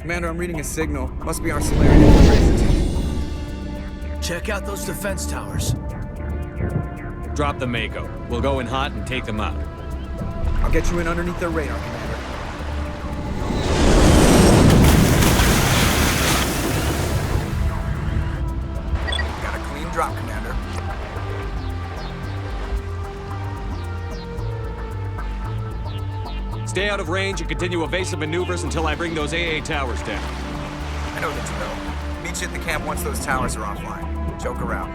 Commander, I'm reading a signal. Must be our Saren infiltration team. Check out those defense towers. Drop the Mako. We'll go in hot and take them out. I'll get you in underneath their radar, Commander. Got a clean drop, Commander. Stay out of range and continue evasive maneuvers until I bring those AA towers down. I know the drill. Meet you at the camp once those towers are offline. Choke around.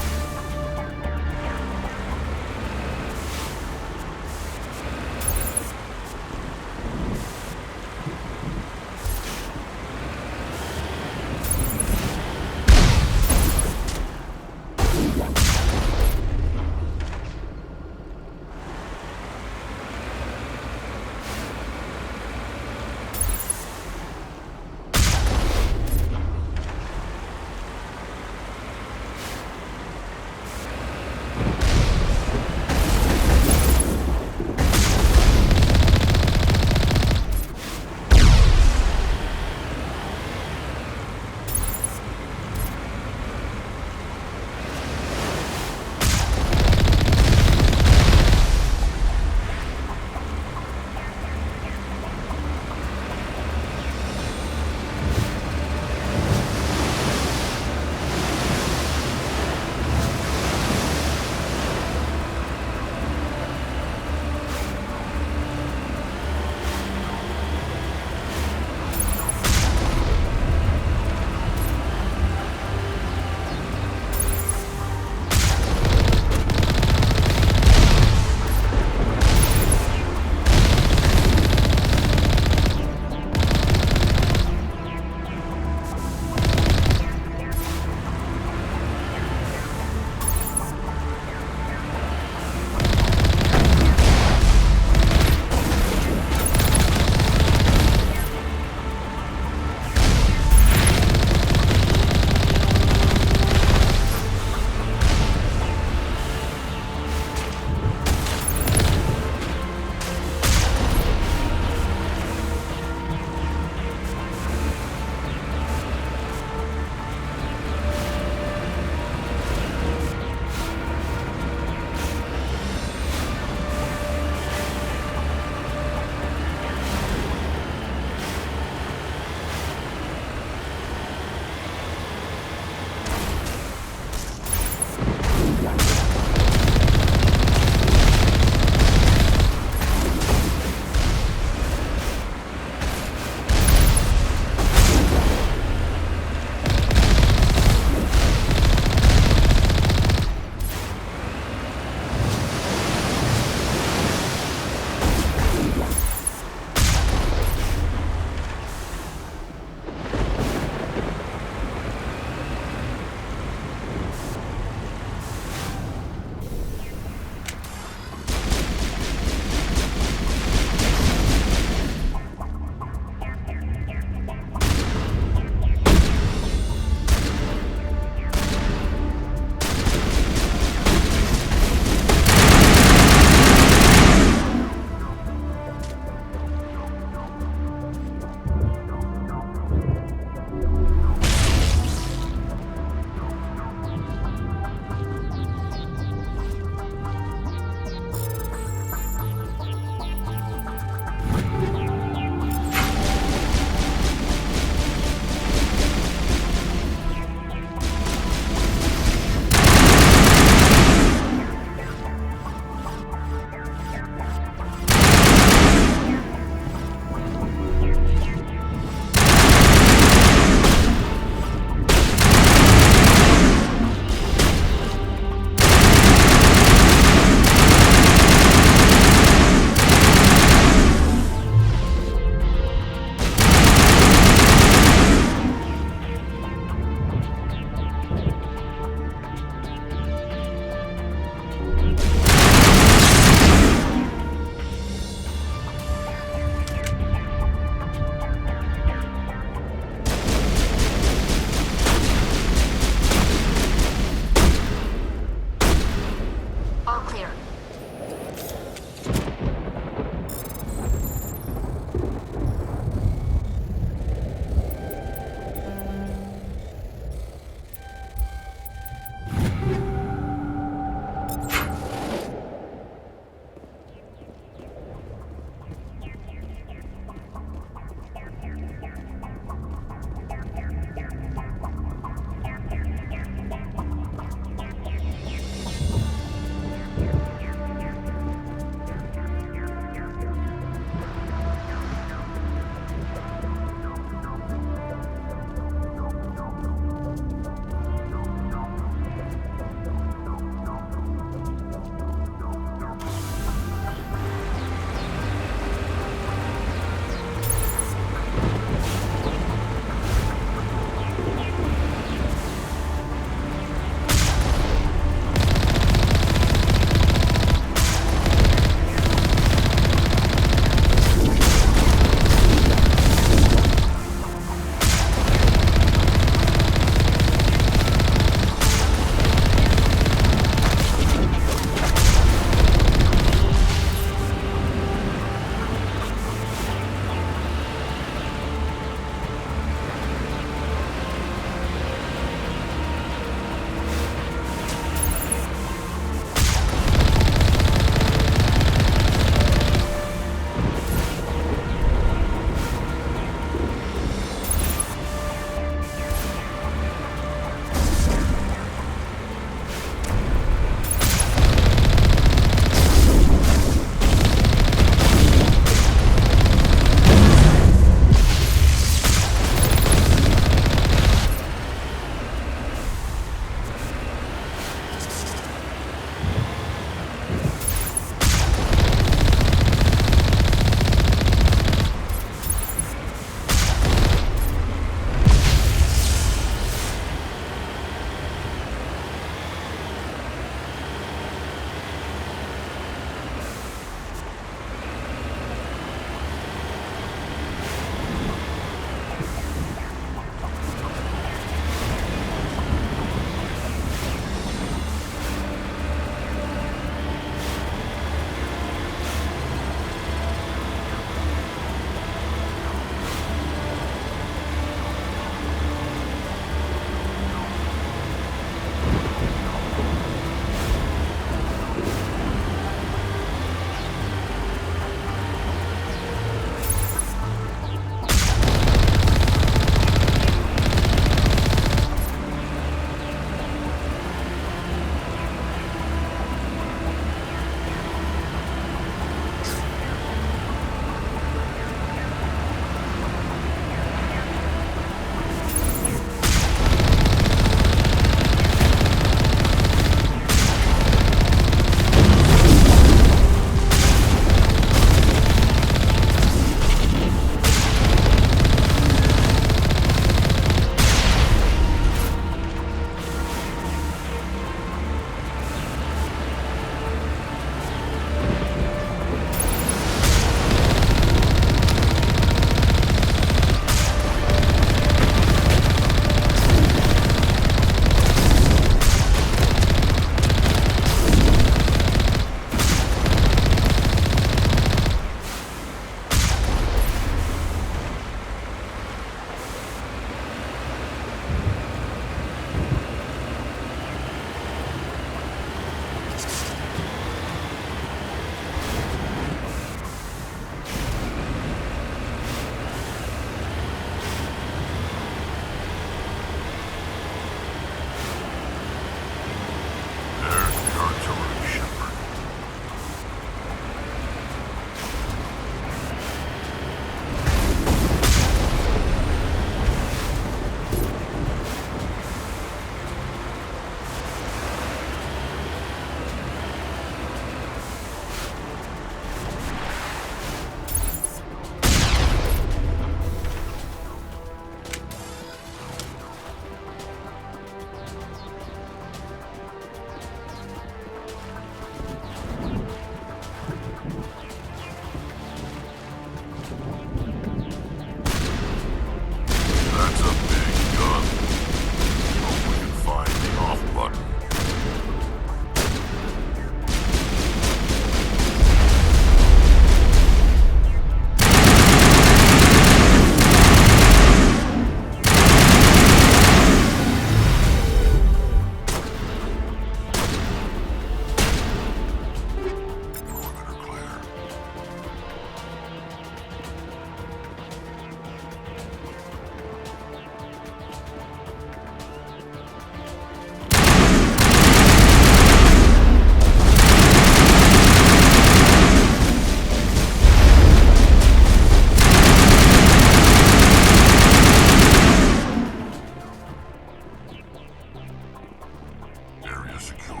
secured.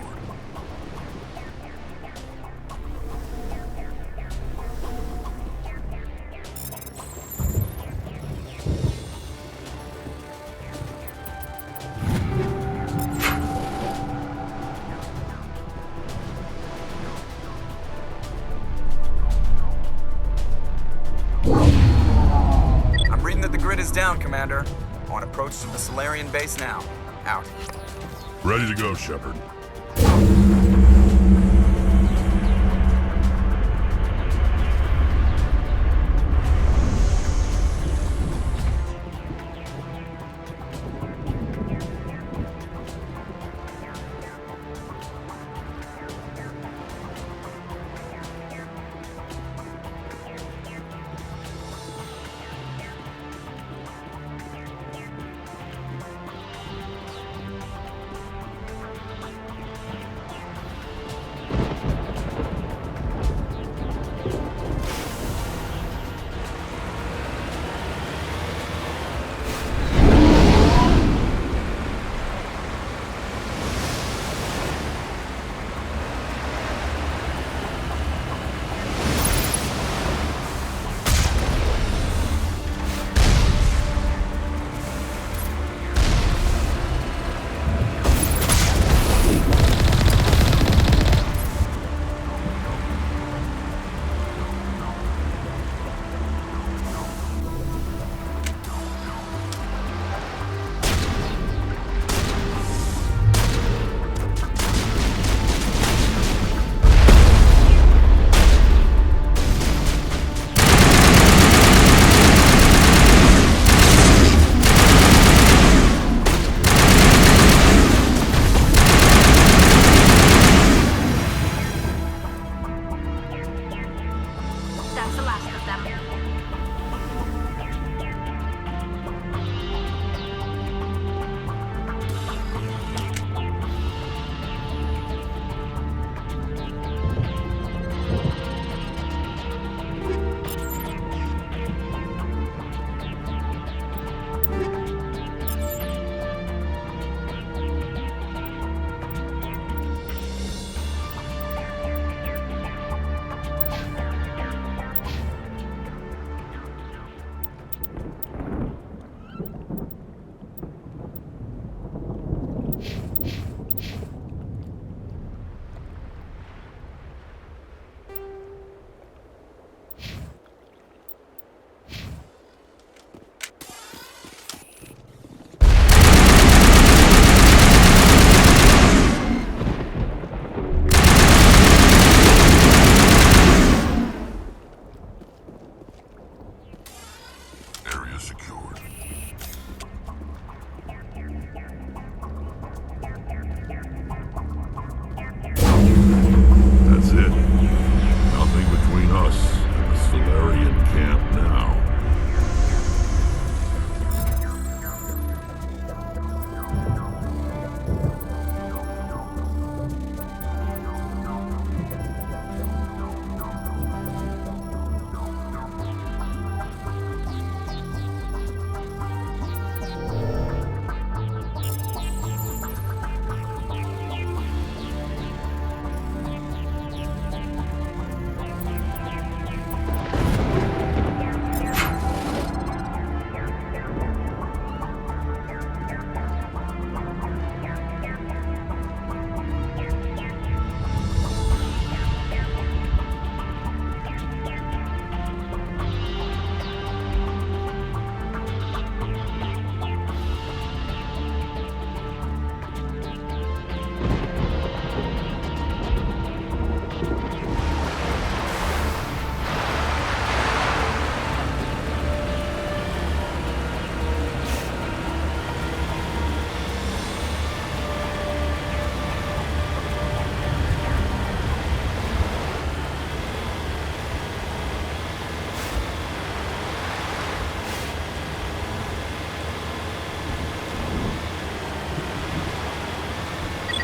I'm reading that the grid is down, Commander. On approach to the Salarian base now. Out. Ready to go, Shepard. That's the last of them. Area secured. That's it. Nothing between us and the Salarian camp now.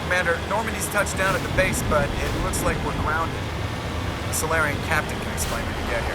Commander, Normandy's touched down at the base, but it looks like we're grounded. The Salarian captain can explain when you get here.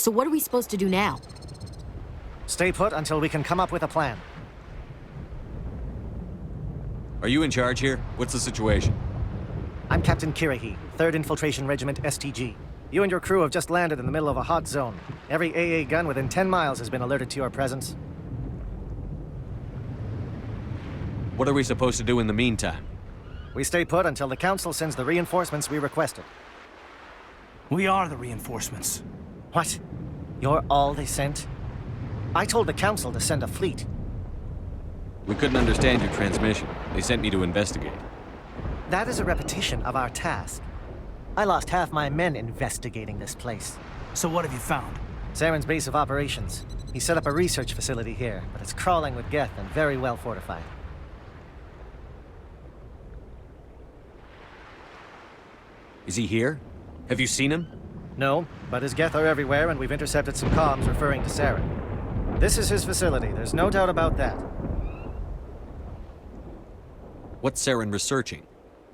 So what are we supposed to do now? Stay put until we can come up with a plan. Are you in charge here? What's the situation? I'm Captain Kirahi, 3rd Infiltration Regiment STG. You and your crew have just landed in the middle of a hot zone. Every AA gun within 10 miles has been alerted to your presence. What are we supposed to do in the meantime? We stay put until the Council sends the reinforcements we requested. We are the reinforcements. What? You're all they sent? I told the Council to send a fleet. We couldn't understand your transmission. They sent me to investigate. That is a repetition of our task. I lost half my men investigating this place. So what have you found? Saren's base of operations. He set up a research facility here, but it's crawling with Geth and very well fortified. Is he here? Have you seen him? No, but his Geth are everywhere, and we've intercepted some comms referring to Saren. This is his facility, there's no doubt about that. What's Saren researching?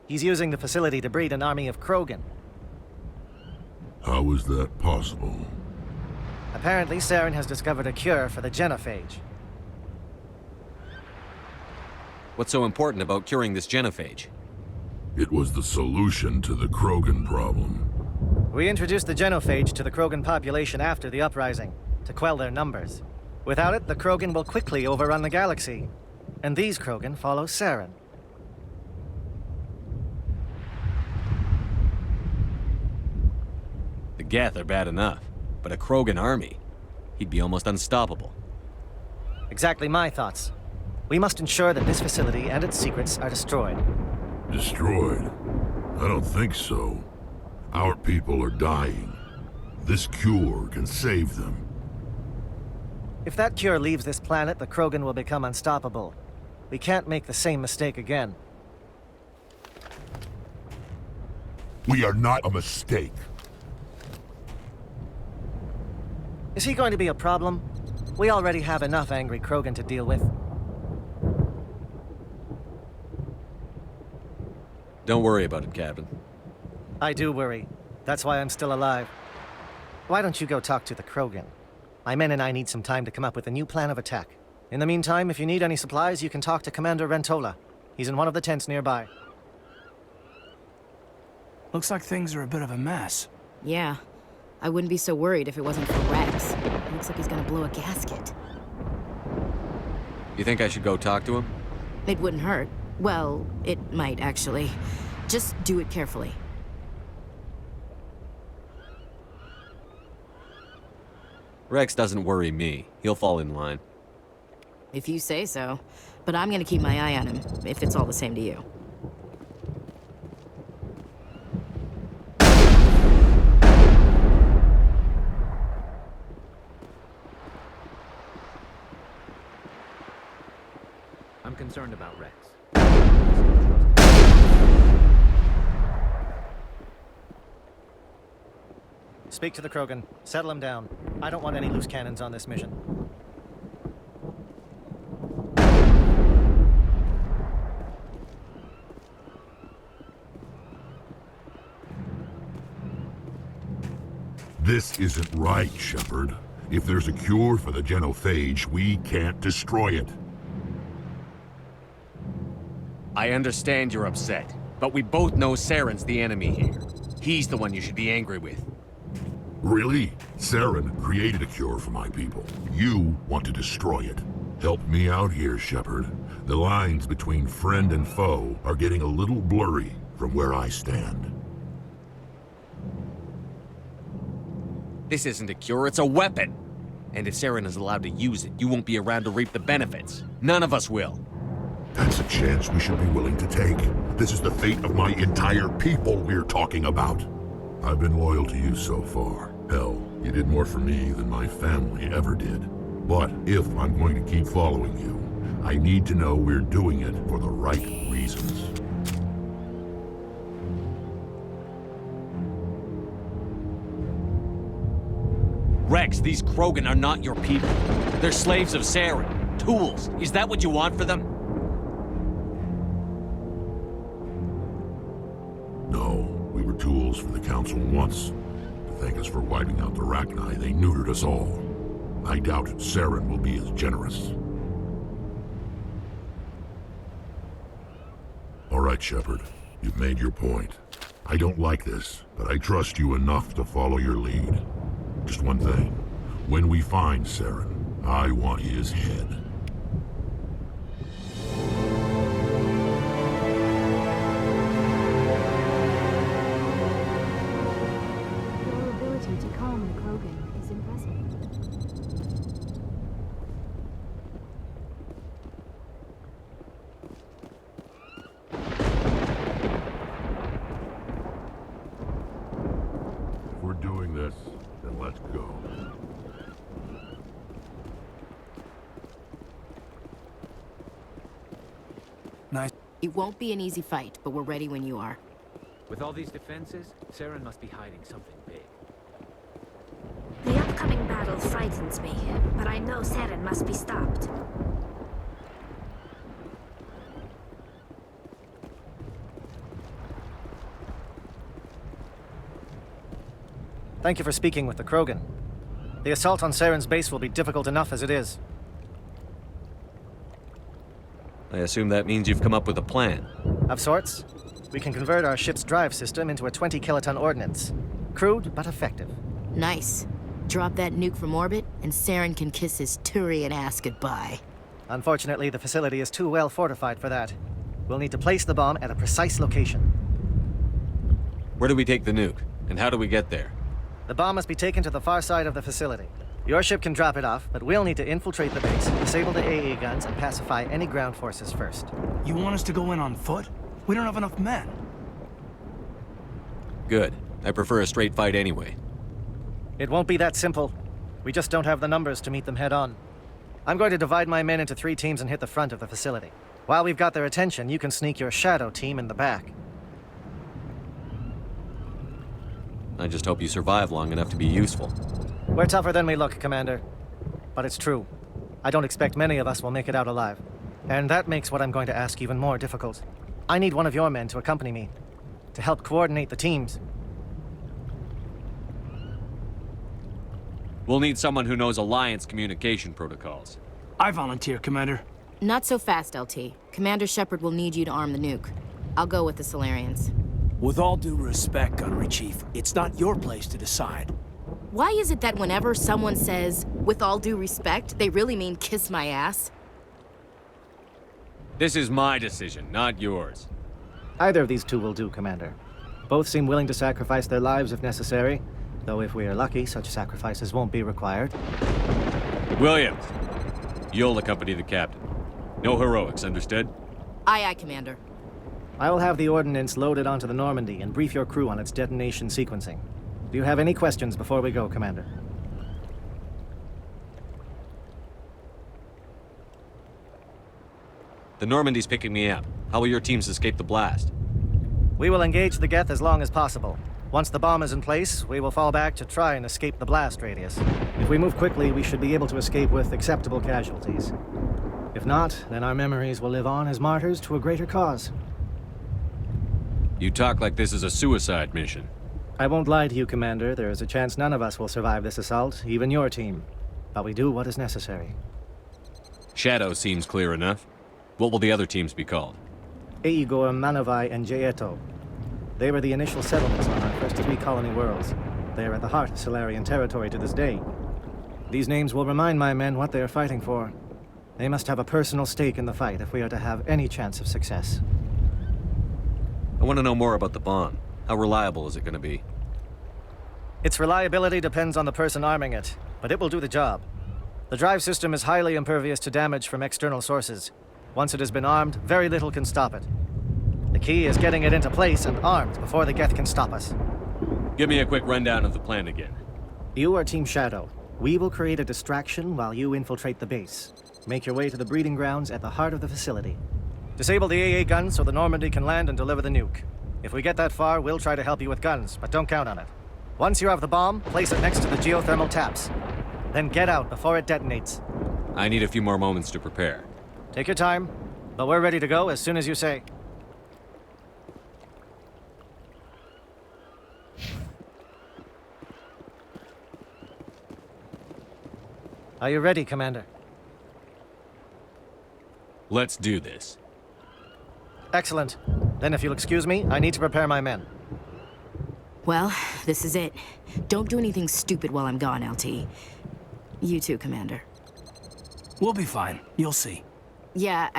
He's using the facility to breed an army of Krogan. How is that possible? Apparently, Saren has discovered a cure for the genophage. What's so important about curing this genophage? It was the solution to the Krogan problem. We introduced the genophage to the Krogan population after the uprising, to quell their numbers. Without it, the Krogan will quickly overrun the galaxy. And these Krogan follow Saren. The Geth are bad enough, but a Krogan army? He'd be almost unstoppable. Exactly my thoughts. We must ensure that this facility and its secrets are destroyed. Destroyed? I don't think so. Our people are dying. This cure can save them. If that cure leaves this planet, the Krogan will become unstoppable. We can't make the same mistake again. We are not a mistake. Is he going to be a problem? We already have enough angry Krogan to deal with. Don't worry about it, Captain. I do worry. That's why I'm still alive. Why don't you go talk to the Krogan? My men and I need some time to come up with a new plan of attack. In the meantime, if you need any supplies, you can talk to Commander Rentola. He's in one of the tents nearby. Looks like things are a bit of a mess. Yeah. I wouldn't be so worried if it wasn't for Rex. Looks like he's gonna blow a gasket. You think I should go talk to him? It wouldn't hurt. Well, it might, actually. Just do it carefully. Rex doesn't worry me. He'll fall in line. If you say so. But I'm gonna keep my eye on him, if it's all the same to you. I'm concerned about Rex. Speak to the Krogan. Settle him down. I don't want any loose cannons on this mission. This isn't right, Shepard. If there's a cure for the genophage, we can't destroy it. I understand you're upset, but we both know Saren's the enemy here. He's the one you should be angry with. Really? Saren created a cure for my people. You want to destroy it. Help me out here, Shepard. The lines between friend and foe are getting a little blurry from where I stand. This isn't a cure, it's a weapon! And if Saren is allowed to use it, you won't be around to reap the benefits. None of us will. That's a chance we should be willing to take. This is the fate of my entire people we're talking about. I've been loyal to you so far. Hell, you did more for me than my family ever did. But if I'm going to keep following you, I need to know we're doing it for the right reasons. Rex, these Krogan are not your people. They're slaves of Saren. Tools. Is that what you want for them? No, we were tools for the Council once. But thank us for wiping out the Rachni. They neutered us all. I doubt Saren will be as generous. All right, Shepard. You've made your point. I don't like this, but I trust you enough to follow your lead. Just one thing. When we find Saren, I want his head. Your ability to calm the Krogan is impressive. If we're doing this, then let's go. Nice. It won't be an easy fight, but we're ready when you are. With all these defenses, Saren must be hiding something big. The upcoming battle frightens me, but I know Saren must be stopped. Thank you for speaking with the Krogan. The assault on Saren's base will be difficult enough as it is. I assume that means you've come up with a plan. Of sorts. We can convert our ship's drive system into a 20-kiloton ordnance. Crude, but effective. Nice. Drop that nuke from orbit, and Saren can kiss his Turian ass goodbye. Unfortunately, the facility is too well fortified for that. We'll need to place the bomb at a precise location. Where do we take the nuke? And how do we get there? The bomb must be taken to the far side of the facility. Your ship can drop it off, but we'll need to infiltrate the base, disable the AA guns, and pacify any ground forces first. You want us to go in on foot? We don't have enough men. Good. I prefer a straight fight anyway. It won't be that simple. We just don't have the numbers to meet them head-on. I'm going to divide my men into 3 teams and hit the front of the facility. While we've got their attention, you can sneak your shadow team in the back. I just hope you survive long enough to be useful. We're tougher than we look, Commander. But it's true. I don't expect many of us will make it out alive. And that makes what I'm going to ask even more difficult. I need one of your men to accompany me, to help coordinate the teams. We'll need someone who knows Alliance communication protocols. I volunteer, Commander. Not so fast, LT. Commander Shepard will need you to arm the nuke. I'll go with the Solarians. With all due respect, Gunnery Chief, it's not your place to decide. Why is it that whenever someone says, with all due respect, they really mean kiss my ass? This is my decision, not yours. Either of these two will do, Commander. Both seem willing to sacrifice their lives if necessary, though if we are lucky, such sacrifices won't be required. Williams, you'll accompany the captain. No heroics, understood? Aye, aye, Commander. I will have the ordnance loaded onto the Normandy and brief your crew on its detonation sequencing. Do you have any questions before we go, Commander? The Normandy's picking me up. How will your teams escape the blast? We will engage the Geth as long as possible. Once the bomb is in place, we will fall back to try and escape the blast radius. If we move quickly, we should be able to escape with acceptable casualties. If not, then our memories will live on as martyrs to a greater cause. You talk like this is a suicide mission. I won't lie to you, Commander. There is a chance none of us will survive this assault, even your team. But we do what is necessary. Shadow seems clear enough. What will the other teams be called? Igor, Manovai, and Jaeto. They were the initial settlements on our first 3 colony worlds. They are at the heart of Solarian territory to this day. These names will remind my men what they are fighting for. They must have a personal stake in the fight if we are to have any chance of success. I want to know more about the bomb. How reliable is it going to be? Its reliability depends on the person arming it, but it will do the job. The drive system is highly impervious to damage from external sources. Once it has been armed, very little can stop it. The key is getting it into place and armed before the Geth can stop us. Give me a quick rundown of the plan again. You are Team Shadow. We will create a distraction while you infiltrate the base. Make your way to the breeding grounds at the heart of the facility. Disable the AA guns so the Normandy can land and deliver the nuke. If we get that far, we'll try to help you with guns, but don't count on it. Once you have the bomb, place it next to the geothermal taps. Then get out before it detonates. I need a few more moments to prepare. Take your time, but we're ready to go as soon as you say. Are you ready, Commander? Let's do this. Excellent. Then if you'll excuse me, I need to prepare my men. Well, this is it. Don't do anything stupid while I'm gone, LT. You too, Commander. We'll be fine. You'll see. Yeah,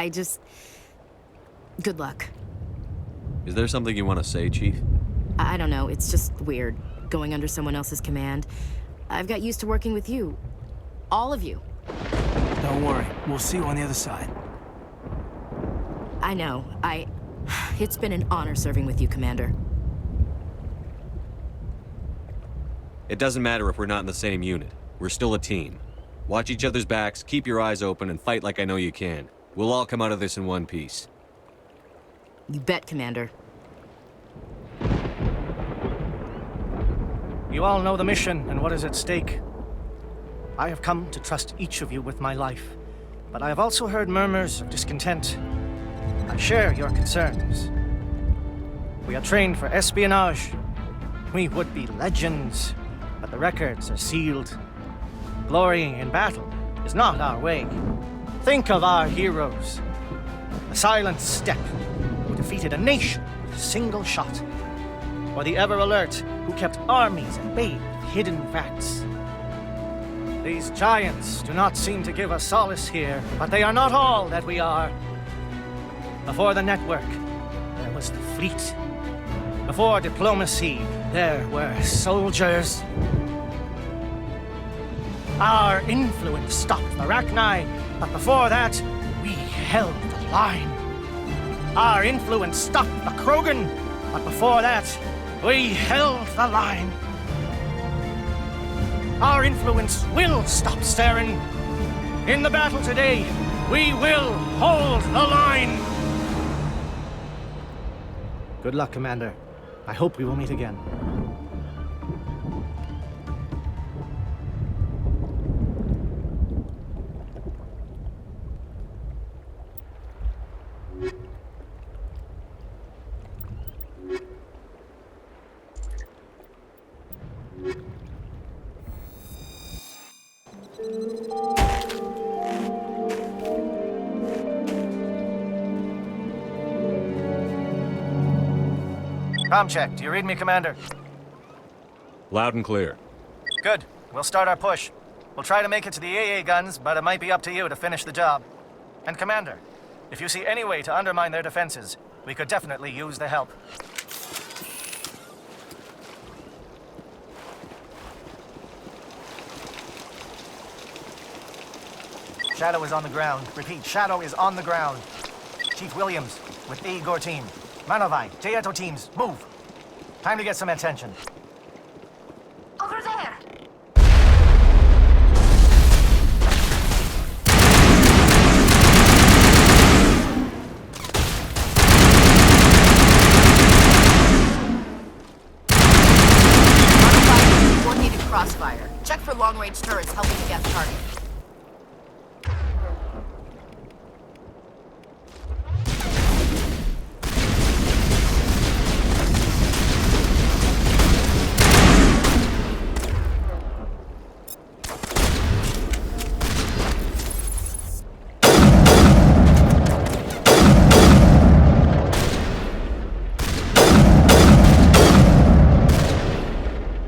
Good luck. Is there something you want to say, Chief? I don't know, it's just weird, going under someone else's command. I've got used to working with you. All of you. Don't worry. We'll see you on the other side. I know. It's been an honor serving with you, Commander. It doesn't matter if we're not in the same unit. We're still a team. Watch each other's backs, keep your eyes open, and fight like I know you can. We'll all come out of this in one piece. You bet, Commander. You all know the mission and what is at stake. I have come to trust each of you with my life, but I have also heard murmurs of discontent. I share your concerns. We are trained for espionage. We would be legends, but the records are sealed. Glorying in battle is not our way. Think of our heroes. The silent step who defeated a nation with a single shot. Or the ever-alert who kept armies at bay with hidden facts. These giants do not seem to give us solace here, but they are not all that we are. Before the network, there was the fleet. Before diplomacy, there were soldiers. Our influence stopped the Arachni, but before that, we held the line. Our influence stopped the Krogan, but before that, we held the line. Our influence will stop Saren. In the battle today, we will hold the line. Good luck, Commander. I hope we will meet again. Comm check. Do you read me, Commander? Loud and clear. Good. We'll start our push. We'll try to make it to the AA guns, but it might be up to you to finish the job. And Commander, if you see any way to undermine their defenses, we could definitely use the help. Shadow is on the ground. Repeat, Shadow is on the ground. Chief Williams, with A. Gore team. Manovai, Teato teams, move. Time to get some attention. Over there! Coordinated crossfire. Check for long-range turrets helping to get target.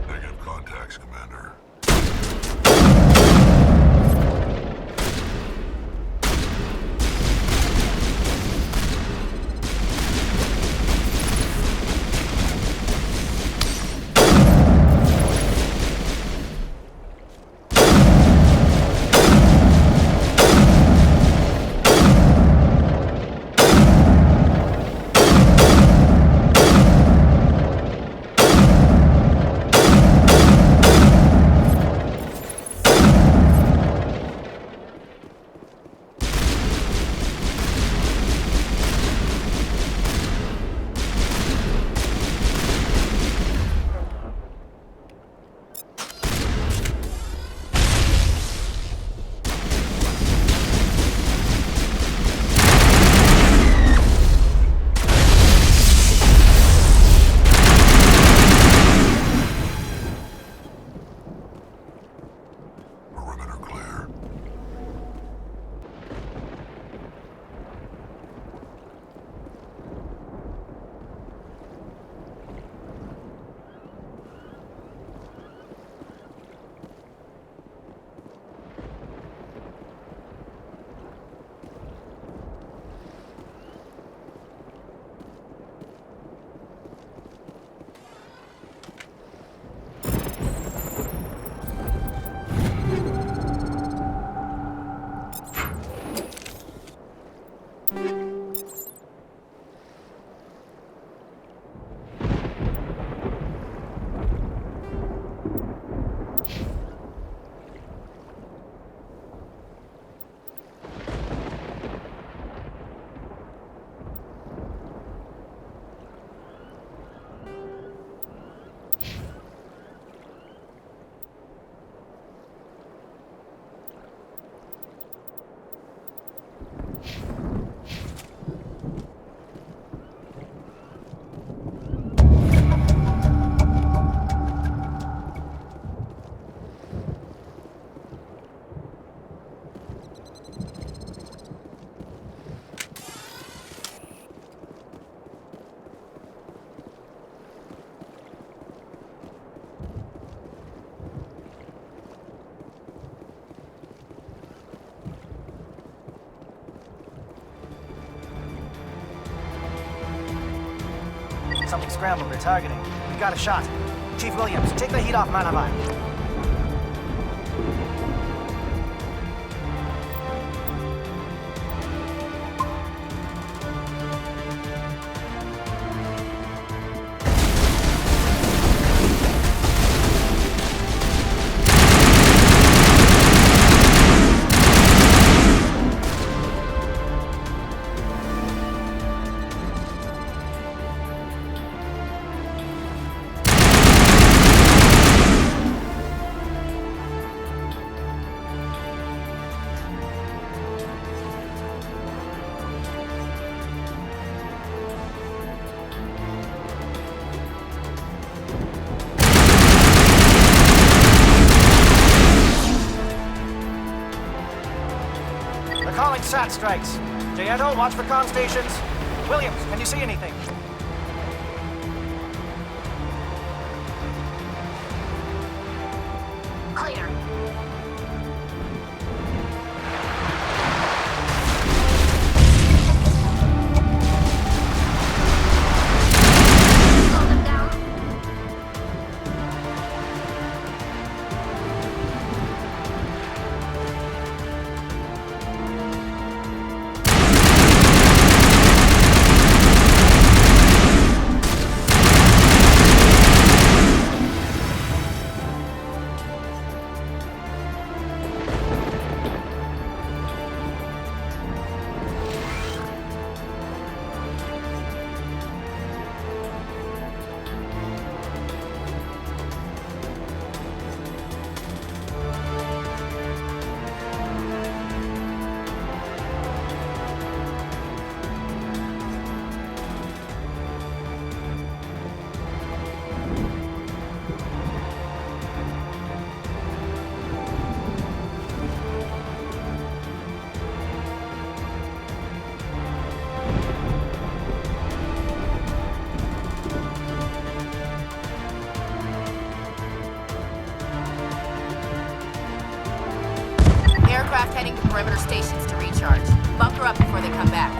Negative contacts, Commander. Something scrambled they're targeting. We got a shot. Chief Williams, take the heat off Manavai. Calling SAT strikes. Jaeto, watch for comm stations. Williams, can you see anything? Clear. Slow them down. Aircraft heading to perimeter stations to recharge. Bunker up before they come back.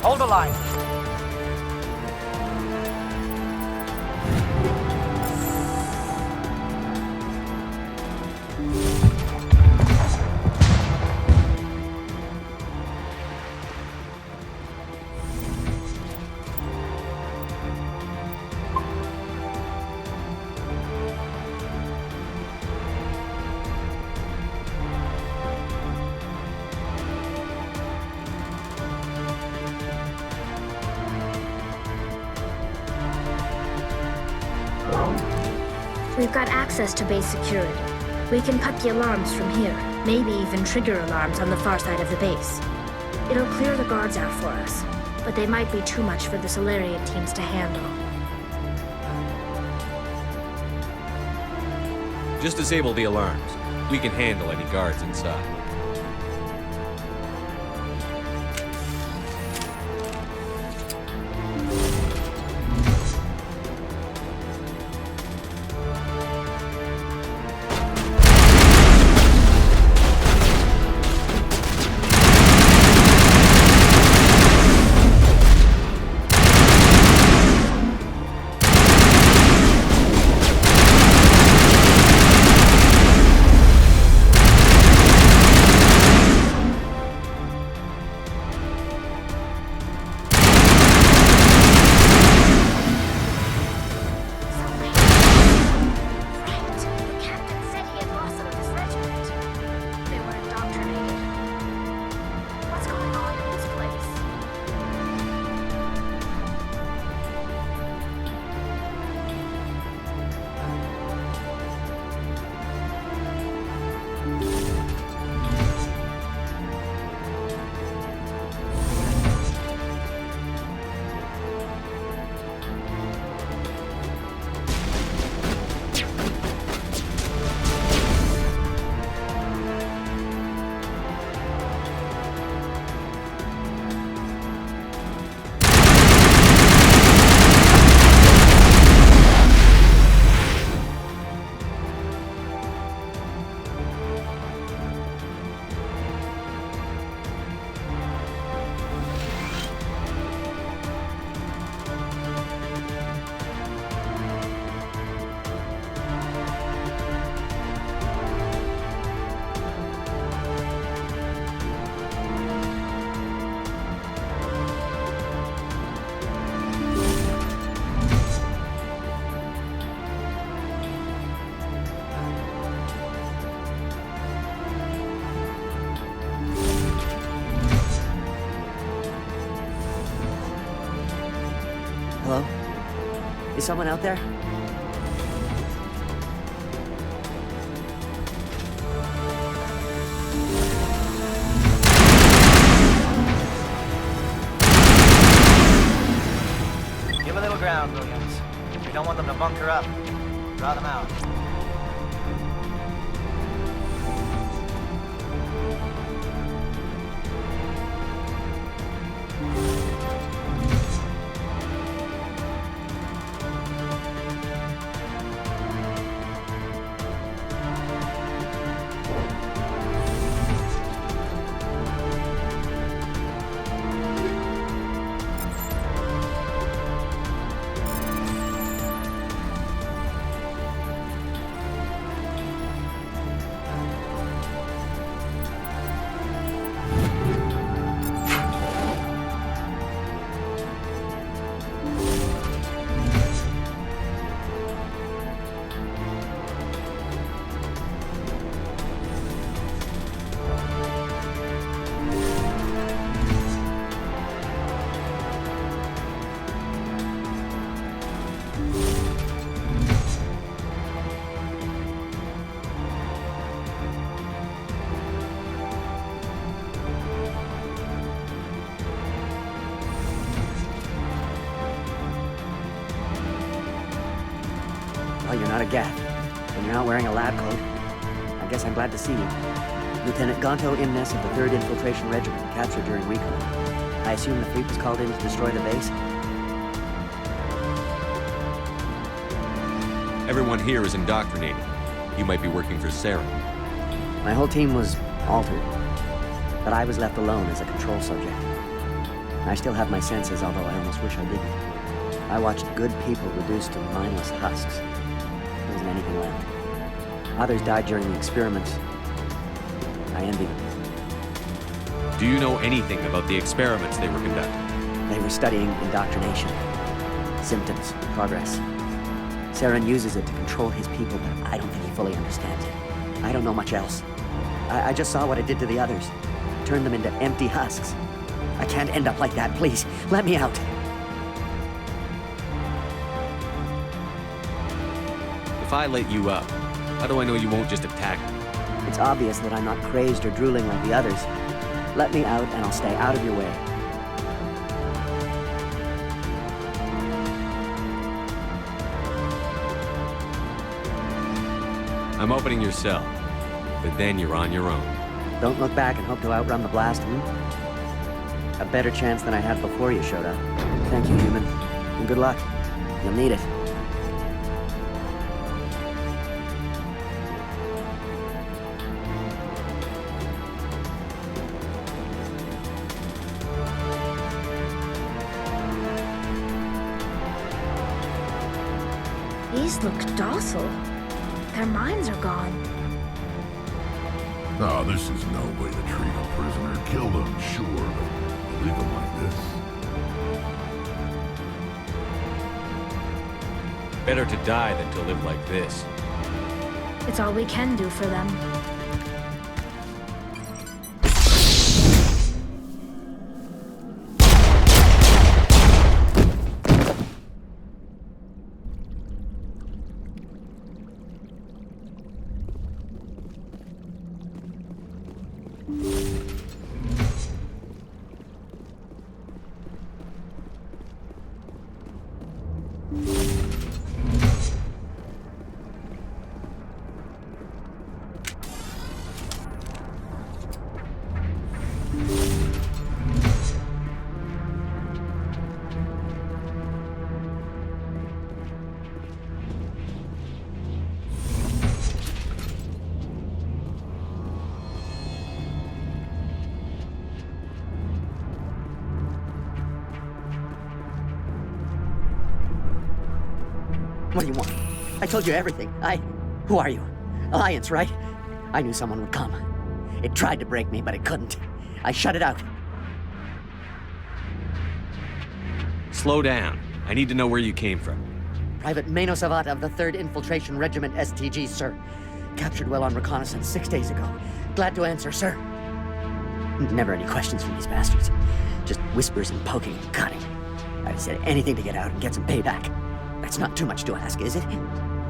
Hold the line. We've got access to base security. We can cut the alarms from here, maybe even trigger alarms on the far side of the base. It'll clear the guards out for us, but they might be too much for the Solarian teams to handle. Just disable the alarms. We can handle any guards inside. Hello? Is someone out there? Give a little ground, Williams. We don't want them to bunker up. Draw them out. Well, you're not a Gath, and you're not wearing a lab coat. I guess I'm glad to see you. Lieutenant Gonto Imnes of the 3rd Infiltration Regiment, captured during recon. I assume the fleet was called in to destroy the base? Everyone here is indoctrinated. You might be working for Saren. My whole team was altered, but I was left alone as a control subject. I still have my senses, although I almost wish I didn't. I watched good people reduced to mindless husks. There wasn't anything left. Others died during the experiments. I envy them. Do you know anything about the experiments they were conducting? They were studying indoctrination. Symptoms, progress. Saren uses it to control his people, but I don't think he fully understands it. I don't know much else. I just saw what it did to the others. Turned them into empty husks. I can't end up like that, please. Let me out. If I let you out, how do I know you won't just attack me? It's obvious that I'm not crazed or drooling like the others. Let me out and I'll stay out of your way. I'm opening your cell, but then you're on your own. Don't look back and hope to outrun the blast, A better chance than I had before you showed up. Thank you, human. And good luck. You'll need it. These look docile. Their minds are gone. No, this is no way to treat a prisoner. Kill them, sure, but leave them like this. Better to die than to live like this. It's all we can do for them. What do you want? I told you everything. Who are you? Alliance, right? I knew someone would come. It tried to break me, but it couldn't. I shut it out. Slow down. I need to know where you came from. Private Mano Savat of the 3rd Infiltration Regiment STG, sir. Captured well on reconnaissance 6 days ago. Glad to answer, sir. Never any questions from these bastards. Just whispers and poking and cutting. I'd said anything to get out and get some payback. That's not too much to ask, is it?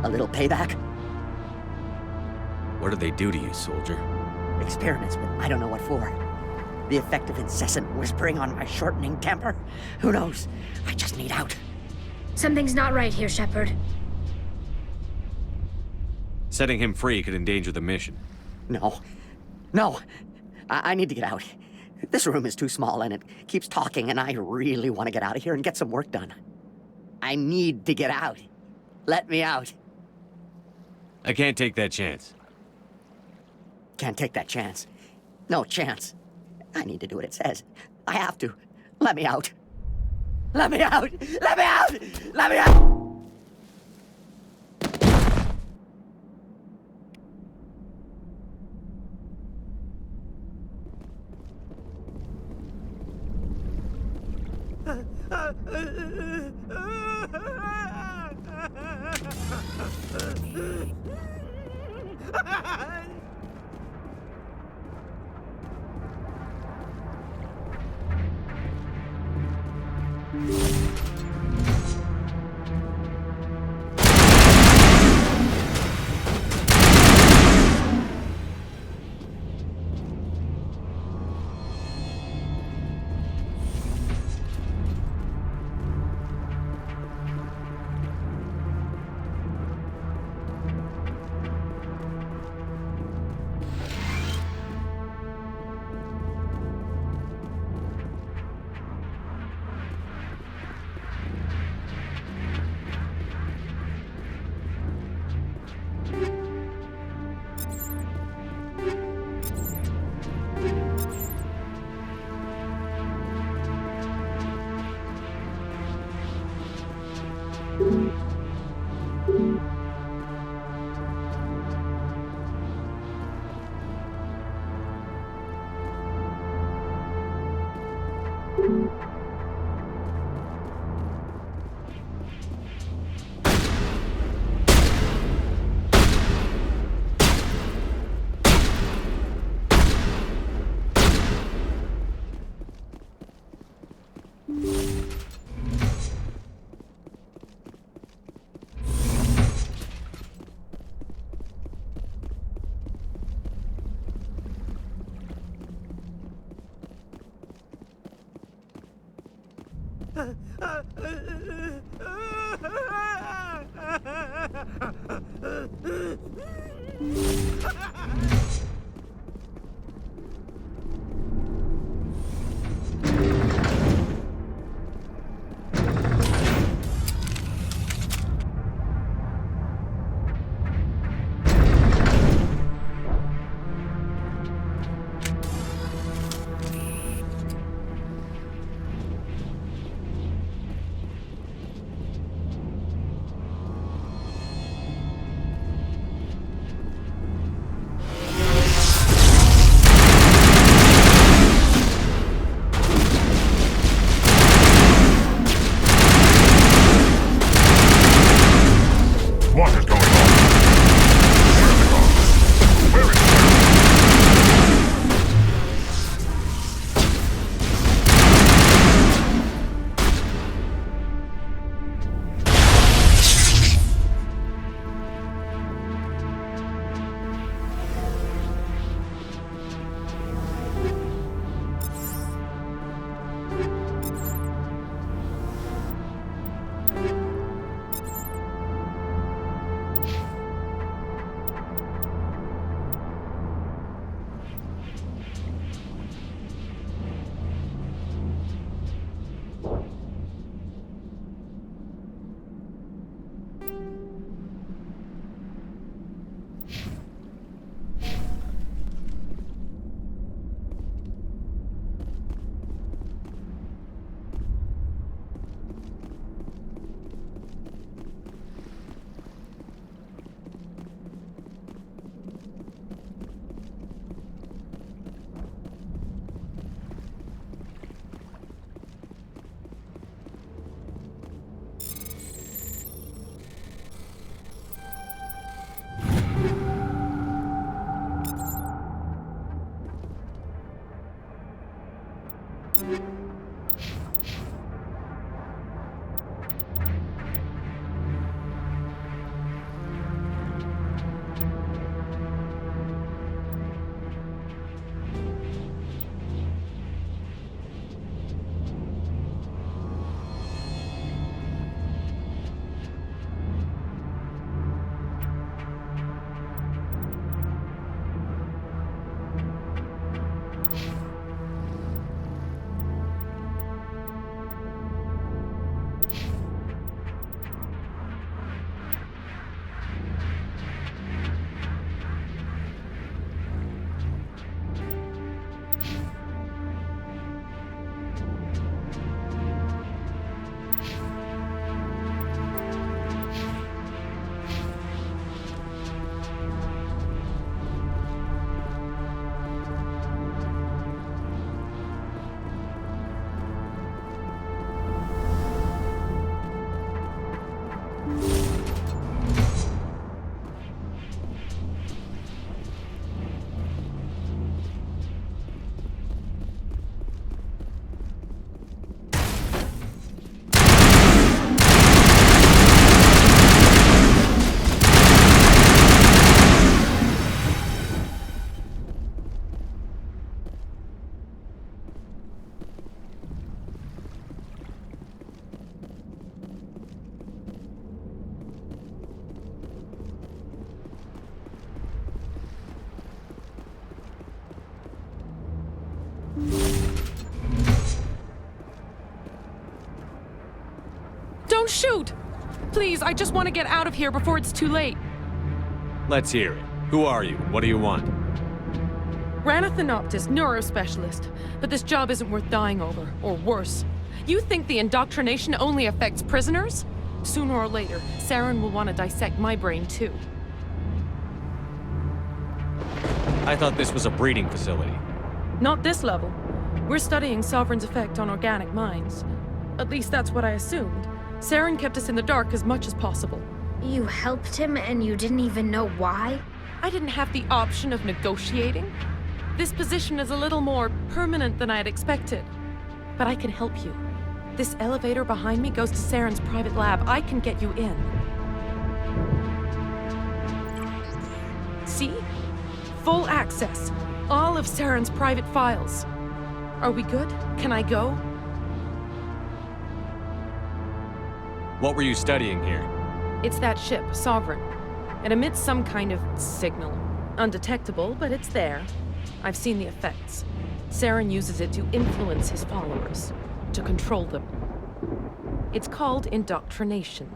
A little payback? What did they do to you, soldier? Experiments, but I don't know what for. The effect of incessant whispering on my shortening temper? Who knows? I just need out. Something's not right here, Shepard. Setting him free could endanger the mission. No. No. I need to get out. This room is too small and it keeps talking and I really want to get out of here and get some work done. I need to get out. Let me out. I can't take that chance. Can't take that chance. No chance. I need to do what it says. I have to. Let me out. Let me out! Let me out! Let me out! What is going on? Where is the car? Where is Don't shoot! Please, I just want to get out of here before it's too late. Let's hear it. Who are you? What do you want? Ranathanoptis, neurospecialist. But this job isn't worth dying over, or worse. You think the indoctrination only affects prisoners? Sooner or later, Saren will want to dissect my brain too. I thought this was a breeding facility. Not this level. We're studying Sovereign's effect on organic minds. At least that's what I assumed. Saren kept us in the dark as much as possible. You helped him and you didn't even know why? I didn't have the option of negotiating. This position is a little more permanent than I had expected. But I can help you. This elevator behind me goes to Saren's private lab. I can get you in. See? Full access. All of Saren's private files. Are we good? Can I go? What were you studying here? It's that ship, Sovereign. It emits some kind of signal. Undetectable, but it's there. I've seen the effects. Saren uses it to influence his followers, to control them. It's called indoctrination.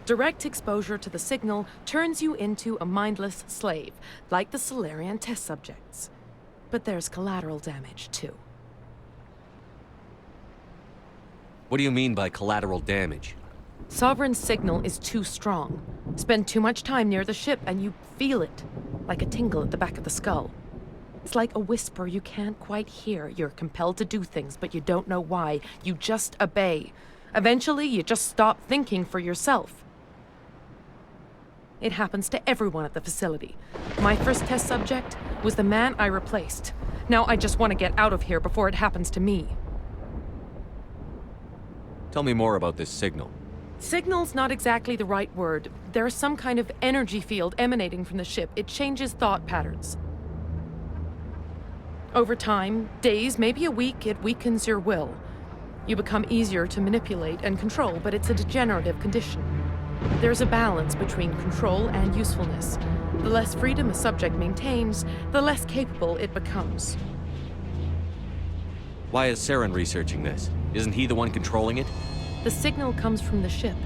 Direct exposure to the signal turns you into a mindless slave, like the Salarian test subjects. But there's collateral damage, too. What do you mean by collateral damage? Sovereign's signal is too strong. Spend too much time near the ship and you feel it, like a tingle at the back of the skull. It's like a whisper you can't quite hear. You're compelled to do things, but you don't know why. You just obey. Eventually, you just stop thinking for yourself. It happens to everyone at the facility. My first test subject was the man I replaced. Now I just want to get out of here before it happens to me. Tell me more about this signal. Signal's not exactly the right word. There's some kind of energy field emanating from the ship. It changes thought patterns. Over time, days, maybe a week, it weakens your will. You become easier to manipulate and control, but it's a degenerative condition. There's a balance between control and usefulness. The less freedom a subject maintains, the less capable it becomes. Why is Saren researching this? Isn't he the one controlling it? The signal comes from the ship.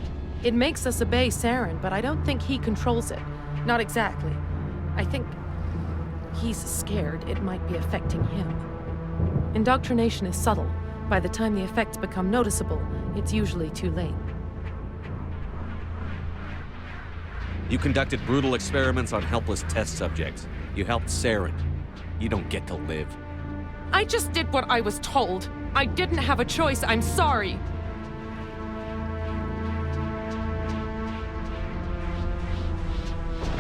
It makes us obey Saren, but I don't think he controls it. Not exactly. I think he's scared it might be affecting him. Indoctrination is subtle. By the time the effects become noticeable, it's usually too late. You conducted brutal experiments on helpless test subjects. You helped Saren. You don't get to live. I just did what I was told. I didn't have a choice. I'm sorry.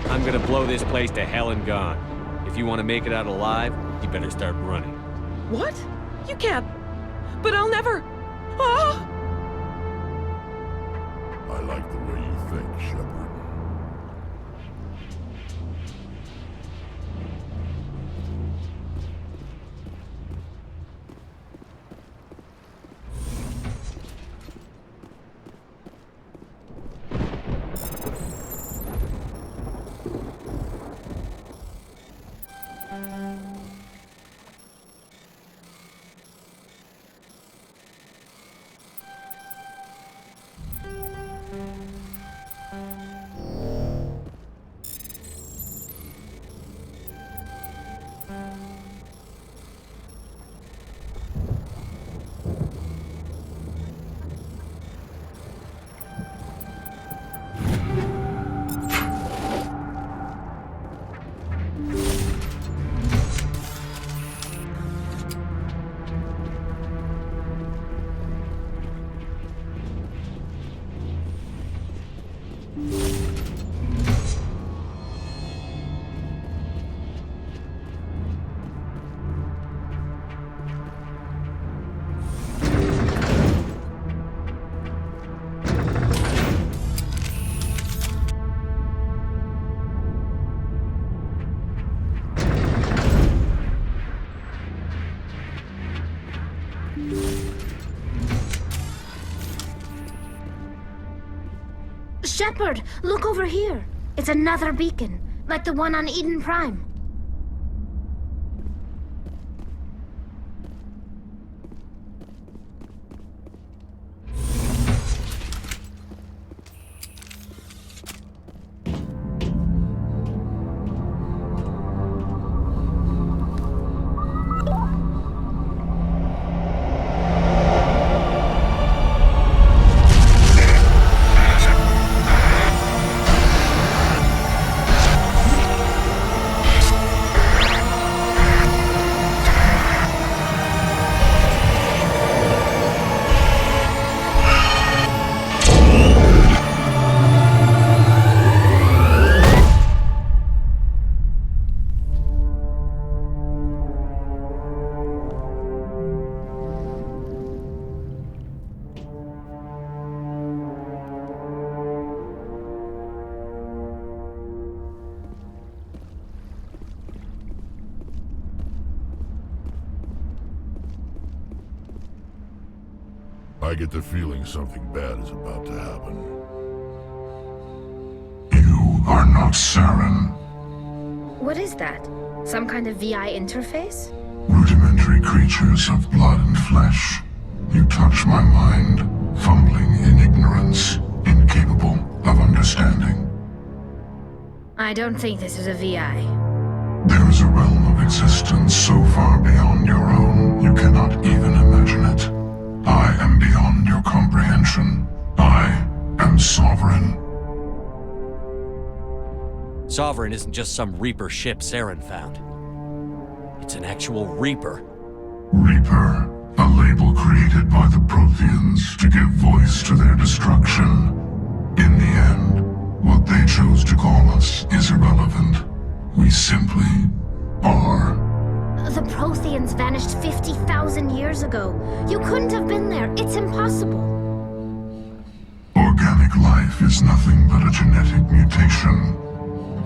I'm gonna blow this place to hell and gone. If you want to make it out alive, you better start running. What? You can't. But I'll never. Ah! I like the way you think, Shepard. Shepard, look over here. It's another beacon, like the one on Eden Prime. I get the feeling something bad is about to happen. You are not Saren. What is that? Some kind of VI interface? Rudimentary creatures of blood and flesh. You touch my mind, fumbling in ignorance, incapable of understanding. I don't think this is a VI. There is a realm of existence so far beyond your own, you cannot even imagine it. I am beyond your comprehension. I am sovereign. Sovereign isn't just some Reaper ship Saren found. It's an actual Reaper. Reaper, a label created by the Protheans to give voice to their destruction. In the end, what they chose to call us is irrelevant. We simply are. The Protheans vanished 50,000 years ago. You couldn't have been there. It's impossible. Organic life is nothing but a genetic mutation.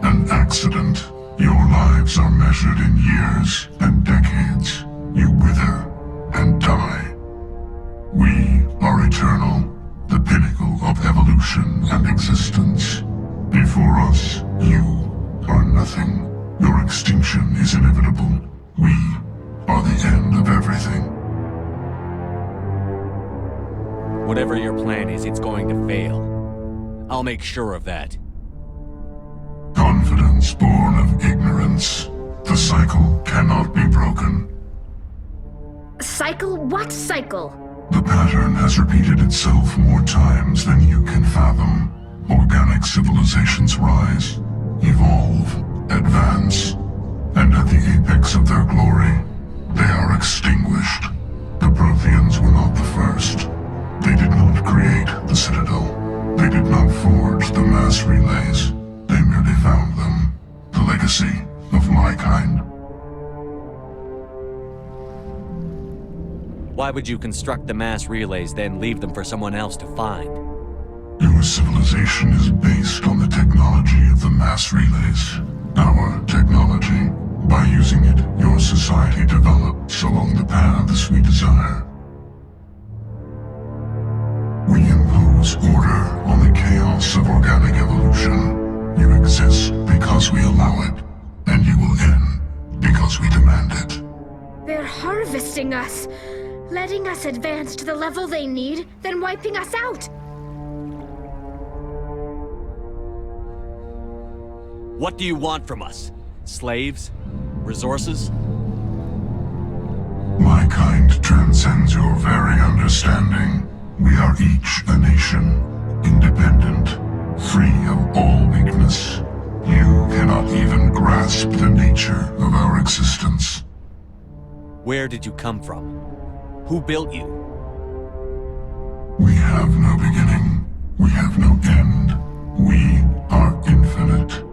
An accident. Your lives are measured in years and decades. You wither and die. We are eternal, the pinnacle of evolution and existence. Before us, you are nothing. Your extinction is inevitable. We are the end of everything. Whatever your plan is, it's going to fail. I'll make sure of that. Confidence born of ignorance. The cycle cannot be broken. Cycle? What cycle? The pattern has repeated itself more times than you can fathom. Organic civilizations rise, evolve, advance, and at the apex of their glory, they are extinguished. The Protheans were not the first. They did not create the Citadel. They did not forge the mass relays. They merely found them. The legacy of my kind. Why would you construct the mass relays, then leave them for someone else to find? Your civilization is based on the technology of the mass relays. Our technology. By using it, your society develops along the paths we desire. We impose order on the chaos of organic evolution. You exist because we allow it, and you will end because we demand it. They're harvesting us, letting us advance to the level they need, then wiping us out. What do you want from us? Slaves? Resources? My kind transcends your very understanding. We are each a nation, independent, free of all weakness. You cannot even grasp the nature of our existence. Where did you come from? Who built you? We have no beginning. We have no end. We are infinite.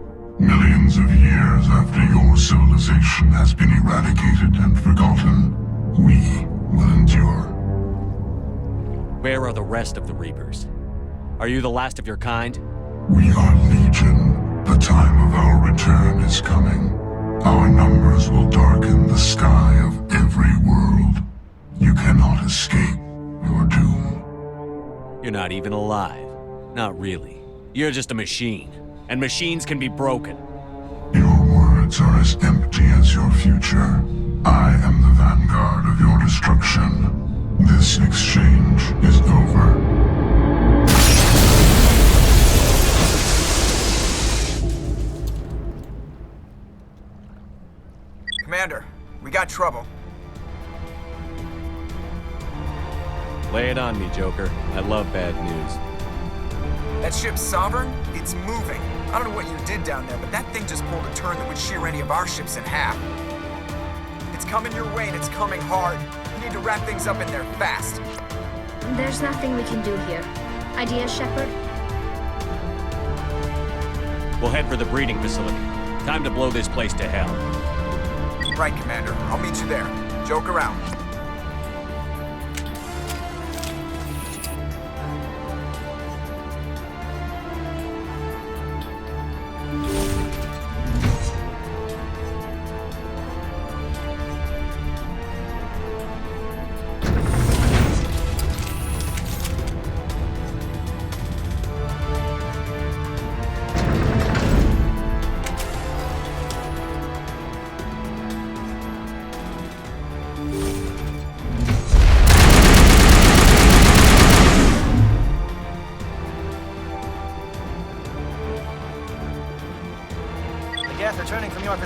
Millions of years after your civilization has been eradicated and forgotten, we will endure. Where are the rest of the Reapers? Are you the last of your kind? We are legion. The time of our return is coming. Our numbers will darken the sky of every world. You cannot escape your doom. You're not even alive. Not really. You're just a machine. And machines can be broken. Your words are as empty as your future. I am the vanguard of your destruction. This exchange is over. Commander, we got trouble. Lay it on me, Joker. I love bad news. That ship's Sovereign? It's moving. I don't know what you did down there, but that thing just pulled a turn that would shear any of our ships in half. It's coming your way, and it's coming hard. You need to wrap things up in there fast. There's nothing we can do here. Ideas, Shepard? We'll head for the breeding facility. Time to blow this place to hell. Right, Commander. I'll meet you there. Joker out.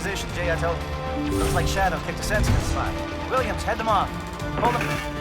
position, J.I.T.O. Looks like Shadow picked a sensitive spot. Williams, head them off. Hold them.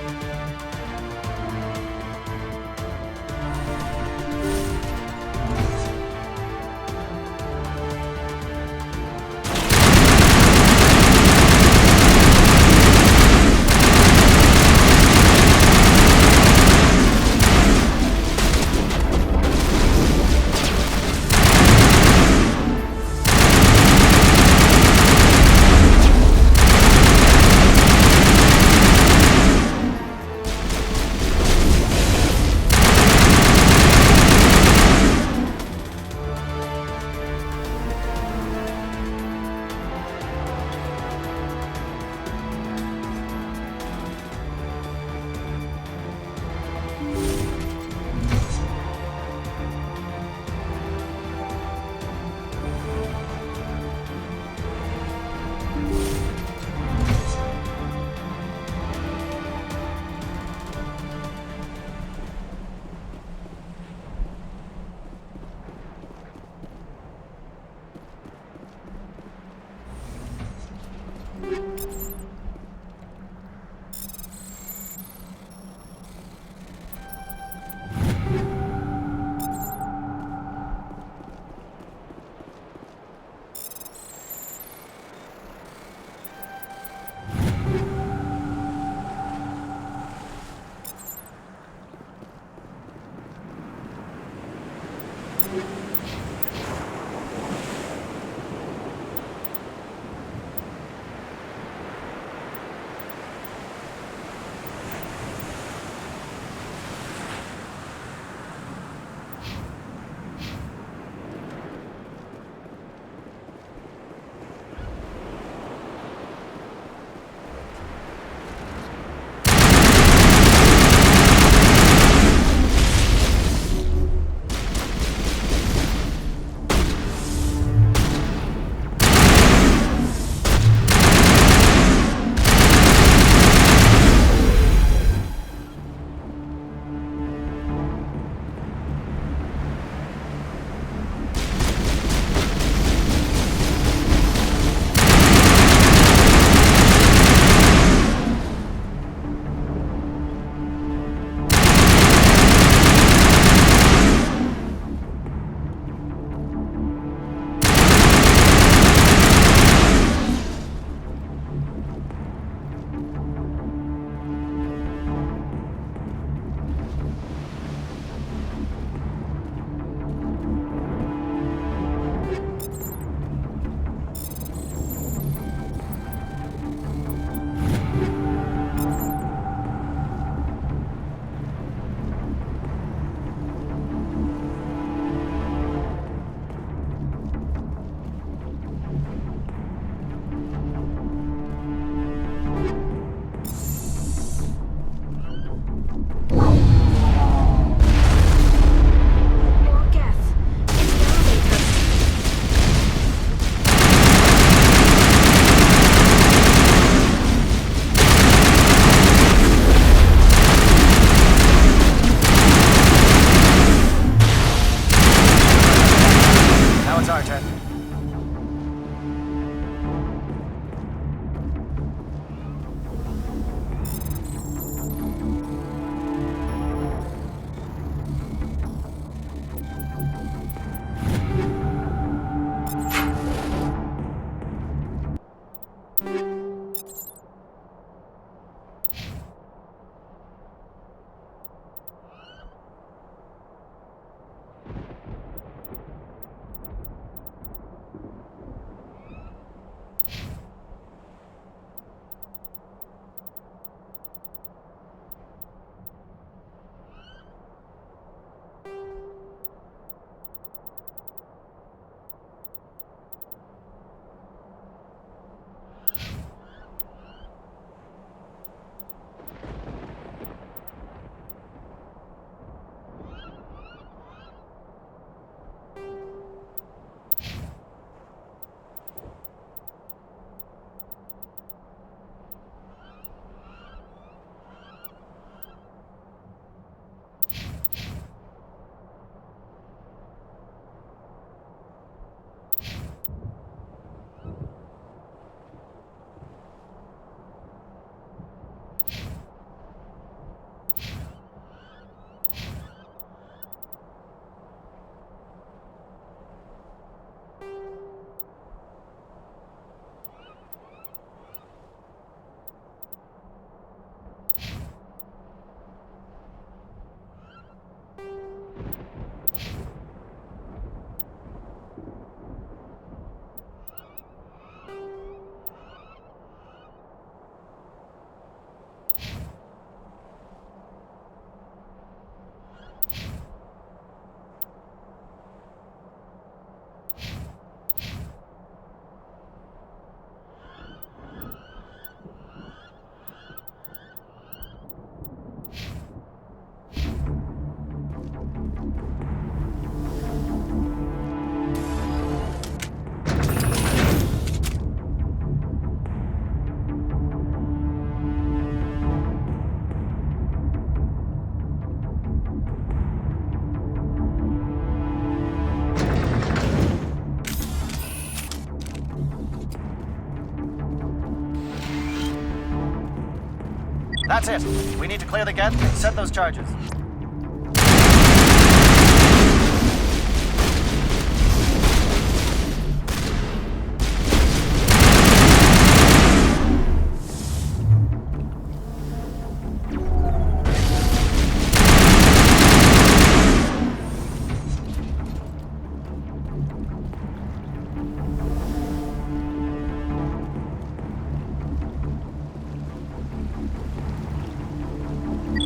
That's it. We need to clear the gate and set those charges.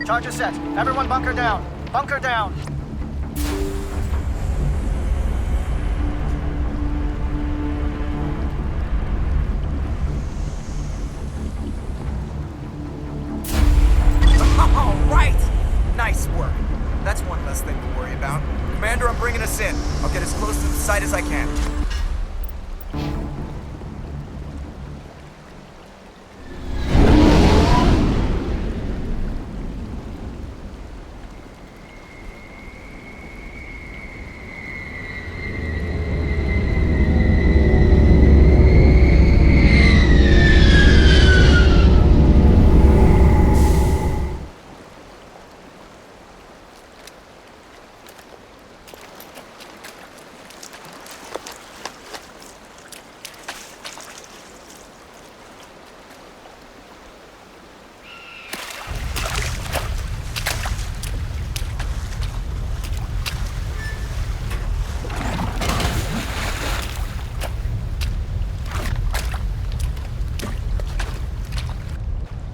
Charges set. Everyone bunker down. Bunker down. All right! Nice work. That's one less thing to worry about. Commander, I'm bringing us in. I'll get as close to the site as I can.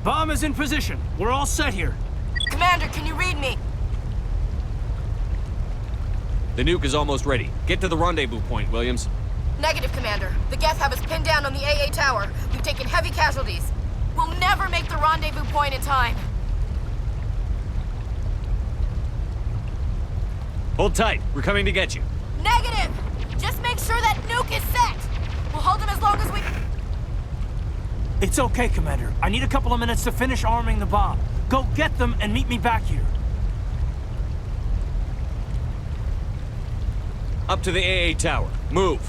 Bomb is in position. We're all set here. Commander, can you read me? The nuke is almost ready. Get to the rendezvous point, Williams. Negative, Commander. The Geth have us pinned down on the AA tower. We've taken heavy casualties. We'll never make the rendezvous point in time. Hold tight. We're coming to get you. Negative! Just make sure that nuke is set! We'll hold them as long as we... It's okay, Commander. I need a couple of minutes to finish arming the bomb. Go get them and meet me back here. Up to the AA tower. Move.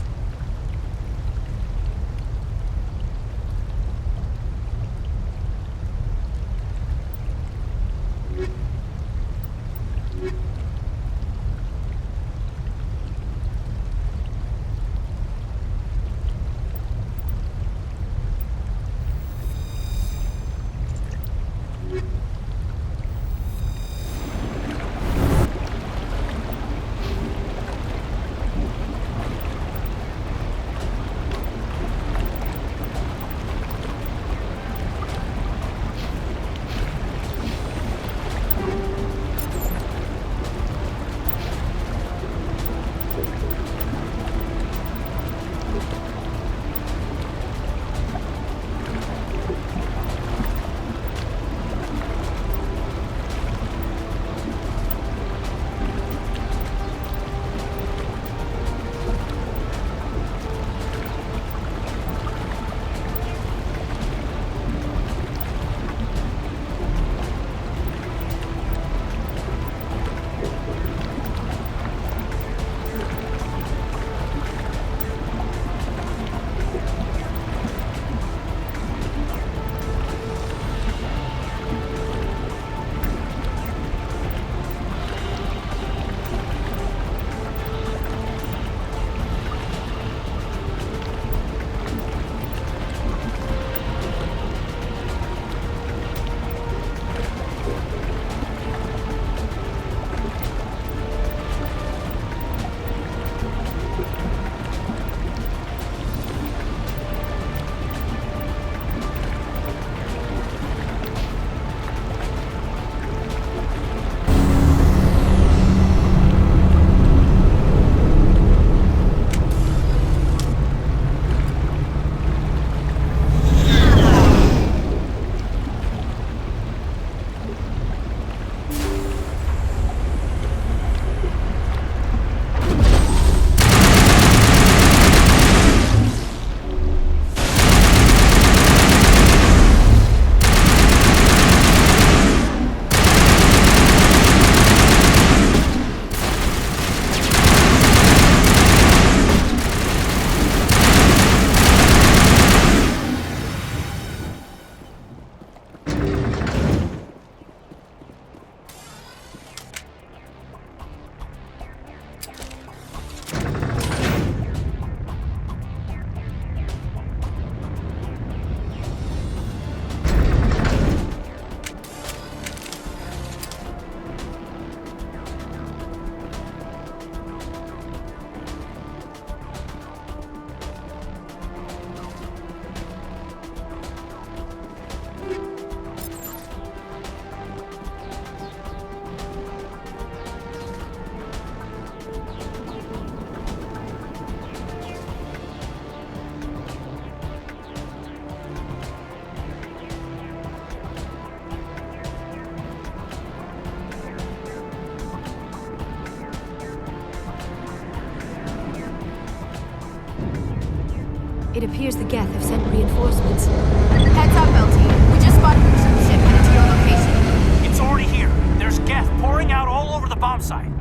It appears the Geth have sent reinforcements. Heads up, LT. We just spotted the ship headed to your location. It's already here. There's Geth pouring out all over the bomb site.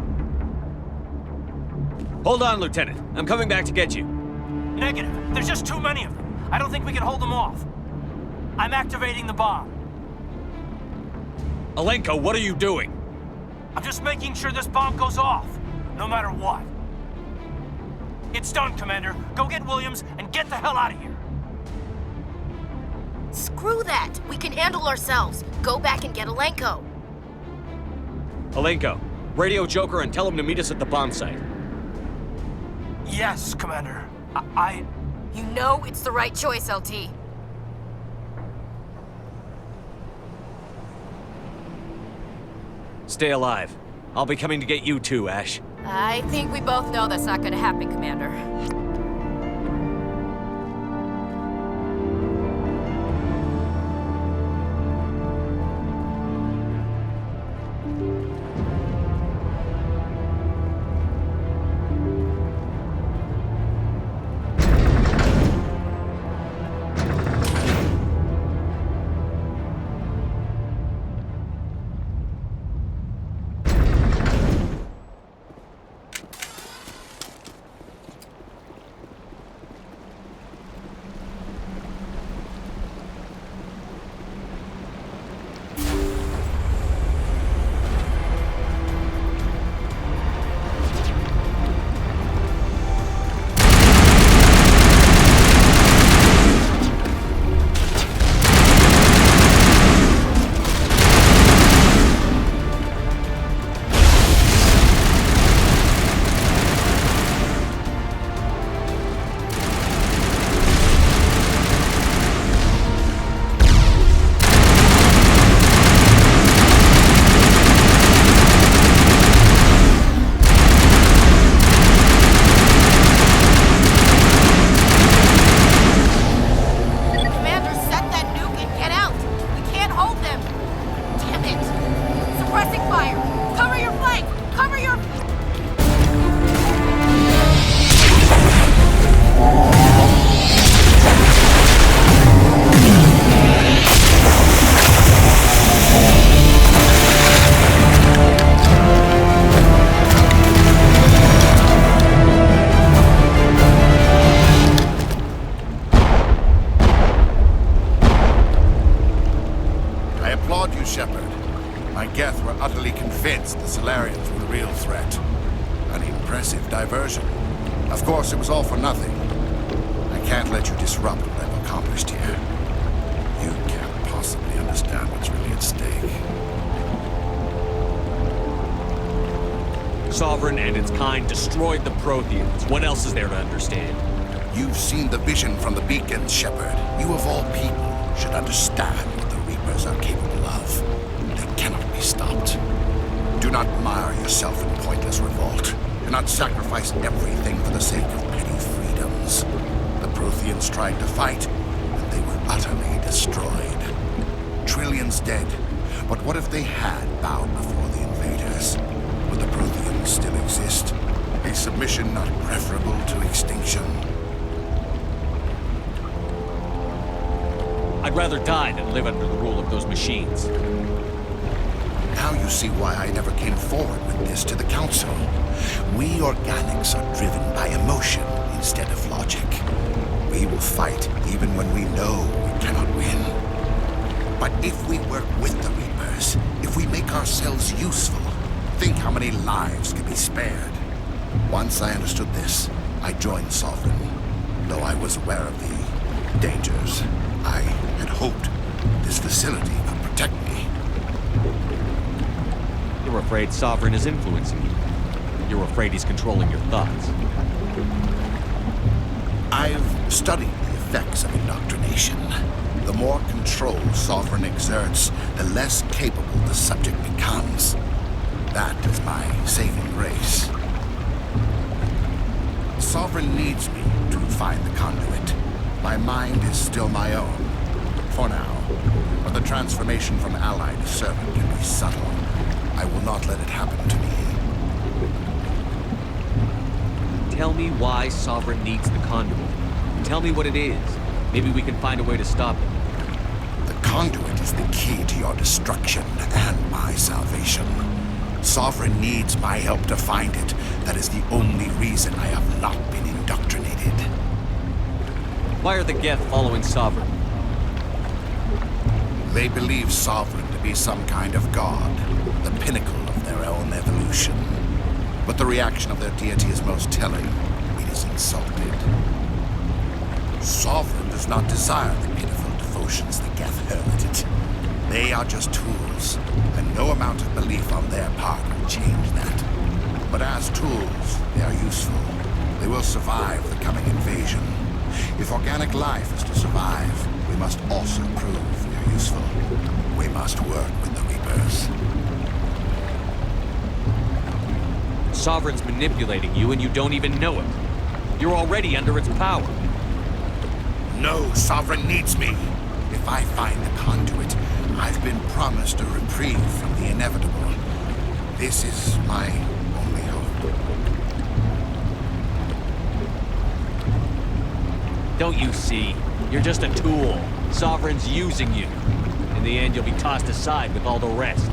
Hold on, Lieutenant. I'm coming back to get you. Negative. There's just too many of them. I don't think we can hold them off. I'm activating the bomb. Alenko, what are you doing? I'm just making sure this bomb goes off, no matter what. It's done, Commander. Go get Williams and get the hell out of here. Screw that. We can handle ourselves. Go back and get Alenko. Alenko, radio Joker and tell him to meet us at the bomb site. Yes, Commander. You know it's the right choice, LT. Stay alive. I'll be coming to get you too, Ash. I think we both know that's not gonna happen, Commander. diversion. Of course, it was all for nothing. I can't let you disrupt what I've accomplished here. You can't possibly understand what's really at stake. Sovereign and its kind destroyed the Protheans. What else is there to understand? You've seen the vision from the beacons, Shepard. You of all people should understand what the Reapers are capable of. They cannot be stopped. Do not mire yourself in pointless revolt. Do not sacrifice everything for the sake of petty freedoms. The Protheans tried to fight, and they were utterly destroyed. Trillions dead. But what if they had bowed before the invaders? Would the Protheans still exist? A submission not preferable to extinction? I'd rather die than live under the rule of those machines. Now you see why I never came forward with this to the Council. We organics are driven by emotion instead of logic. We will fight even when we know we cannot win. But if we work with the Reapers, if we make ourselves useful, think how many lives could be spared. Once I understood this, I joined Sovereign. Though I was aware of the dangers, I had hoped this facility could protect me. You're afraid Sovereign is influencing you. You're afraid he's controlling your thoughts. I've studied the effects of indoctrination. The more control Sovereign exerts, the less capable the subject becomes. That is my saving grace. Sovereign needs me to find the conduit. My mind is still my own, for now. But the transformation from ally to servant can be subtle. I will not let it happen to me. Tell me why Sovereign needs the conduit. Tell me what it is. Maybe we can find a way to stop it. The conduit is the key to your destruction and my salvation. Sovereign needs my help to find it. That is the only reason I have not been indoctrinated. Why are the Geth following Sovereign? They believe Sovereign to be some kind of god, the pinnacle of their own evolution. But the reaction of their deity is most telling. It is insulted. Sovereign does not desire the pitiful devotions the Geth hurl at it. They are just tools, and no amount of belief on their part will change that. But as tools, they are useful. They will survive the coming invasion. If organic life is to survive, we must also prove we are useful. We must work with the Reapers. Sovereign's manipulating you and you don't even know it. You're already under its power. No, Sovereign needs me. If I find the conduit, I've been promised a reprieve from the inevitable. This is my only hope. Don't you see? You're just a tool. Sovereign's using you. In the end, you'll be tossed aside with all the rest.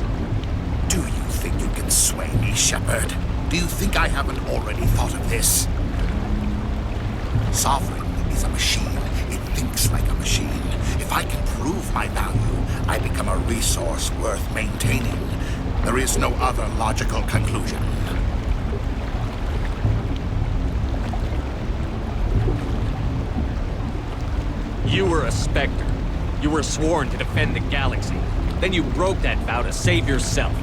Do you think you can sway me, Shepard? Do you think I haven't already thought of this? Sovereign is a machine. It thinks like a machine. If I can prove my value, I become a resource worth maintaining. There is no other logical conclusion. You were a Spectre. You were sworn to defend the galaxy. Then you broke that vow to save yourself.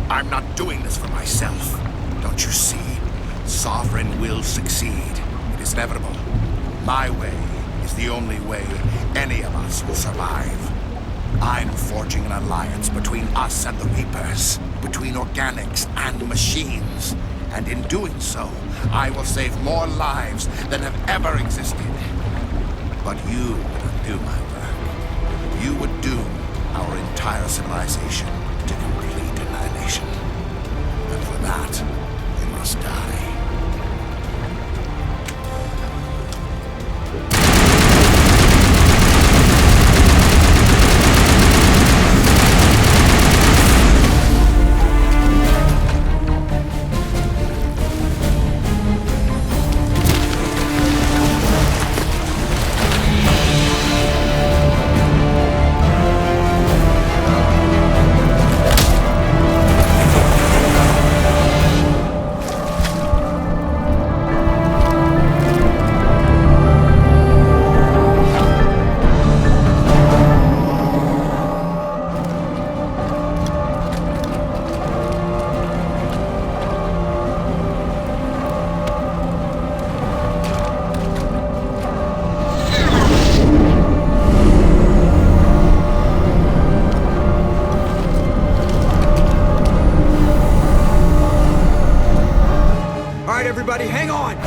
I'm not doing this for myself. Don't you see? Sovereign will succeed. It is inevitable. My way is the only way any of us will survive. I'm forging an alliance between us and the Reapers, between organics and machines. And in doing so, I will save more lives than have ever existed. But you would do my work. You would doom our entire civilization to complete annihilation. And for that, you must die. Everybody, hang on!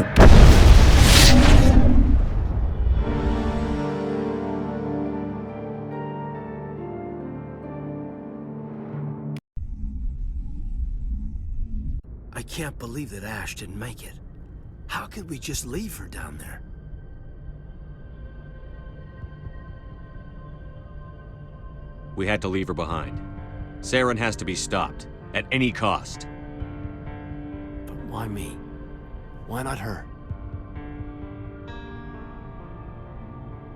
I can't believe that Ash didn't make it. How could we just leave her down there? We had to leave her behind. Saren has to be stopped, at any cost. But why me? Why not her?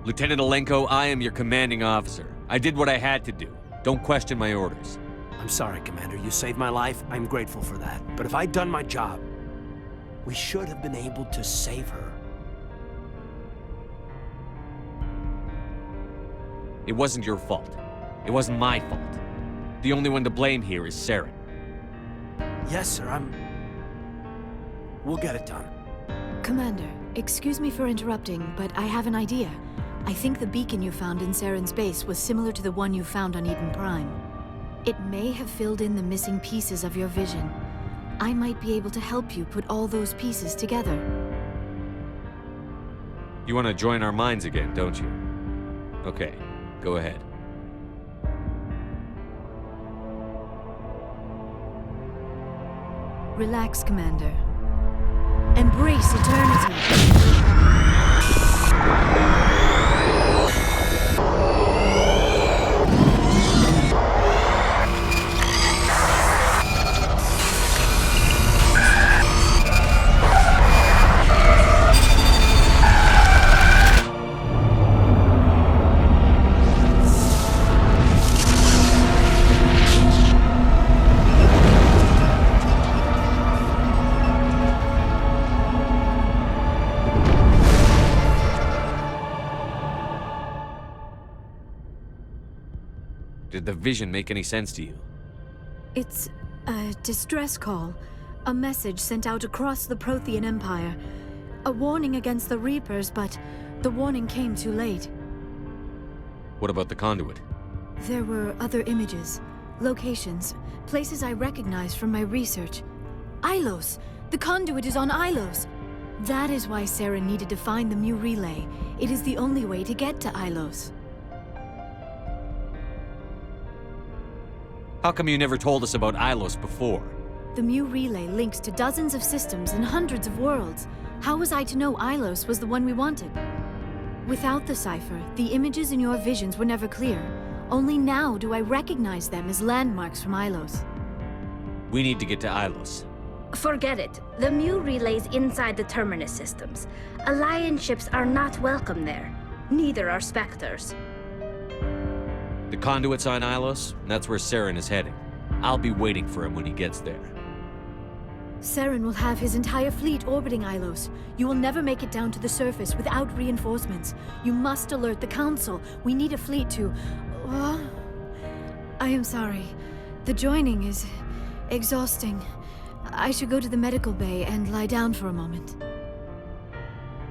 Lieutenant Alenko, I am your commanding officer. I did what I had to do. Don't question my orders. I'm sorry, Commander. You saved my life. I'm grateful for that. But if I'd done my job, we should have been able to save her. It wasn't your fault. It wasn't my fault. The only one to blame here is Saren. Yes, sir. We'll get it done. Commander, excuse me for interrupting, but I have an idea. I think the beacon you found in Saren's base was similar to the one you found on Eden Prime. It may have filled in the missing pieces of your vision. I might be able to help you put all those pieces together. You want to join our minds again, don't you? Okay, go ahead. Relax, Commander. Embrace eternity. Did the vision make any sense to you? It's a distress call. A message sent out across the Prothean Empire. A warning against the Reapers, but the warning came too late. What about the conduit? There were other images, locations, places I recognized from my research. Ilos! The conduit is on Ilos! That is why Saren needed to find the Mu relay. It is the only way to get to Ilos. How come you never told us about Ilos before? The Mu relay links to dozens of systems and hundreds of worlds. How was I to know Ilos was the one we wanted? Without the cipher, the images in your visions were never clear. Only now do I recognize them as landmarks from Ilos. We need to get to Ilos. Forget it. The Mu relay's inside the Terminus systems. Alliance ships are not welcome there. Neither are Spectres. The conduit's on Ilos, and that's where Saren is heading. I'll be waiting for him when he gets there. Saren will have his entire fleet orbiting Ilos. You will never make it down to the surface without reinforcements. You must alert the Council. We need a fleet to... I am sorry. The joining is exhausting. I should go to the medical bay and lie down for a moment.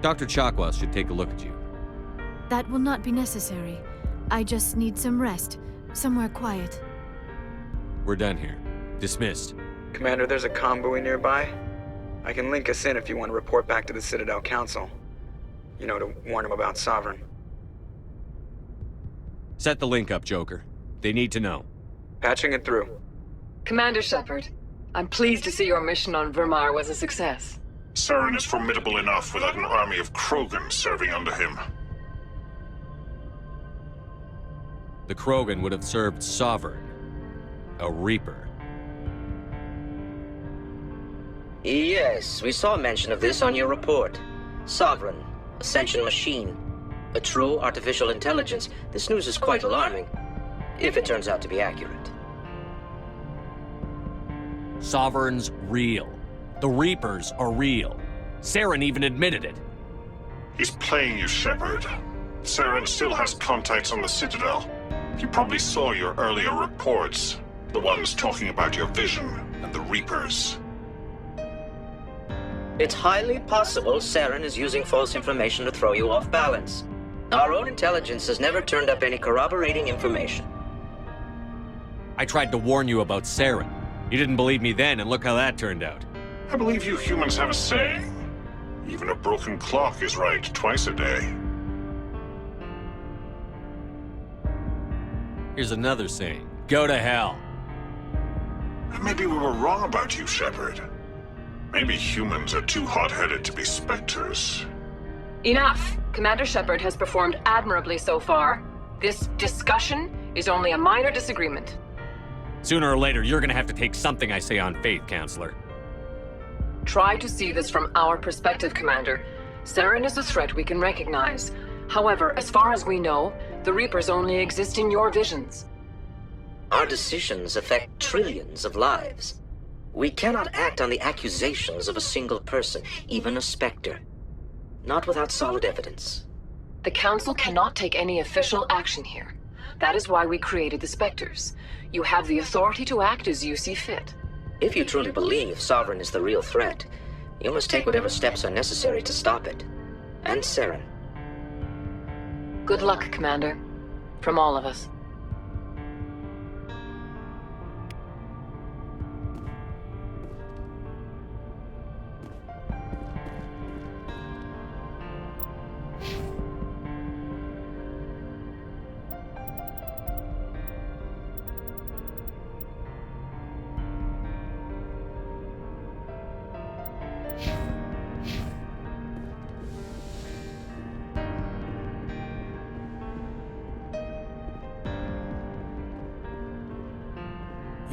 Dr. Chakwas should take a look at you. That will not be necessary. I just need some rest. Somewhere quiet. We're done here. Dismissed. Commander, there's a convoy nearby. I can link us in if you want to report back to the Citadel Council. You know, to warn them about Sovereign. Set the link up, Joker. They need to know. Patching it through. Commander Shepard, I'm pleased to see your mission on Virmire was a success. Saren is formidable enough without an army of Krogan serving under him. The Krogan would have served Sovereign, a Reaper. Yes, we saw mention of this on your report. Sovereign, Ascension machine, a true artificial intelligence. This news is quite alarming, if it turns out to be accurate. Sovereign's real. The Reapers are real. Saren even admitted it. He's playing you, Shepard. Saren still has contacts on the Citadel. He probably saw your earlier reports, the ones talking about your vision and the Reapers. It's highly possible Saren is using false information to throw you off balance. Our own intelligence has never turned up any corroborating information. I tried to warn you about Saren. You didn't believe me then, and look how that turned out. I believe you humans have a saying. Even a broken clock is right twice a day. Here's another saying. Go to hell. Maybe we were wrong about you, Shepard. Maybe humans are too hot-headed to be Spectres. Enough! Commander Shepard has performed admirably so far. This discussion is only a minor disagreement. Sooner or later, you're gonna have to take something I say on faith, Counselor. Try to see this from our perspective, Commander. Saren is a threat we can recognize. However, as far as we know, the Reapers only exist in your visions. Our decisions affect trillions of lives. We cannot act on the accusations of a single person, even a Spectre. Not without solid evidence. The Council cannot take any official action here. That is why we created the Spectres. You have the authority to act as you see fit. If you truly believe Sovereign is the real threat, you must take whatever steps are necessary to stop it. And Saren. Good luck, Commander. From all of us.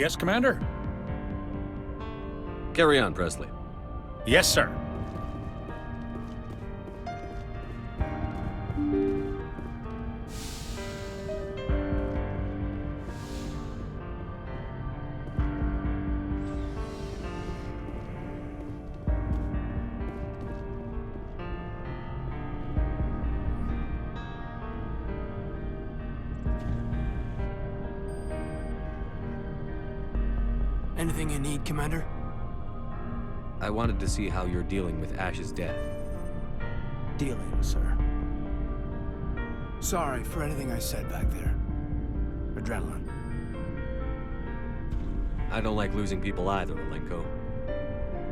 Yes, Commander? Carry on, Presley. Yes, sir. Anything you need, Commander? I wanted to see how you're dealing with Ash's death. Dealing, sir. Sorry for anything I said back there. Adrenaline. I don't like losing people either, Alenko.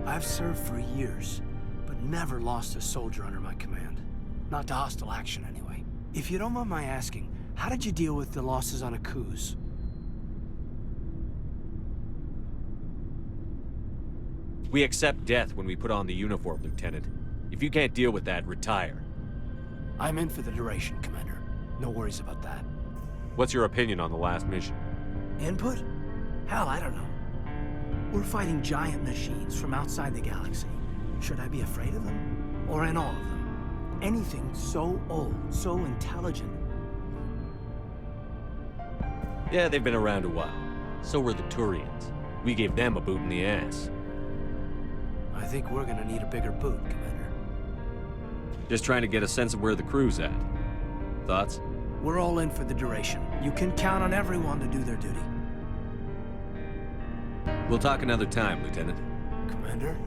I've served for years, but never lost a soldier under my command. Not to hostile action, anyway. If you don't mind my asking, how did you deal with the losses on Akuz? We accept death when we put on the uniform, Lieutenant. If you can't deal with that, retire. I'm in for the duration, Commander. No worries about that. What's your opinion on the last mission? Input? Hell, I don't know. We're fighting giant machines from outside the galaxy. Should I be afraid of them? Or in awe of them? Anything so old, so intelligent. Yeah, they've been around a while. So were the Turians. We gave them a boot in the ass. I think we're gonna need a bigger boot, Commander. Just trying to get a sense of where the crew's at. Thoughts? We're all in for the duration. You can count on everyone to do their duty. We'll talk another time, Lieutenant. Commander?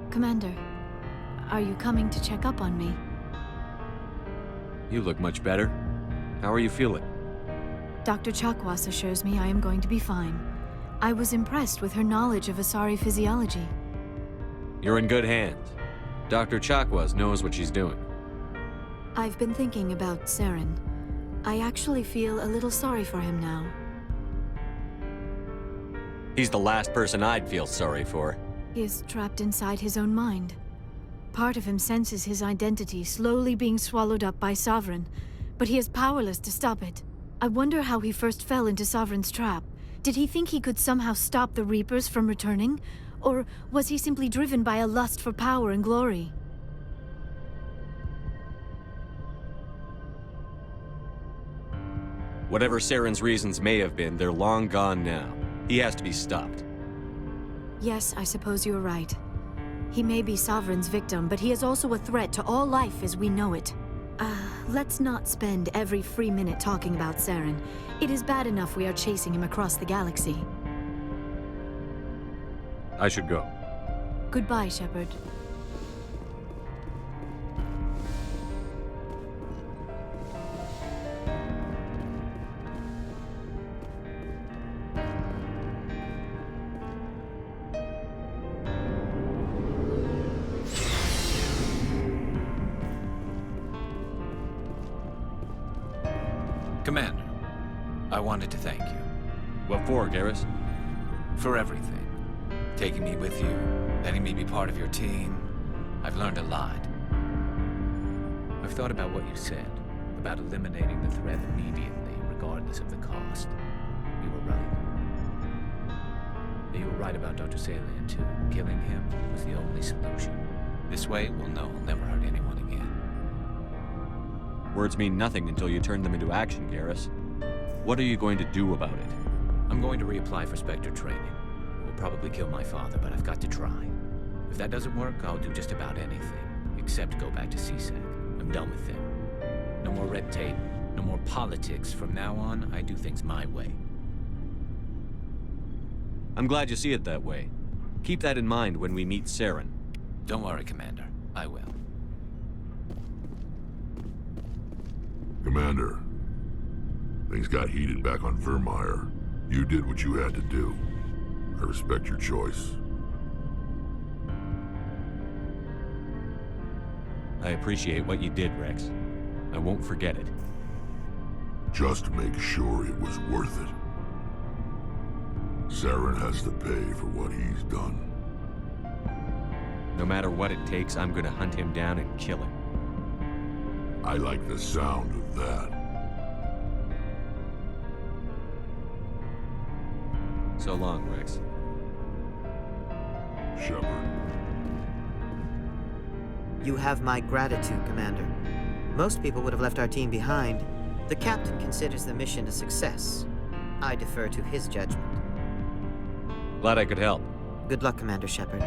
Commander, are you coming to check up on me? You look much better. How are you feeling? Dr. Chakwas assures me I am going to be fine. I was impressed with her knowledge of Asari physiology. You're in good hands. Dr. Chakwas knows what she's doing. I've been thinking about Saren. I actually feel a little sorry for him now. He's the last person I'd feel sorry for. He is trapped inside his own mind. Part of him senses his identity slowly being swallowed up by Sovereign, but he is powerless to stop it. I wonder how he first fell into Sovereign's trap. Did he think he could somehow stop the Reapers from returning? Or was he simply driven by a lust for power and glory? Whatever Saren's reasons may have been, they're long gone now. He has to be stopped. Yes, I suppose you're right. He may be Sovereign's victim, but he is also a threat to all life as we know it. Let's not spend every free minute talking about Saren. It is bad enough we are chasing him across the galaxy. I should go. Goodbye, Shepard. Commander, I wanted to thank you. What for, Garrus? For everything. Taking me with you, letting me be part of your team. I've learned a lot. I've thought about what you said, about eliminating the threat immediately, regardless of the cost. You were right. You were right about Dr. Salian, too. Killing him was the only solution. This way, we'll know he'll never hurt anyone again. Words mean nothing until you turn them into action, Garrus. What are you going to do about it? I'm going to reapply for Spectre training. It will probably kill my father, but I've got to try. If that doesn't work, I'll do just about anything, except go back to CSEC. I'm done with them. No more red tape, no more politics. From now on, I do things my way. I'm glad you see it that way. Keep that in mind when we meet Saren. Don't worry, Commander. I will. Commander, things got heated back on Virmire. You did what you had to do. I respect your choice. I appreciate what you did, Rex. I won't forget it. Just make sure it was worth it. Saren has to pay for what he's done. No matter what it takes, I'm gonna hunt him down and kill him. I like the sound of that. So long, Rex. Shepard. You have my gratitude, Commander. Most people would have left our team behind. The captain considers the mission a success. I defer to his judgment. Glad I could help. Good luck, Commander Shepard.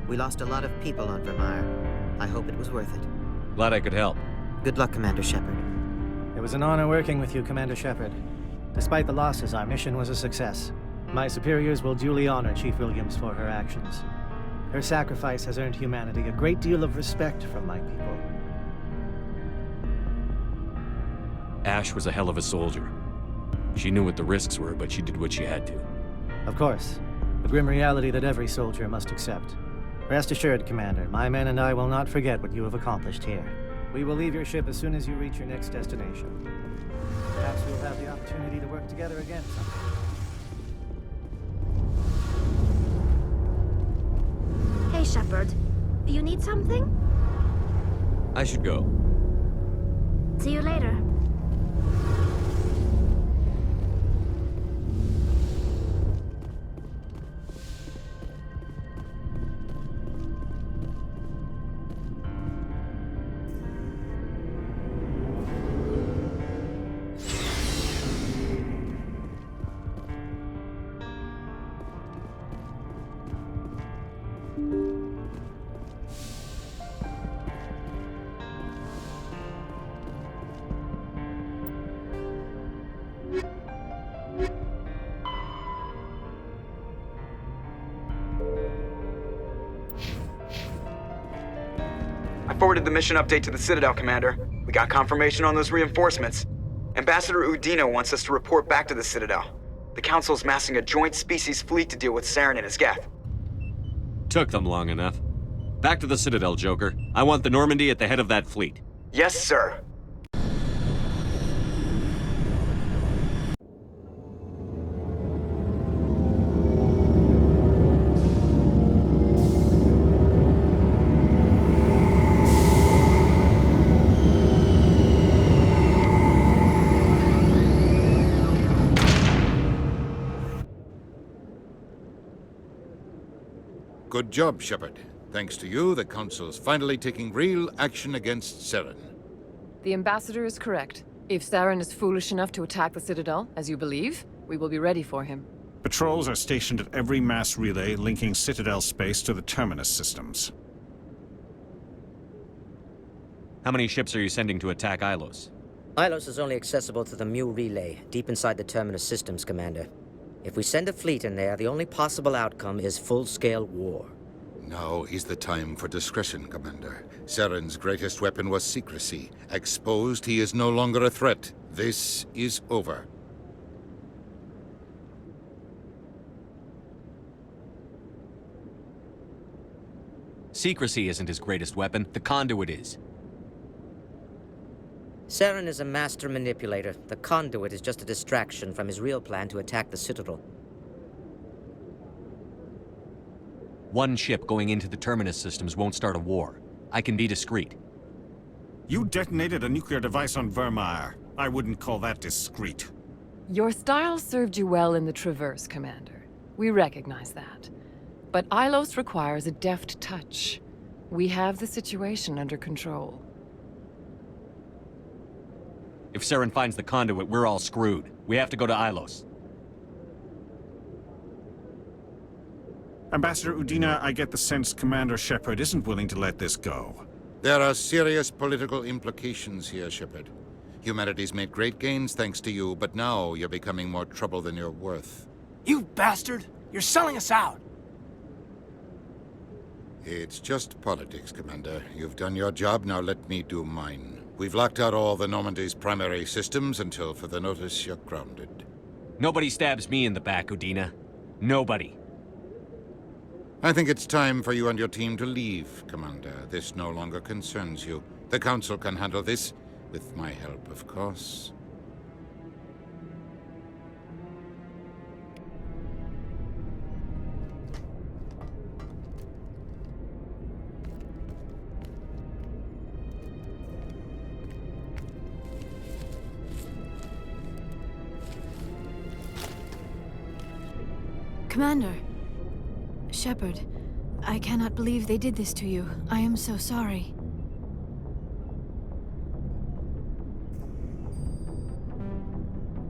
We lost a lot of people on Virmire. I hope it was worth it. Glad I could help. Good luck, Commander Shepard. It was an honor working with you, Commander Shepard. Despite the losses, our mission was a success. My superiors will duly honor Chief Williams for her actions. Her sacrifice has earned humanity a great deal of respect from my people. Ash was a hell of a soldier. She knew what the risks were, but she did what she had to. Of course. The grim reality that every soldier must accept. Rest assured, Commander, my men and I will not forget what you have accomplished here. We will leave your ship as soon as you reach your next destination. Perhaps we'll have the opportunity to work together again someday. Hey, Shepard. You need something? I should go. See you later. I forwarded the mission update to the Citadel, Commander. We got confirmation on those reinforcements. Ambassador Udina wants us to report back to the Citadel. The Council's massing a joint species fleet to deal with Saren and his Geth. Took them long enough. Back to the Citadel, Joker. I want the Normandy at the head of that fleet. Yes, sir. Good job, Shepard. Thanks to you, the Council's finally taking real action against Saren. The Ambassador is correct. If Saren is foolish enough to attack the Citadel, as you believe, we will be ready for him. Patrols are stationed at every mass relay linking Citadel space to the Terminus systems. How many ships are you sending to attack Ilos? Ilos is only accessible to the Mu relay, deep inside the Terminus systems, Commander. If we send a fleet in there, the only possible outcome is full-scale war. Now is the time for discretion, Commander. Saren's greatest weapon was secrecy. Exposed, he is no longer a threat. This is over. Secrecy isn't his greatest weapon. The conduit is. Saren is a master manipulator. The conduit is just a distraction from his real plan to attack the Citadel. One ship going into the Terminus systems won't start a war. I can be discreet. You detonated a nuclear device on Virmire. I wouldn't call that discreet. Your style served you well in the Traverse, Commander. We recognize that. But Ilos requires a deft touch. We have the situation under control. If Saren finds the conduit, we're all screwed. We have to go to Ilos. Ambassador Udina, I get the sense Commander Shepard isn't willing to let this go. There are serious political implications here, Shepard. Humanity's made great gains thanks to you, but now you're becoming more trouble than you're worth. You bastard! You're selling us out! It's just politics, Commander. You've done your job, now let me do mine. We've locked out all the Normandy's primary systems until further notice you're grounded. Nobody stabs me in the back, Udina. Nobody. I think it's time for you and your team to leave, Commander. This no longer concerns you. The Council can handle this, with my help, of course. Commander. Shepard, I cannot believe they did this to you. I am so sorry.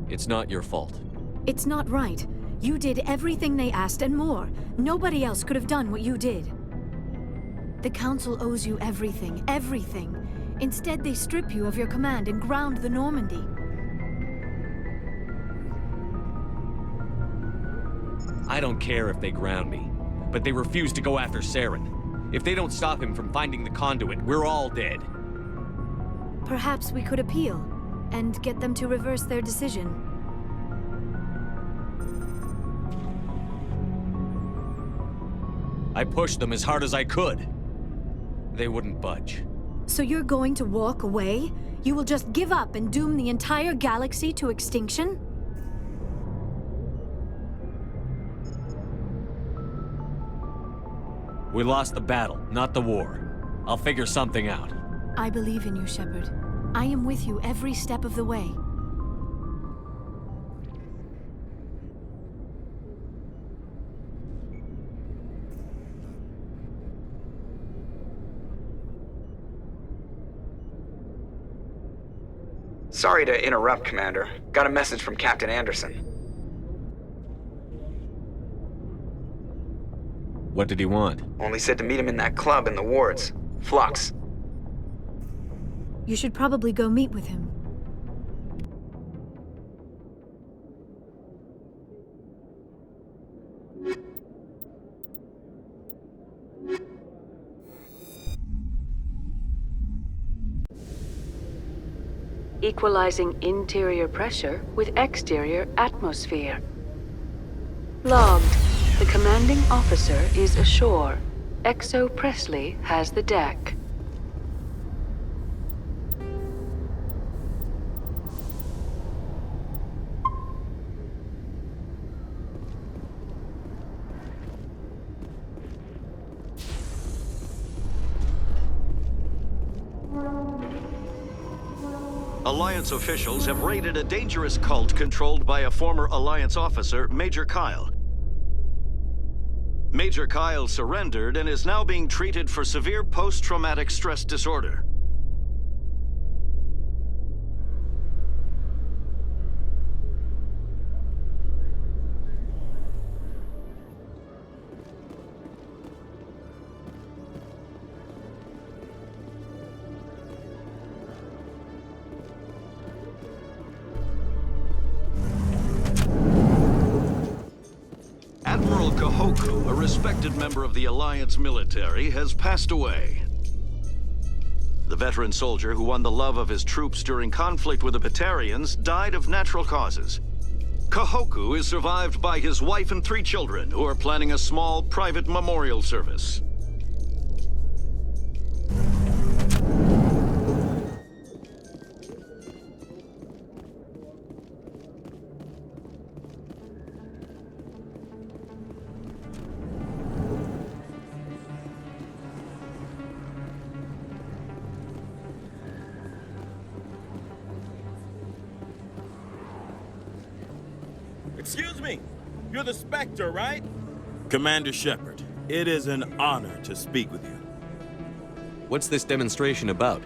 It's not your fault. It's not right. You did everything they asked and more. Nobody else could have done what you did. The Council owes you everything, everything. Instead, they strip you of your command and ground the Normandy. I don't care if they ground me, but they refuse to go after Saren. If they don't stop him from finding the conduit, we're all dead. Perhaps we could appeal, and get them to reverse their decision. I pushed them as hard as I could. They wouldn't budge. So you're going to walk away? You will just give up and doom the entire galaxy to extinction? We lost the battle, not the war. I'll figure something out. I believe in you, Shepard. I am with you every step of the way. Sorry to interrupt, Commander. Got a message from Captain Anderson. What did he want? Only said to meet him in that club in the wards. Flux. You should probably go meet with him. Equalizing interior pressure with exterior atmosphere. Logged. The commanding officer is ashore. Exo Presley has the deck. Alliance officials have raided a dangerous cult controlled by a former Alliance officer, Major Kyle. Major Kyle surrendered and is now being treated for severe post-traumatic stress disorder. Admiral Kahoku, a respected member of the Alliance military, has passed away. The veteran soldier who won the love of his troops during conflict with the Batarians died of natural causes. Kahoku is survived by his wife and 3 children, who are planning a small private memorial service. Excuse me, you're the Spectre, right? Commander Shepard, it is an honor to speak with you. What's this demonstration about?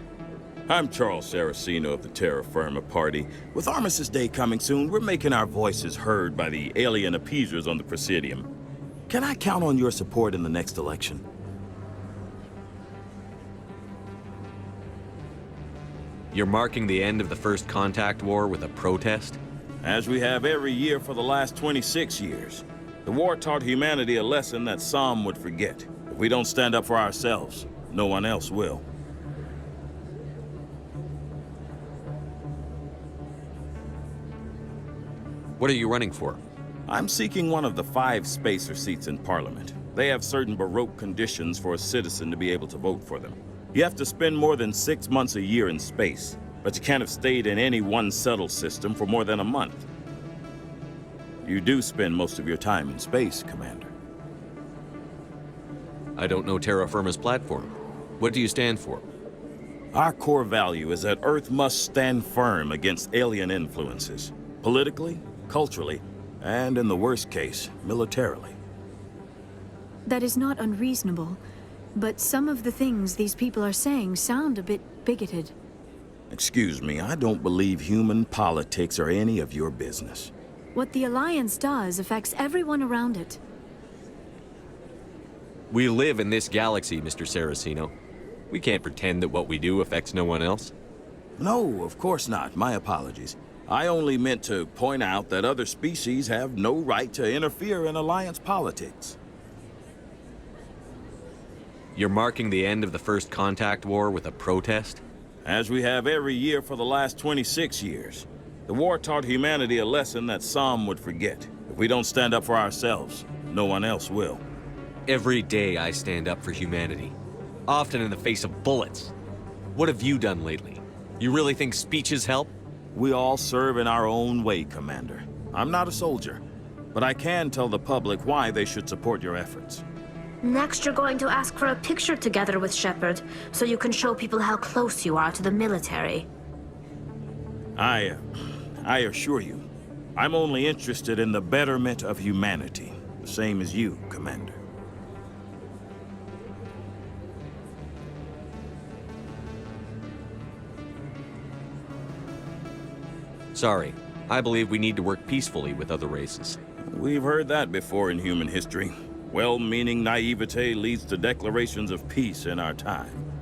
I'm Charles Saraceno of the Terra Firma Party. With Armistice Day coming soon, we're making our voices heard by the alien appeasers on the Presidium. Can I count on your support in the next election? You're marking the end of the First Contact War with a protest? As we have every year for the last 26 years. The war taught humanity a lesson that some would forget. If we don't stand up for ourselves, no one else will. What are you running for? I'm seeking one of the 5 spacer seats in Parliament. They have certain Baroque conditions for a citizen to be able to vote for them. You have to spend more than 6 months a year in space, but you can't have stayed in any one settled system for more than a month. You do spend most of your time in space, Commander. I don't know terra firma's platform. What do you stand for? Our core value is that Earth must stand firm against alien influences, politically, culturally, and in the worst case, militarily. That is not unreasonable, but some of the things these people are saying sound a bit bigoted. Excuse me, I don't believe human politics are any of your business. What the Alliance does affects everyone around it. We live in this galaxy, Mr. Saraceno. We can't pretend that what we do affects no one else. No, of course not. My apologies. I only meant to point out that other species have no right to interfere in Alliance politics. You're marking the end of the First Contact War with a protest? As we have every year for the last 26 years. The war taught humanity a lesson that some would forget. If we don't stand up for ourselves, no one else will. Every day I stand up for humanity, often in the face of bullets. What have you done lately? You really think speeches help? We all serve in our own way, Commander. I'm not a soldier, but I can tell the public why they should support your efforts. Next, you're going to ask for a picture together with Shepard, so you can show people how close you are to the military. I assure you, I'm only interested in the betterment of humanity, the same as you, Commander. Sorry, I believe we need to work peacefully with other races. We've heard that before in human history. Well-meaning naivete leads to declarations of peace in our time.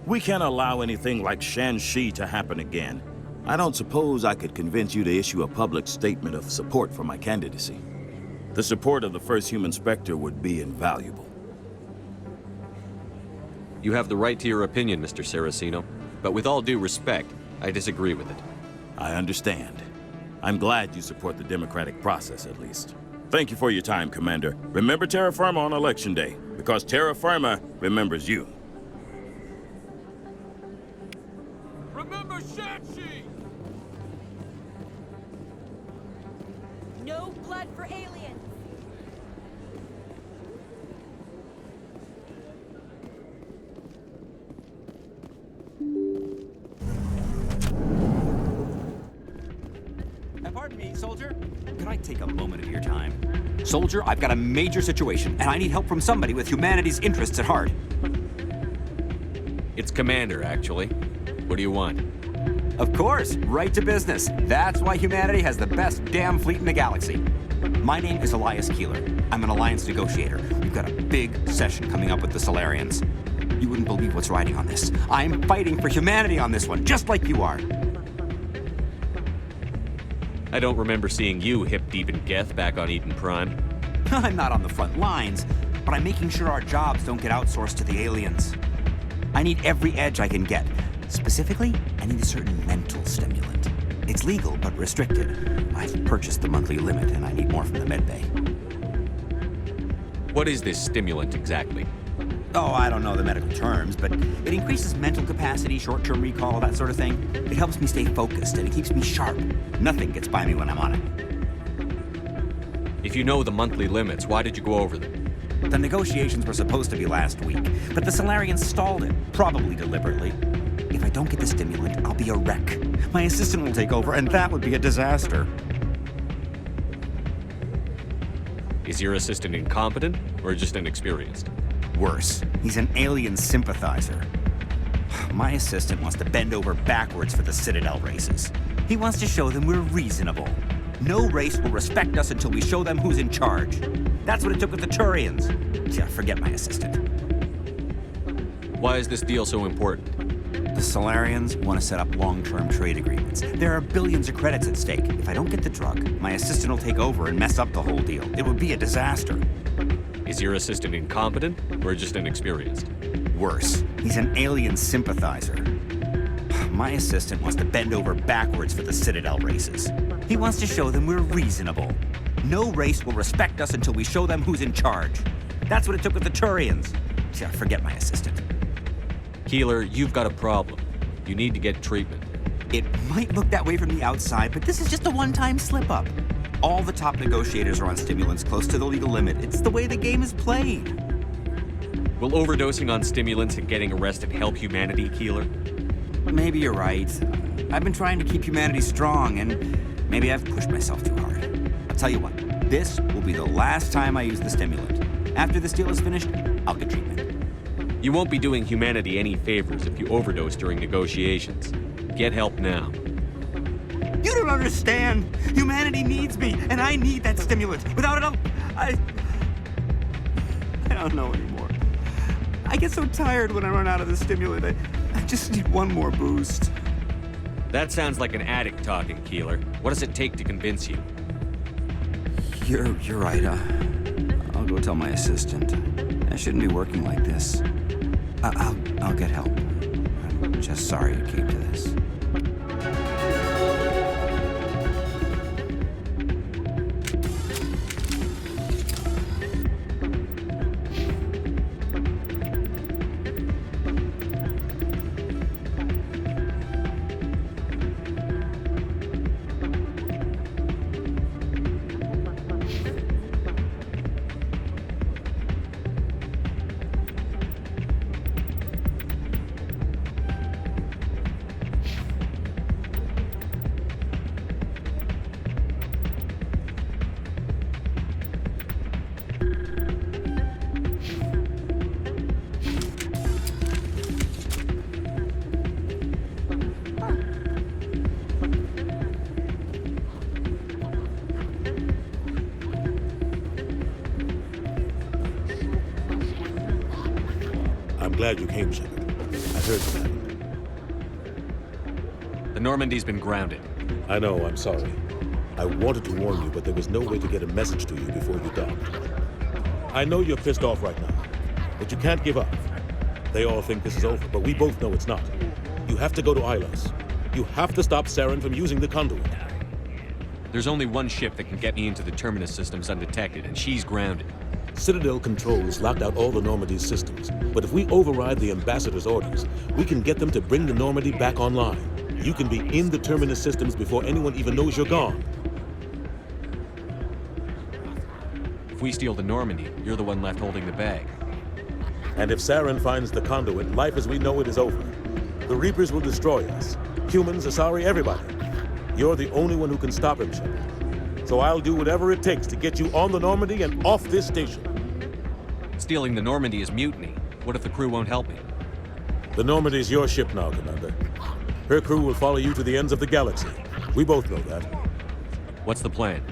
We can't allow anything like Shanxi to happen again. I don't suppose I could convince you to issue a public statement of support for my candidacy. The support of the first human Spectre would be invaluable. You have the right to your opinion, Mr. Saraceno, but with all due respect, I disagree with it. I understand. I'm glad you support the democratic process, at least. Thank you for your time, Commander. Remember Terra Firma on Election Day, because Terra Firma remembers you. Remember Shanxi! No blood for aliens! Pardon me, soldier. Could I take a moment of your time? Soldier, I've got a major situation, and I need help from somebody with humanity's interests at heart. It's Commander, actually. What do you want? Of course, right to business. That's why humanity has the best damn fleet in the galaxy. My name is Elias Keeler. I'm an Alliance negotiator. We've got a big session coming up with the Solarians. You wouldn't believe what's riding on this. I'm fighting for humanity on this one, just like you are. I don't remember seeing you hip-deep in Geth back on Eden Prime. I'm not on the front lines, but I'm making sure our jobs don't get outsourced to the aliens. I need every edge I can get. Specifically, I need a certain mental stimulant. It's legal, but restricted. I've purchased the monthly limit, and I need more from the medbay. What is this stimulant exactly? Oh, I don't know the medical terms, but it increases mental capacity, short-term recall, that sort of thing. It helps me stay focused, and it keeps me sharp. Nothing gets by me when I'm on it. If you know the monthly limits, why did you go over them? The negotiations were supposed to be last week, but the Solarians stalled it, probably deliberately. If I don't get the stimulant, I'll be a wreck. My assistant will take over, and that would be a disaster. Is your assistant incompetent, or just inexperienced? Worse, he's an alien sympathizer. My assistant wants to bend over backwards for the Citadel races. He wants to show them we're reasonable. No race will respect us until we show them who's in charge. That's what it took with the Turians. Yeah, forget my assistant. Why is this deal so important? The Solarians want to set up long-term trade agreements. There are billions of credits at stake. If I don't get the drug, my assistant will take over and mess up the whole deal. It would be a disaster. Is your assistant incompetent, or just inexperienced? Worse, he's an alien sympathizer. My assistant wants to bend over backwards for the Citadel races. He wants to show them we're reasonable. No race will respect us until we show them who's in charge. That's what it took with the Turians. Yeah, forget my assistant. Keeler, you've got a problem. You need to get treatment. It might look that way from the outside, but this is just a one-time slip-up. All the top negotiators are on stimulants close to the legal limit. It's the way the game is played. Will overdosing on stimulants and getting arrested help humanity, Keeler? Maybe you're right. I've been trying to keep humanity strong, and maybe I've pushed myself too hard. I'll tell you what, this will be the last time I use the stimulant. After this deal is finished, I'll get treatment. You won't be doing humanity any favors if you overdose during negotiations. Get help now. You don't understand. Humanity needs me, and I need that stimulant. Without it, I don't know anymore. I get so tired when I run out of the stimulant. I just need one more boost. That sounds like an addict talking, Keeler. What does it take to convince you? You're right. I'll go tell my assistant. I shouldn't be working like this. I'll get help. I'm just sorry it came to this. I'm glad you came, Shepard. I heard what happened. The Normandy's been grounded. I know, I'm sorry. I wanted to warn you, but there was no way to get a message to you before you docked. I know you're pissed off right now, but you can't give up. They all think this is over, but we both know it's not. You have to go to Ilos. You have to stop Saren from using the conduit. There's only one ship that can get me into the Terminus systems undetected, and she's grounded. Citadel controls locked out all the Normandy's systems, but if we override the Ambassador's orders, we can get them to bring the Normandy back online. You can be in the Terminus systems before anyone even knows you're gone. If we steal the Normandy, you're the one left holding the bag. And if Saren finds the conduit, life as we know it is over. The Reapers will destroy us. Humans, Asari, everybody. You're the only one who can stop him, Shepard. So I'll do whatever it takes to get you on the Normandy and off this station. Stealing the Normandy is mutiny. What if the crew won't help me? The Normandy's your ship now, Commander. Her crew will follow you to the ends of the galaxy. We both know that. What's the plan?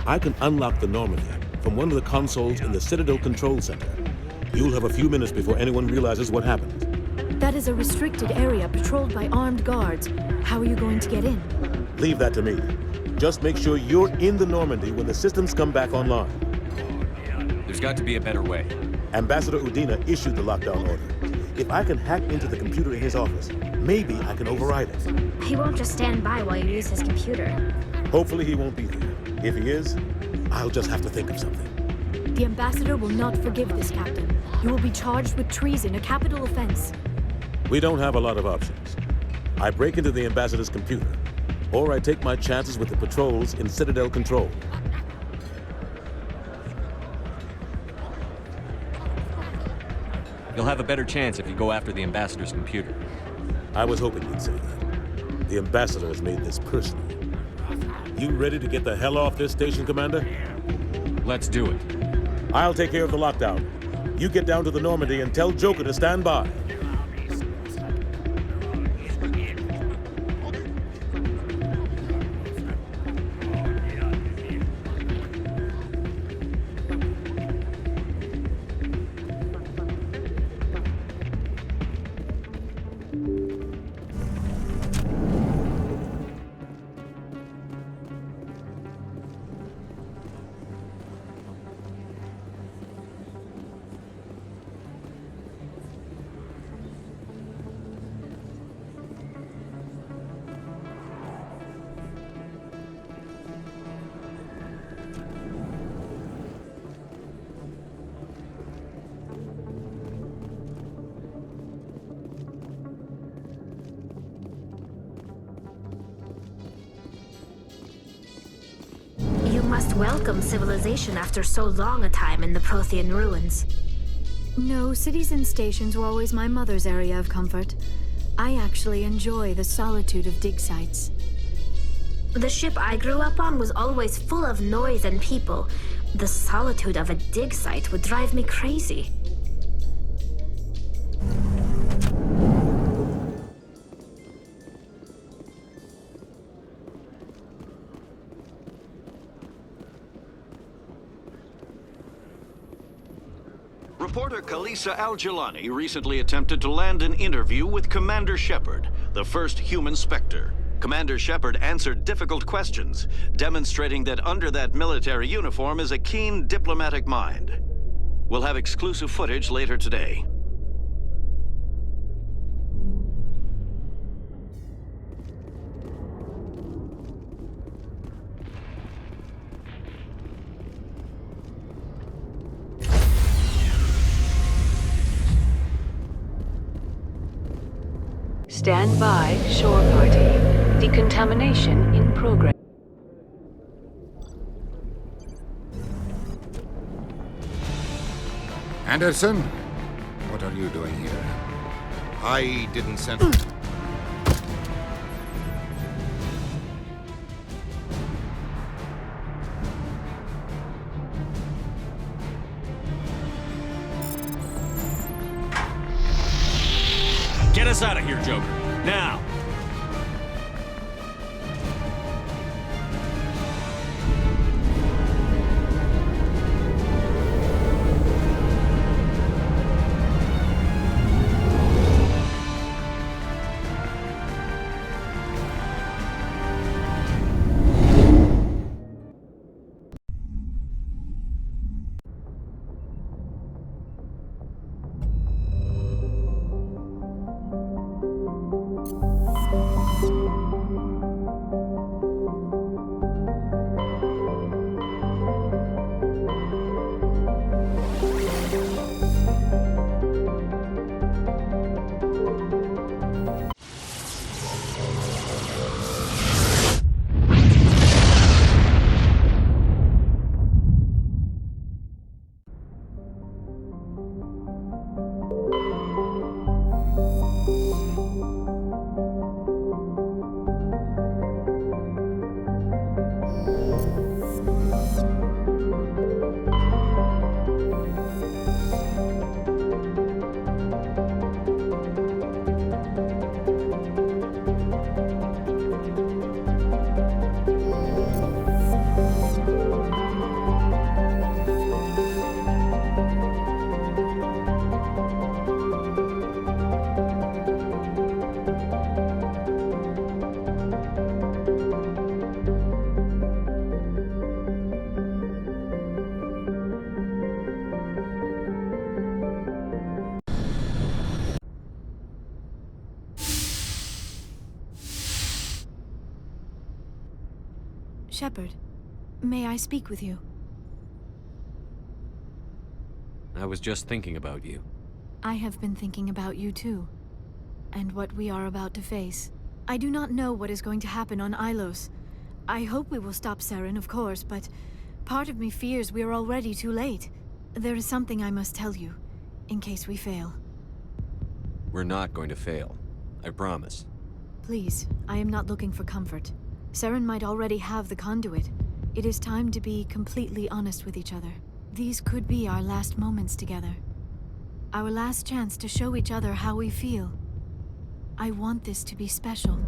I can unlock the Normandy from one of the consoles in the Citadel Control Center. You'll have a few minutes before anyone realizes what happened. That is a restricted area patrolled by armed guards. How are you going to get in? Leave that to me. Just make sure you're in the Normandy when the systems come back online. There's got to be a better way. Ambassador Udina issued the lockdown order. If I can hack into the computer in his office, maybe I can override it. He won't just stand by while you use his computer. Hopefully he won't be there. If he is, I'll just have to think of something. The Ambassador will not forgive this, Captain. You will be charged with treason, a capital offense. We don't have a lot of options. I break into the Ambassador's computer, or I take my chances with the patrols in Citadel Control. You'll have a better chance if you go after the Ambassador's computer. I was hoping you'd say that. The Ambassador has made this personal. You ready to get the hell off this station, Commander? Let's do it. I'll take care of the lockdown. You get down to the Normandy and tell Joker to stand by. most welcome civilization after so long a time in the Prothean ruins. No, cities and stations were always my mother's area of comfort. I actually enjoy the solitude of dig sites. The ship I grew up on was always full of noise and people. The solitude of a dig site would drive me crazy. Reporter Kalisa Al-Jalani recently attempted to land an interview with Commander Shepard, the first human Spectre. Commander Shepard answered difficult questions, demonstrating that under that military uniform is a keen diplomatic mind. We'll have exclusive footage later today. Stand by, shore party. Decontamination in progress. Anderson, what are you doing here? I didn't send... Get us out of here, Joker. Now! Shepard, may I speak with you? I was just thinking about you. I have been thinking about you too, and what we are about to face. I do not know what is going to happen on Ilos. I hope we will stop Saren, of course, but part of me fears we are already too late. There is something I must tell you, in case we fail. We're not going to fail. I promise. Please, I am not looking for comfort. Saren might already have the conduit. It is time to be completely honest with each other. These could be our last moments together. Our last chance to show each other how we feel. I want this to be special.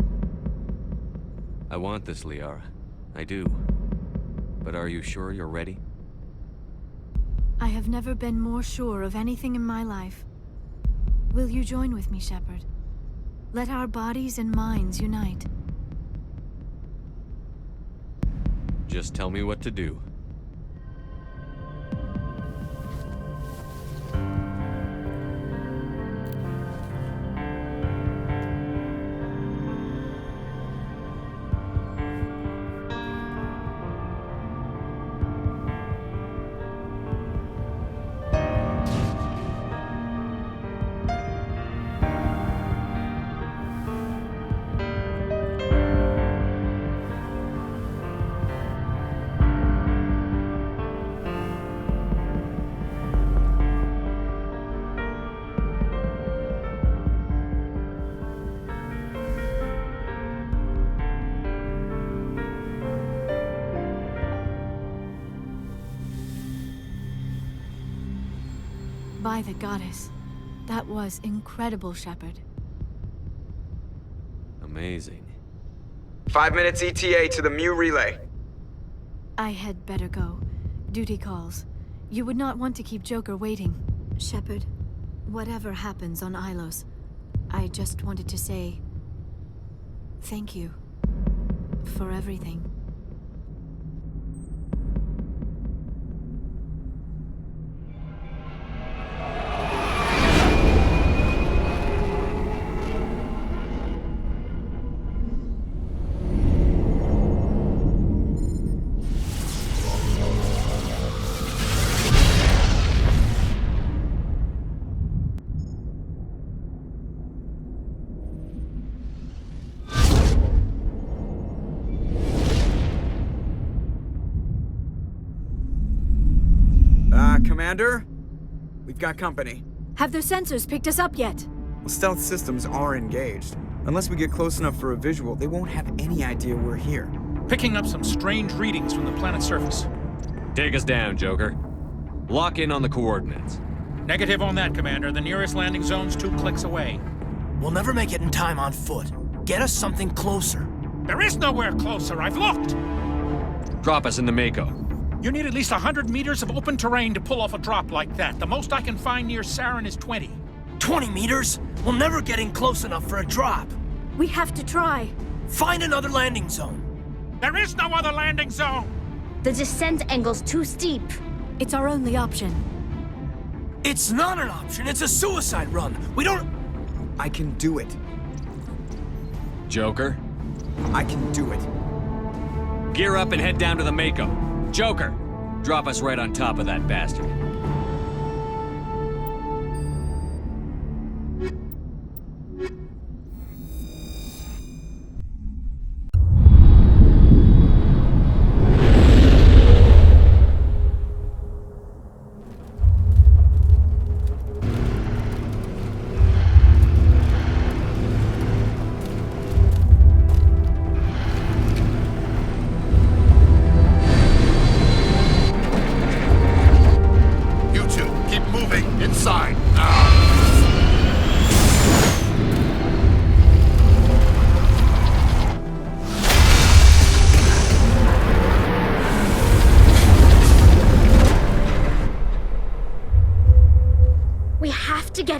I want this, Liara. I do. But are you sure you're ready? I have never been more sure of anything in my life. Will you join with me, Shepard? Let our bodies and minds unite. Just tell me what to do. by the goddess. That was incredible, Shepard. Amazing. 5 minutes ETA to the Mu relay. I had better go. Duty calls. You would not want to keep Joker waiting. Shepard, whatever happens on Ilos, I just wanted to say thank you for everything. Commander? We've got company. Have their sensors picked us up yet? Well, stealth systems are engaged. Unless we get close enough for a visual, they won't have any idea we're here. Picking up some strange readings from the planet's surface. Take us down, Joker. Lock in on the coordinates. Negative on that, Commander. The nearest landing zone's 2 clicks away. We'll never make it in time on foot. Get us something closer. There is nowhere closer. I've looked. Drop us in the Mako. You need at least 100 meters of open terrain to pull off a drop like that. The most I can find near Saren is 20. 20 meters? We'll never get in close enough for a drop. We have to try. Find another landing zone. There is no other landing zone! The descent angle's too steep. It's our only option. It's not an option. It's a suicide run. We don't... I can do it. Joker? I can do it. Gear up and head down to the Mako. Joker, drop us right on top of that bastard.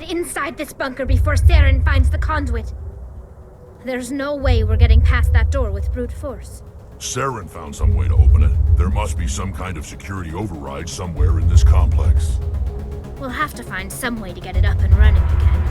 Inside this bunker before Saren finds the conduit. There's no way we're getting past that door with brute force. Saren found some way to open it. There must be some kind of security override somewhere in this complex. We'll have to find some way to get it up and running again.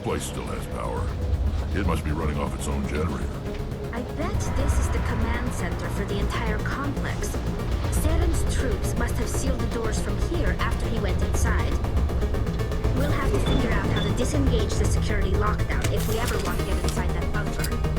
place still has power. It must be running off its own generator. I bet this is the command center for the entire complex. Saren's troops must have sealed the doors from here after he went inside. We'll have to figure out how to disengage the security lockdown if we ever want to get inside that bunker.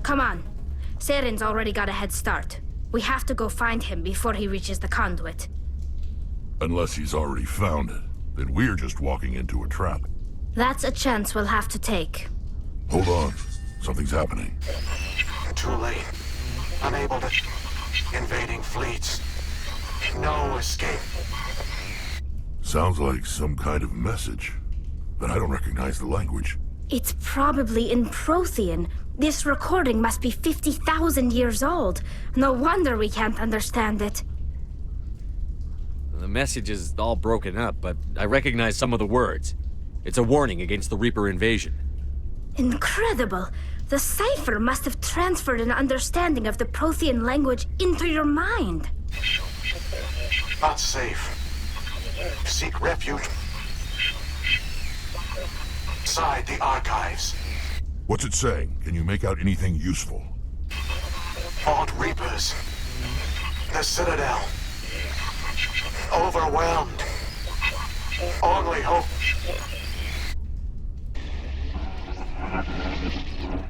Come on. Saren's already got a head start. We have to go find him before he reaches the conduit. Unless he's already found it, then we're just walking into a trap. That's a chance we'll have to take. Hold on. Something's happening. Too late. Unable to... Invading fleets. No escape. Sounds like some kind of message, but I don't recognize the language. It's probably in Prothean. This recording must be 50,000 years old. No wonder we can't understand it. The message is all broken up, but I recognize some of the words. It's a warning against the Reaper invasion. Incredible! The cipher must have transferred an understanding of the Prothean language into your mind. Not safe. Seek refuge inside the archives. What's it saying? Can you make out anything useful? Fought Reapers. The Citadel. Overwhelmed. Only hope.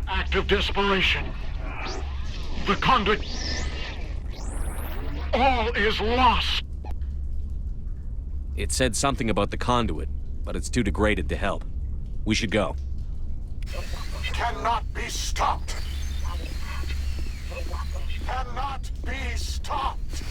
Act of desperation. The conduit. All is lost. It said something about the conduit, but it's too degraded to help. We should go. Cannot be stopped. Cannot be stopped.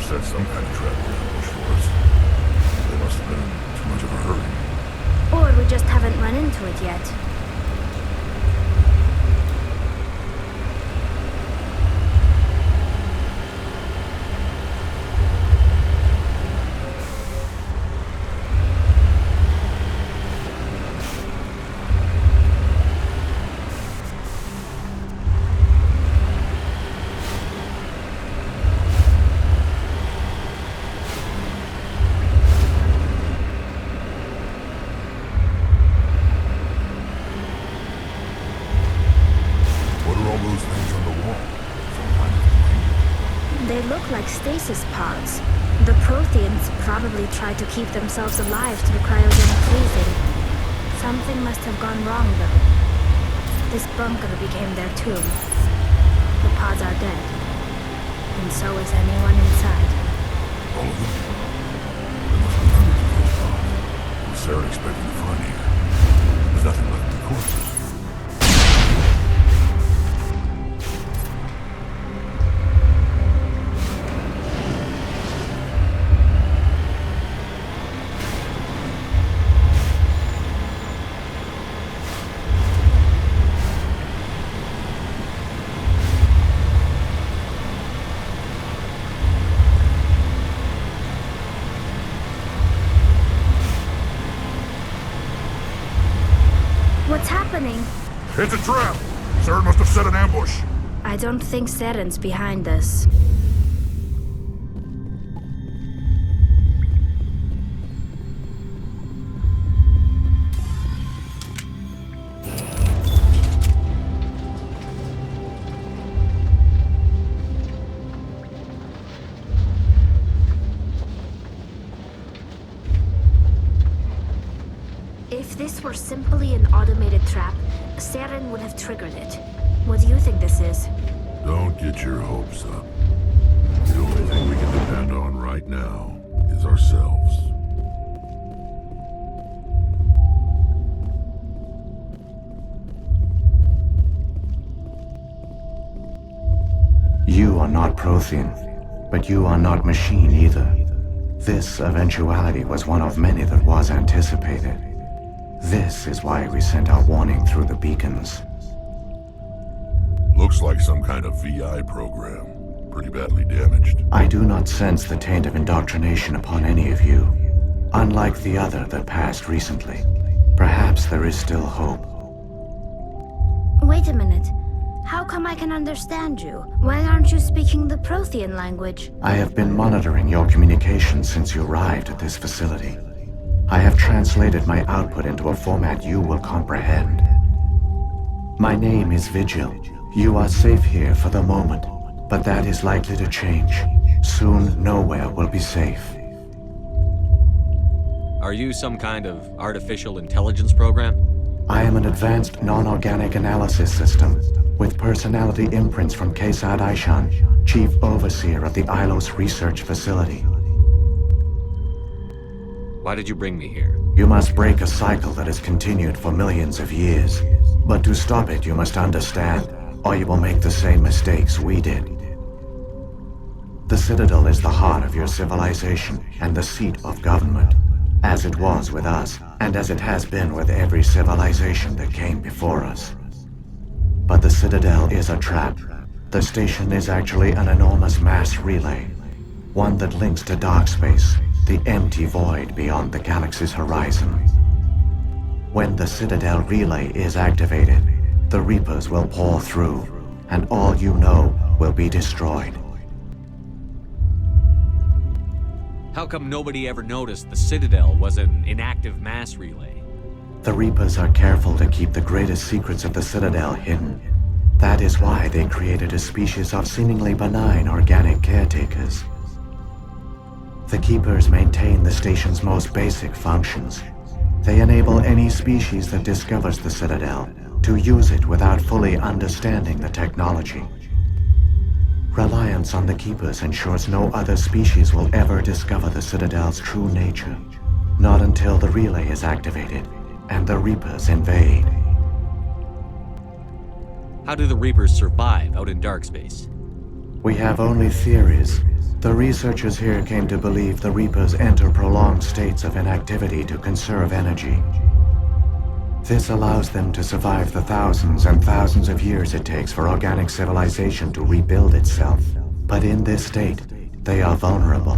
set some kind of trap or ambush for us. They must have been in too much of a hurry. Or we just haven't run into it yet. They look like stasis pods. The Protheans probably tried to keep themselves alive through cryogenic freezing. Something must have gone wrong, though. This bunker became their tomb. The pods are dead. And so is anyone inside. All of them? There must be hundreds of those pods. What was Saren expecting to find here? There's nothing left but corpses. What's happening? It's a trap! Saren must have set an ambush. I don't think Saren's behind this. If this were simply an automated trap, Saren would have triggered it. What do you think this is? Don't get your hopes up. The only thing we can depend on right now is ourselves. You are not Prothean, but you are not machine either. This eventuality was one of many that was anticipated. This is why we sent our warning through the beacons. Looks like some kind of VI program. Pretty badly damaged. I do not sense the taint of indoctrination upon any of you. Unlike the other that passed recently. Perhaps there is still hope. Wait a minute. How come I can understand you? Why aren't you speaking the Prothean language? I have been monitoring your communications since you arrived at this facility. I have translated my output into a format you will comprehend. My name is Vigil. You are safe here for the moment, but that is likely to change. Soon, nowhere will be safe. Are you some kind of artificial intelligence program? I am an advanced non-organic analysis system, with personality imprints from Kesad Aishan, Chief Overseer of the ALOT Research Facility. Why did you bring me here? You must break a cycle that has continued for millions of years. But to stop it, you must understand, or you will make the same mistakes we did. The Citadel is the heart of your civilization and the seat of government, as it was with us, and as it has been with every civilization that came before us. But the Citadel is a trap. The station is actually an enormous mass relay, one that links to dark space, the empty void beyond the galaxy's horizon. When the Citadel relay is activated, the Reapers will pour through, and all you know will be destroyed. How come nobody ever noticed the Citadel was an inactive mass relay? The Reapers are careful to keep the greatest secrets of the Citadel hidden. That is why they created a species of seemingly benign organic caretakers. The Keepers maintain the station's most basic functions. They enable any species that discovers the Citadel to use it without fully understanding the technology. Reliance on the Keepers ensures no other species will ever discover the Citadel's true nature. Not until the relay is activated and the Reapers invade. How do the Reapers survive out in dark space? We have only theories. The researchers here came to believe the Reapers enter prolonged states of inactivity to conserve energy. This allows them to survive the thousands and thousands of years it takes for organic civilization to rebuild itself. But in this state, they are vulnerable.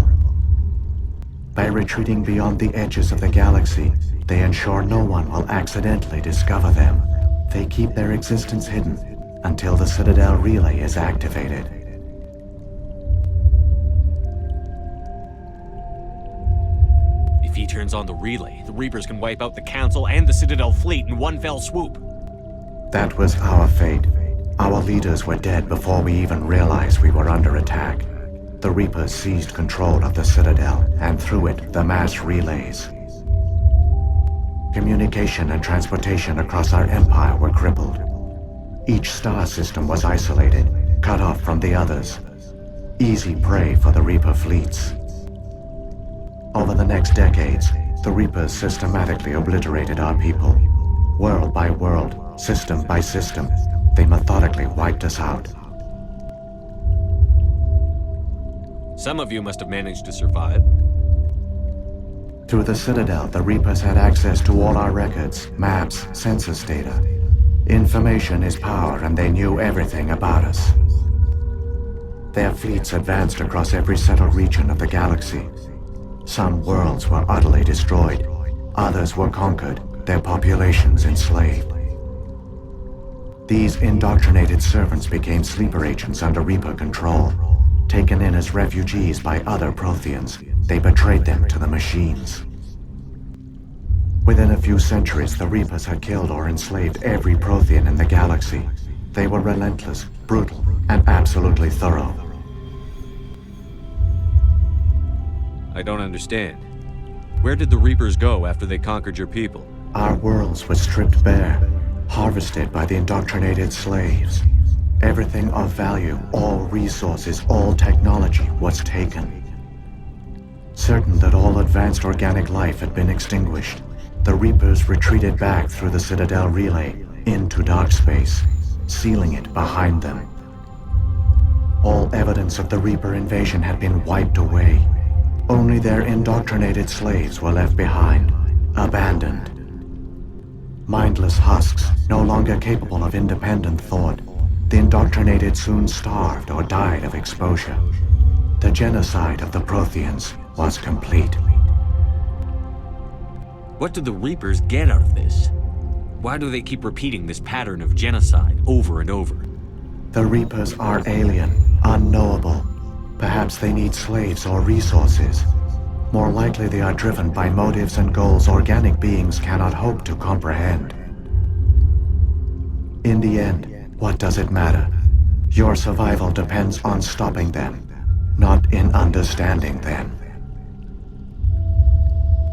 By retreating beyond the edges of the galaxy, they ensure no one will accidentally discover them. They keep their existence hidden until the Citadel relay is activated. If he turns on the relay, the Reapers can wipe out the Council and the Citadel fleet in one fell swoop. That was our fate. Our leaders were dead before we even realized we were under attack. The Reapers seized control of the Citadel, and through it, the mass relays. Communication and transportation across our empire were crippled. Each star system was isolated, cut off from the others. Easy prey for the Reaper fleets. Over the next decades, the Reapers systematically obliterated our people. World by world, system by system, they methodically wiped us out. Some of you must have managed to survive. Through the Citadel, the Reapers had access to all our records, maps, census data. Information is power, and they knew everything about us. Their fleets advanced across every settled region of the galaxy. Some worlds were utterly destroyed, others were conquered, their populations enslaved. These indoctrinated servants became sleeper agents under Reaper control. Taken in as refugees by other Protheans, they betrayed them to the machines. Within a few centuries, the Reapers had killed or enslaved every Prothean in the galaxy. They were relentless, brutal, and absolutely thorough. I don't understand. Where did the Reapers go after they conquered your people? Our worlds were stripped bare, harvested by the indoctrinated slaves. Everything of value, all resources, all technology was taken. Certain that all advanced organic life had been extinguished, the Reapers retreated back through the Citadel relay into dark space, sealing it behind them. All evidence of the Reaper invasion had been wiped away. Only their indoctrinated slaves were left behind, abandoned. Mindless husks, no longer capable of independent thought, the indoctrinated soon starved or died of exposure. The genocide of the Protheans was complete. What do the Reapers get out of this? Why do they keep repeating this pattern of genocide over and over? The Reapers are alien, unknowable. Perhaps they need slaves or resources. More likely they are driven by motives and goals organic beings cannot hope to comprehend. In the end, what does it matter? Your survival depends on stopping them, not in understanding them.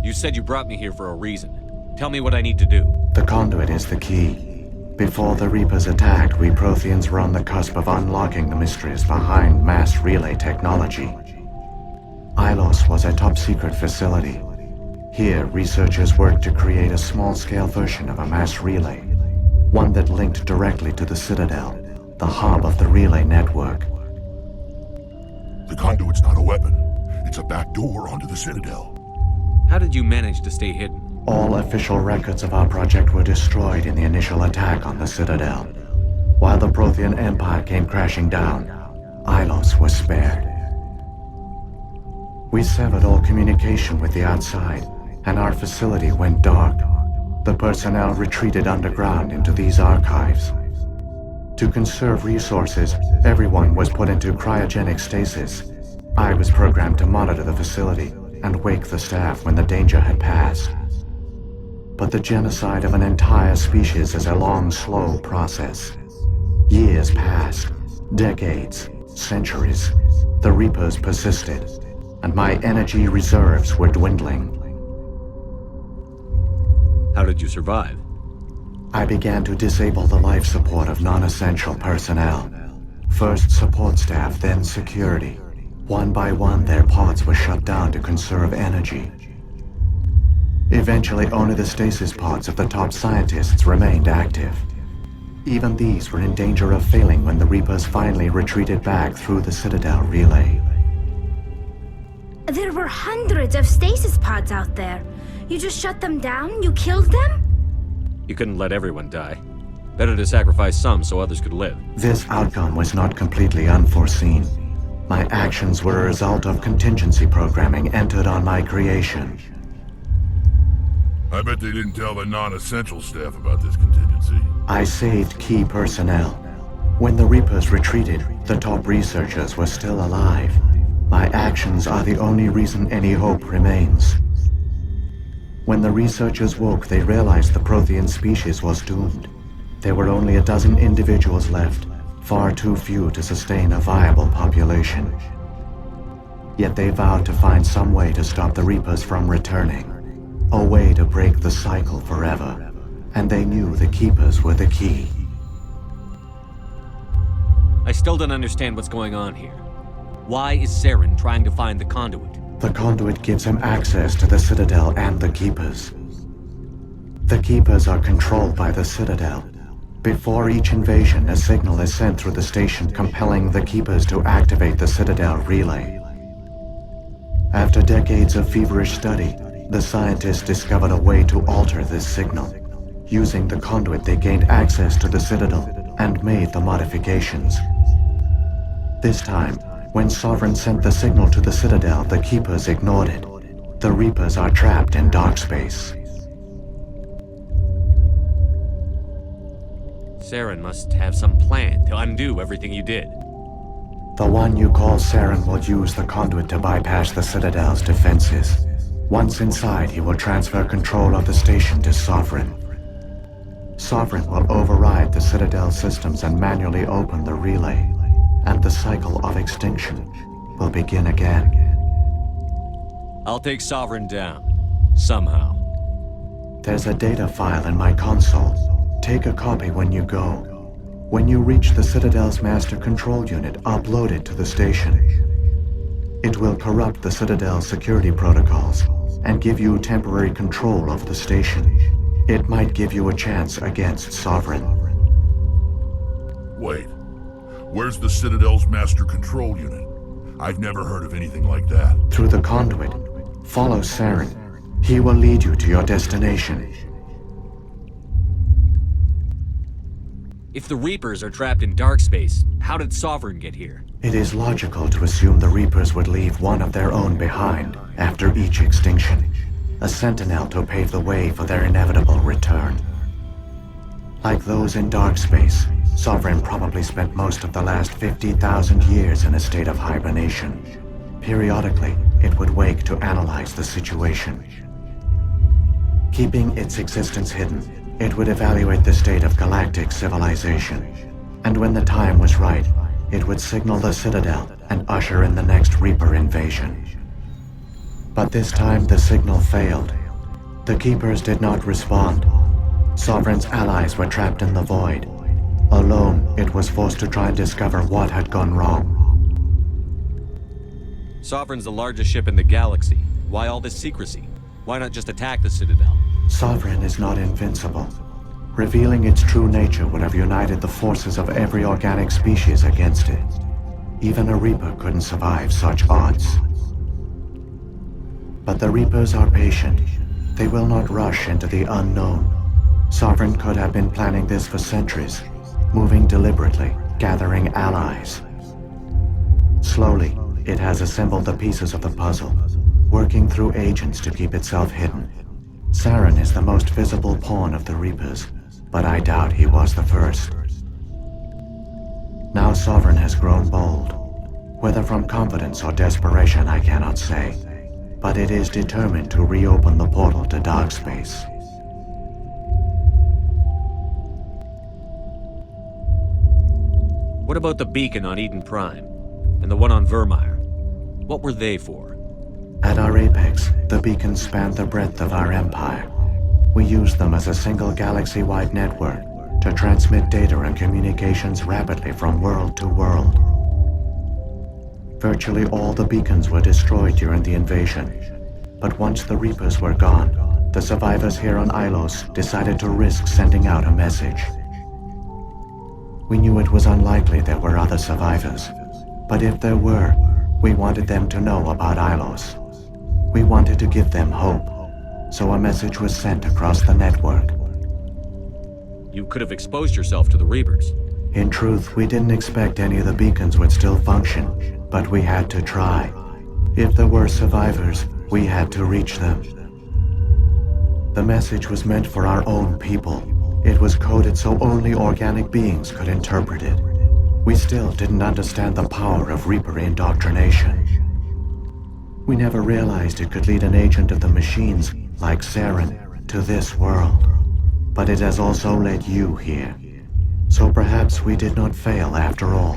You said you brought me here for a reason. Tell me what I need to do. The conduit is the key. Before the Reapers attacked, we Protheans were on the cusp of unlocking the mysteries behind mass relay technology. ALOT was a top-secret facility. Here, researchers worked to create a small-scale version of a mass relay, one that linked directly to the Citadel, the hub of the relay network. The conduit's not a weapon. It's a back door onto the Citadel. How did you manage to stay hidden? All official records of our project were destroyed in the initial attack on the Citadel. While the Prothean Empire came crashing down, ALOT was spared. We severed all communication with the outside, and our facility went dark. The personnel retreated underground into these archives. To conserve resources, everyone was put into cryogenic stasis. I was programmed to monitor the facility and wake the staff when the danger had passed. But the genocide of an entire species is a long, slow process. Years passed, decades, centuries. The Reapers persisted, and my energy reserves were dwindling. How did you survive? I began to disable the life support of non-essential personnel. First support staff, then security. One by one, their pods were shut down to conserve energy. Eventually, only the stasis pods of the top scientists remained active. Even these were in danger of failing when the Reapers finally retreated back through the Citadel relay. There were hundreds of stasis pods out there. You just shut them down? You killed them? You couldn't let everyone die. Better to sacrifice some so others could live. This outcome was not completely unforeseen. My actions were a result of contingency programming entered on my creation. I bet they didn't tell the non-essential staff about this contingency. I saved key personnel. When the Reapers retreated, the top researchers were still alive. My actions are the only reason any hope remains. When the researchers woke, they realized the Prothean species was doomed. There were only a dozen individuals left, far too few to sustain a viable population. Yet they vowed to find some way to stop the Reapers from returning. A way to break the cycle forever. And they knew the Keepers were the key. I still don't understand what's going on here. Why is Saren trying to find the conduit? The conduit gives him access to the Citadel and the Keepers. The Keepers are controlled by the Citadel. Before each invasion, a signal is sent through the station compelling the Keepers to activate the Citadel relay. After decades of feverish study, the scientists discovered a way to alter this signal. Using the conduit, they gained access to the Citadel and made the modifications. This time, when Sovereign sent the signal to the Citadel, the Keepers ignored it. The Reapers are trapped in dark space. Saren must have some plan to undo everything you did. The one you call Saren will use the conduit to bypass the Citadel's defenses. Once inside, he will transfer control of the station to Sovereign. Sovereign will override the Citadel systems and manually open the relay, and the cycle of extinction will begin again. I'll take Sovereign down. Somehow. There's a data file in my console. Take a copy when you go. When you reach the Citadel's master control unit, upload it to the station. It will corrupt the Citadel's security protocols and give you temporary control of the station. It might give you a chance against Sovereign. Wait. Where's the Citadel's master control unit? I've never heard of anything like that. Through the conduit. Follow Saren. He will lead you to your destination. If the Reapers are trapped in dark space, how did Sovereign get here? It is logical to assume the Reapers would leave one of their own behind after each extinction. A sentinel to pave the way for their inevitable return. Like those in dark space, Sovereign probably spent most of the last 50,000 years in a state of hibernation. Periodically, it would wake to analyze the situation. Keeping its existence hidden, it would evaluate the state of galactic civilization. And when the time was right, it would signal the Citadel and usher in the next Reaper invasion. But this time the signal failed. The Keepers did not respond. Sovereign's allies were trapped in the void. Alone, it was forced to try and discover what had gone wrong. Sovereign's the largest ship in the galaxy. Why all this secrecy? Why not just attack the Citadel? Sovereign is not invincible. Revealing its true nature would have united the forces of every organic species against it. Even a Reaper couldn't survive such odds. But the Reapers are patient. They will not rush into the unknown. Sovereign could have been planning this for centuries, moving deliberately, gathering allies. Slowly, it has assembled the pieces of the puzzle, working through agents to keep itself hidden. Saren is the most visible pawn of the Reapers, but I doubt he was the first. Now Sovereign has grown bold. Whether from confidence or desperation, I cannot say. But it is determined to reopen the portal to dark space. What about the beacon on Eden Prime? And the one on Virmire? What were they for? At our apex, the beacons spanned the breadth of our empire. We used them as a single galaxy-wide network to transmit data and communications rapidly from world to world. Virtually all the beacons were destroyed during the invasion. But once the Reapers were gone, the survivors here on Ilos decided to risk sending out a message. We knew it was unlikely there were other survivors. But if there were, We wanted them to know about Ilos. We wanted to give them hope, so a message was sent across the network. You could have exposed yourself to the Reapers. In truth, we didn't expect any of the beacons would still function, but we had to try. If there were survivors, we had to reach them. The message was meant for our own people. It was coded so only organic beings could interpret it. We still didn't understand the power of Reaper indoctrination. We never realized it could lead an agent of the machines, like Saren, to this world. But it has also led you here. So perhaps we did not fail after all.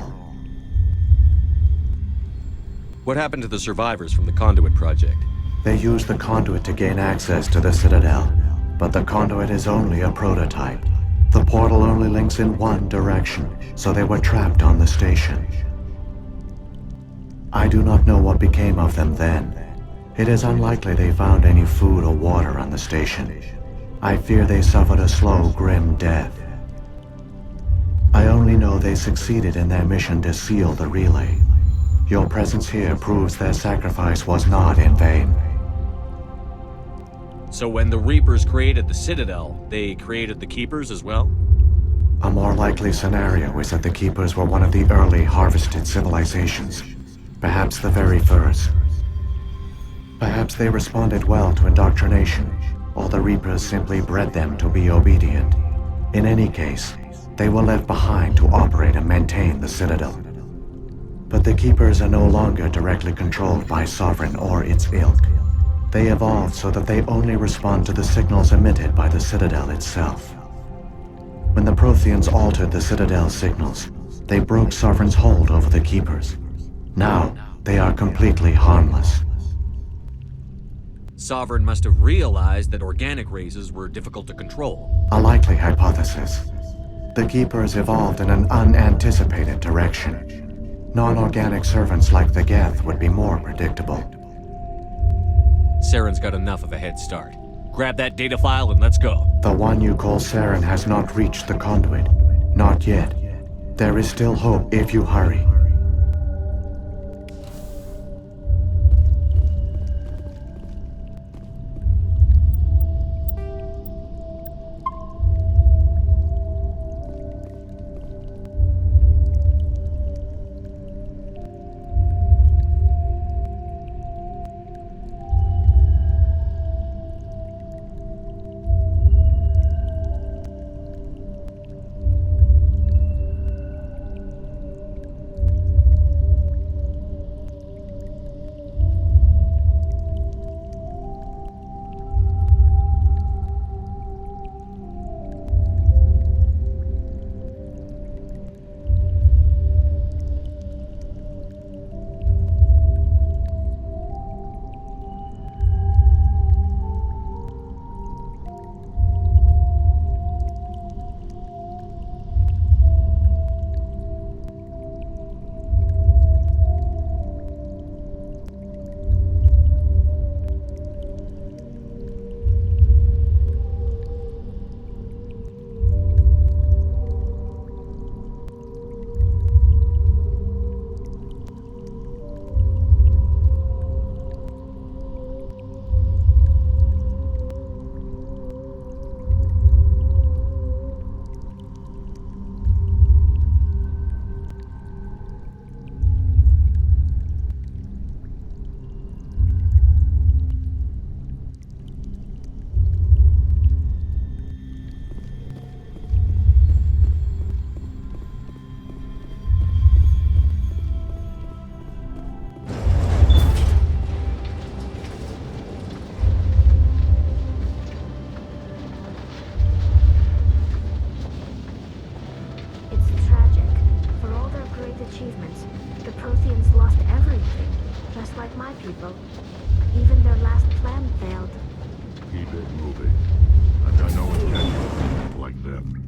What happened to the survivors from the Conduit project? They used the conduit to gain access to the Citadel, but the conduit is only a prototype. The portal only links in one direction, so they were trapped on the station. I do not know what became of them then. It is unlikely they found any food or water on the station. I fear they suffered a slow, grim death. I only know they succeeded in their mission to seal the relay. Your presence here proves their sacrifice was not in vain. So when the Reapers created the Citadel, they created the Keepers as well? A more likely scenario is that the Keepers were one of the early harvested civilizations. Perhaps the very first. Perhaps they responded well to indoctrination, or the Reapers simply bred them to be obedient. In any case, they were left behind to operate and maintain the Citadel. But the Keepers are no longer directly controlled by Sovereign or its ilk. They evolved so that they only respond to the signals emitted by the Citadel itself. When the Protheans altered the Citadel's signals, they broke Sovereign's hold over the Keepers. Now, they are completely harmless. Sovereign must have realized that organic races were difficult to control. A likely hypothesis. The Keepers evolved in an unanticipated direction. Non-organic servants like the Geth would be more predictable. Saren's got enough of a head start. Grab that data file and let's go. The one you call Saren has not reached the conduit. Not yet. There is still hope if you hurry. Achievements. The Protheans lost everything, just like my people. Even their last plan failed. Keep it moving. I've got no intention of people like them.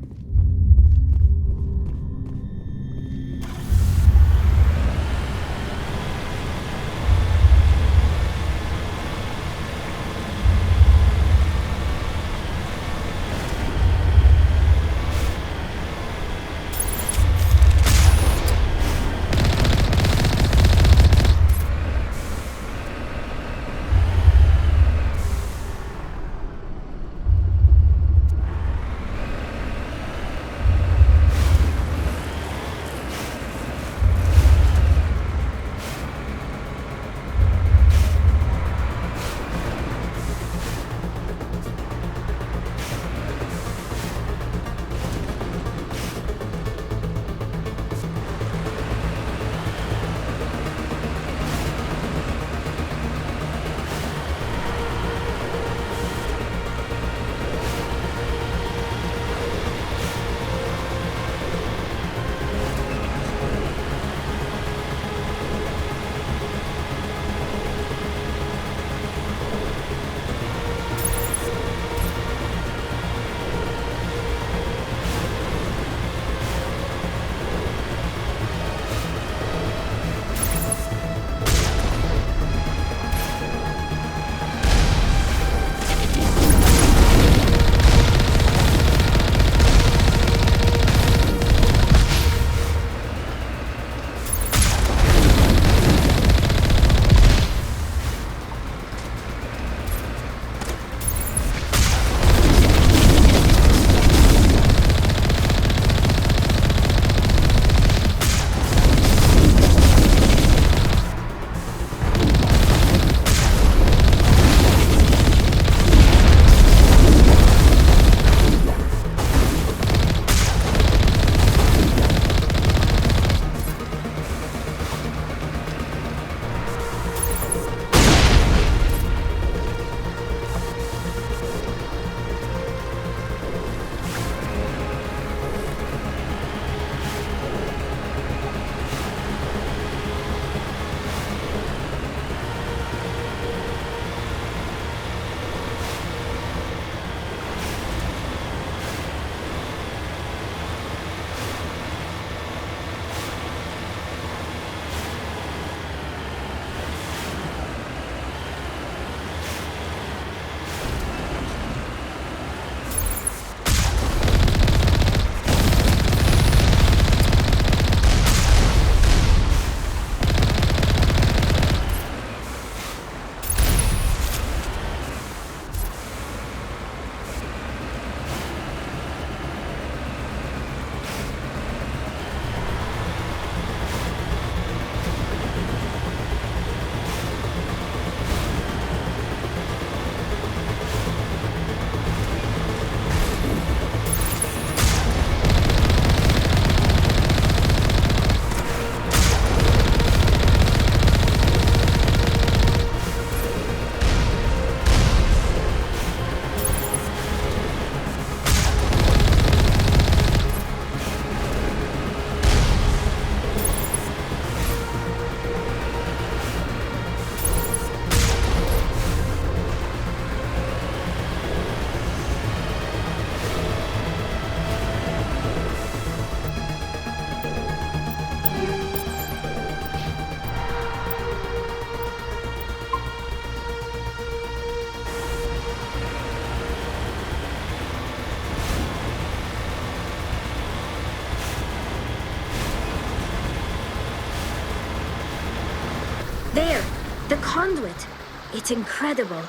There! The conduit! It's incredible.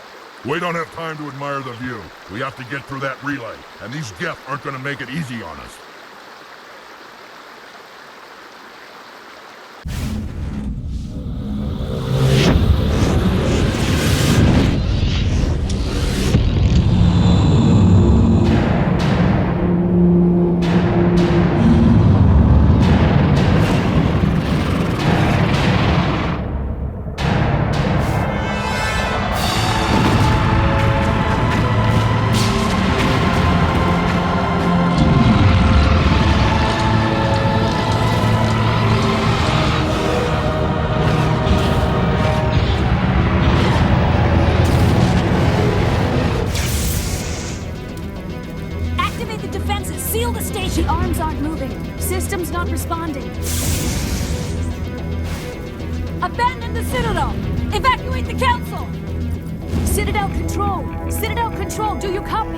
We don't have time to admire the view. We have to get through that relay, and these Geth aren't gonna make it easy on us. The arms aren't moving. System's not responding. Abandon the Citadel! Evacuate the Council! Citadel Control! Citadel Control, do you copy?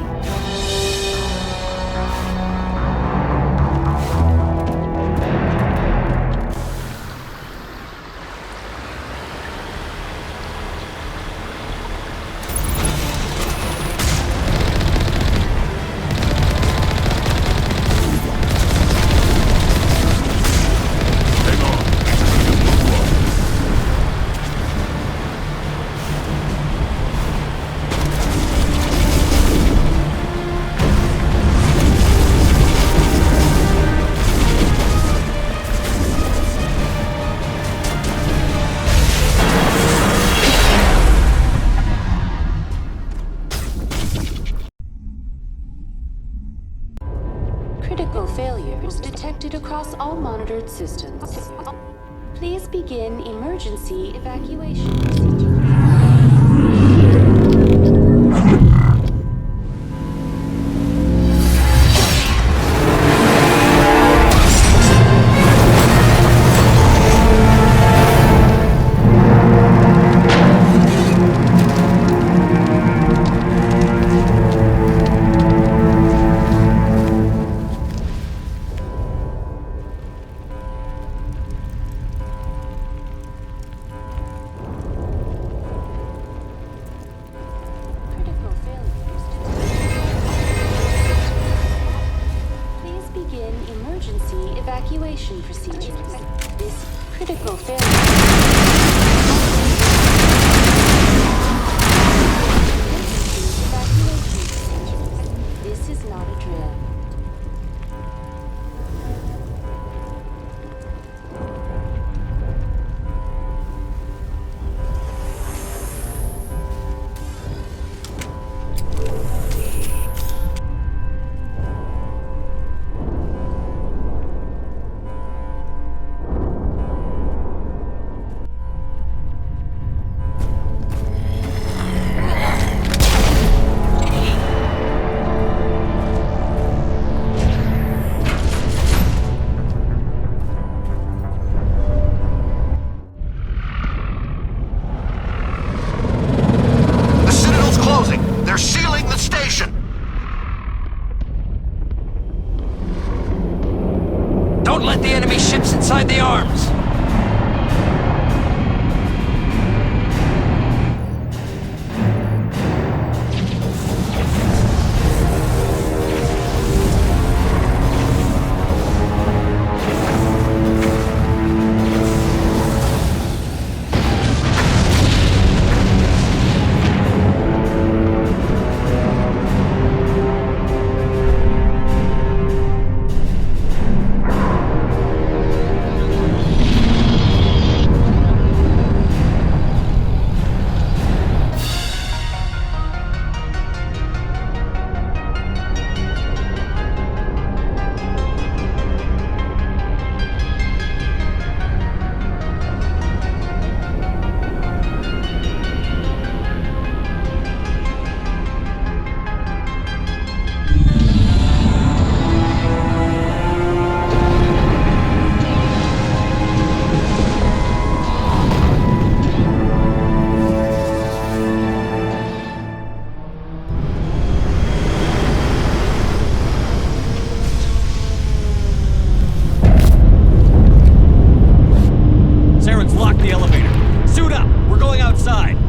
Critical failures detected across all monitored systems. Please begin emergency evacuation. outside.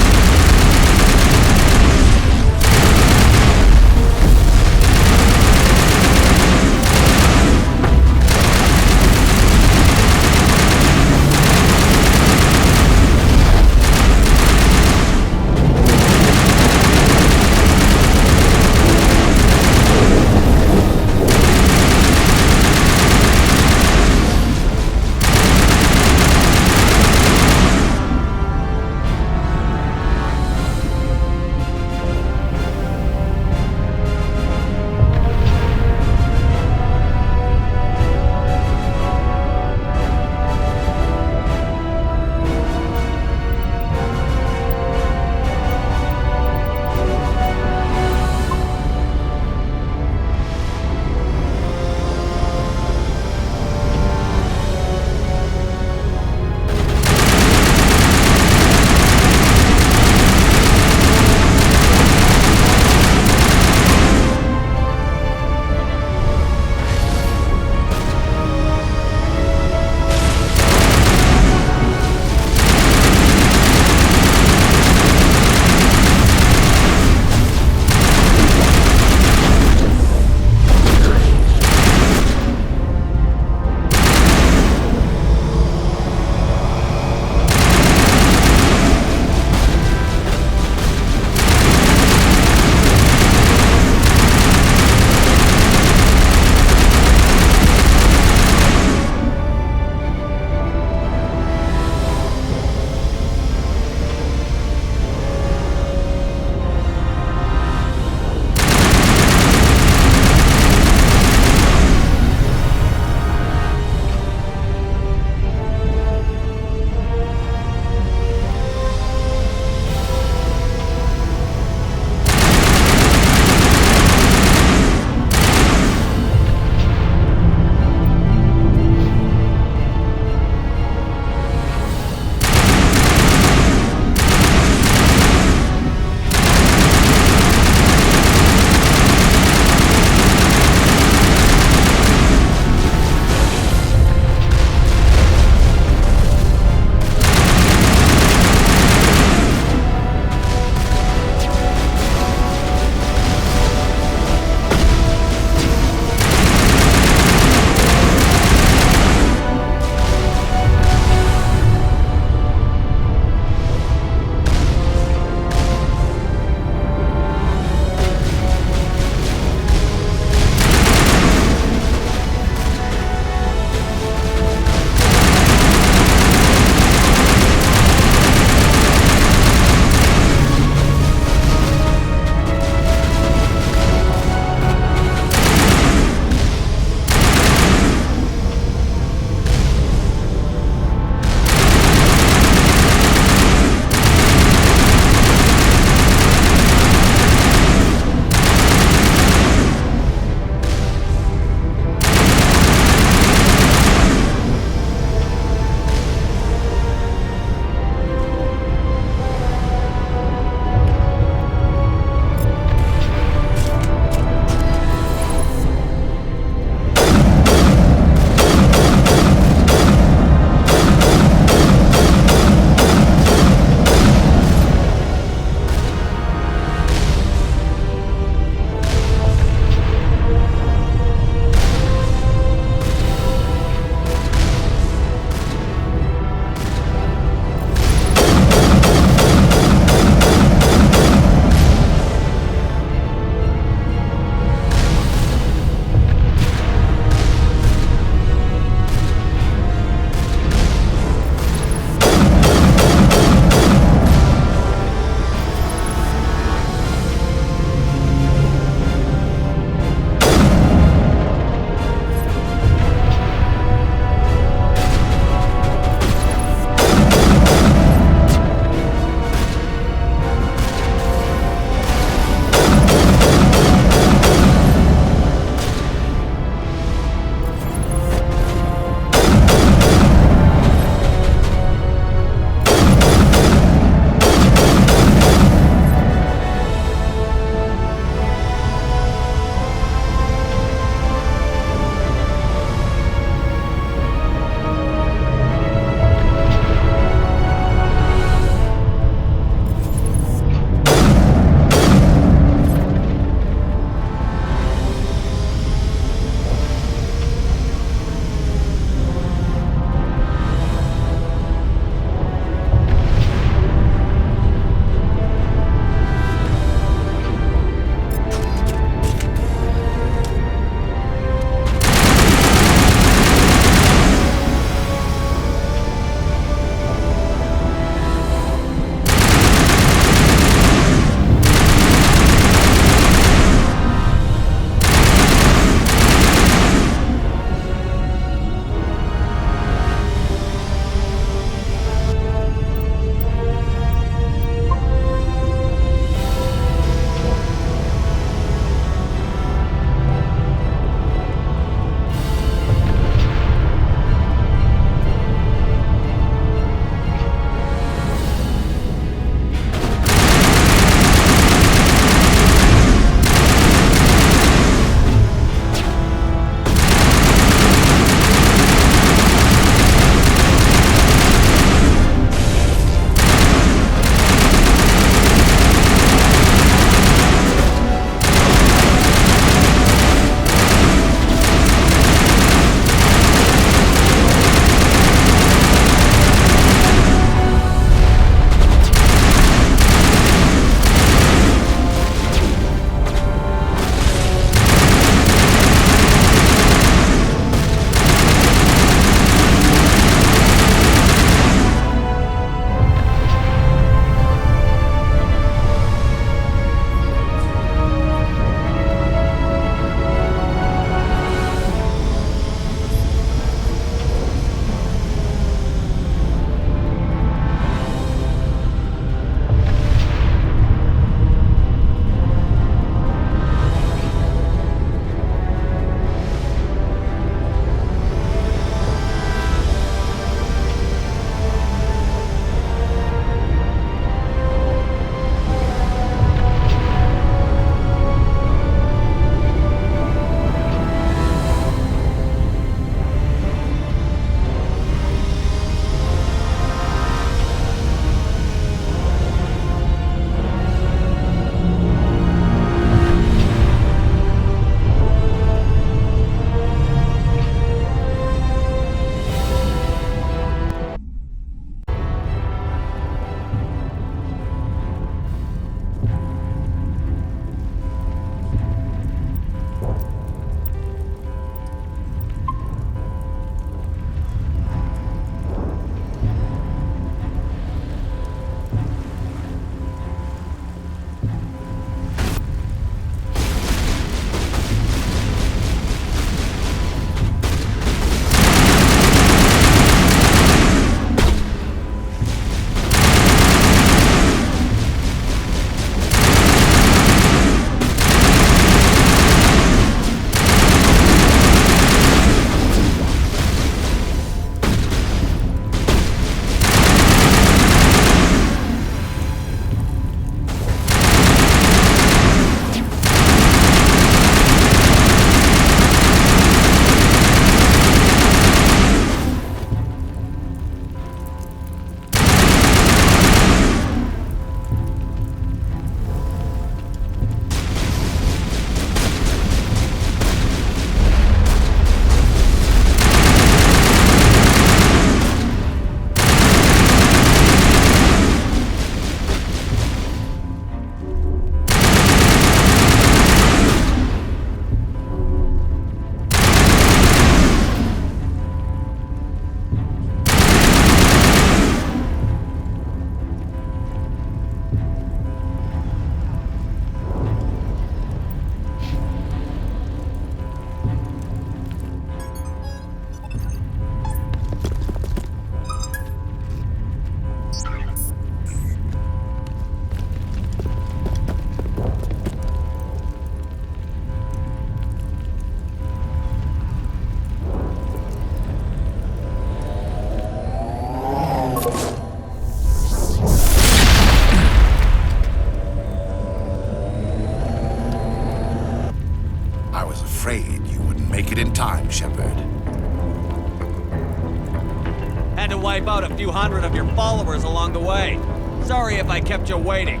wipe out a few hundred of your followers along the way. Sorry if I kept you waiting.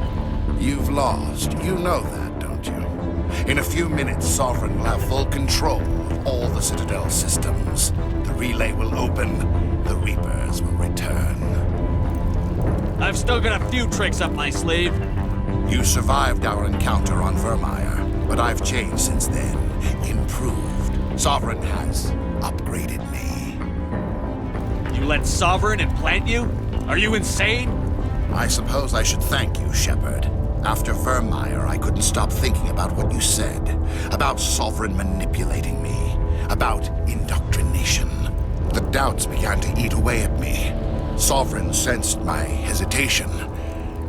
You've lost. You know that, don't you? In a few minutes, Sovereign will have full control of all the Citadel systems. The relay will open. The Reapers will return. I've still got a few tricks up my sleeve. You survived our encounter on Virmire, but I've changed since then. Improved. Sovereign has upgraded me. You let Sovereign implant you? Are you insane? I suppose I should thank you, Shepard. After Virmire, I couldn't stop thinking about what you said. About Sovereign manipulating me. About indoctrination. The doubts began to eat away at me. Sovereign sensed my hesitation.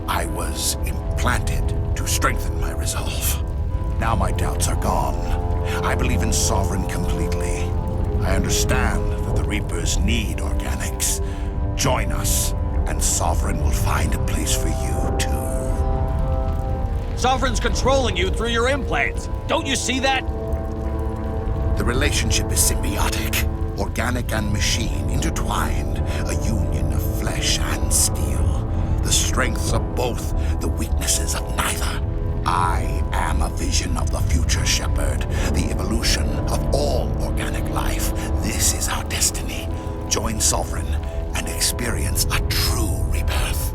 I was implanted to strengthen my resolve. Now my doubts are gone. I believe in Sovereign completely. I understand that the Reapers need organics. Join us, and Sovereign will find a place for you, too. Sovereign's controlling you through your implants. Don't you see that? The relationship is symbiotic. Organic and machine intertwined. A union of flesh and steel. The strengths of both, the weaknesses of neither. I am a vision of the future, Shepard. The evolution of all organic life. This is our destiny. Join Sovereign and experience a true rebirth.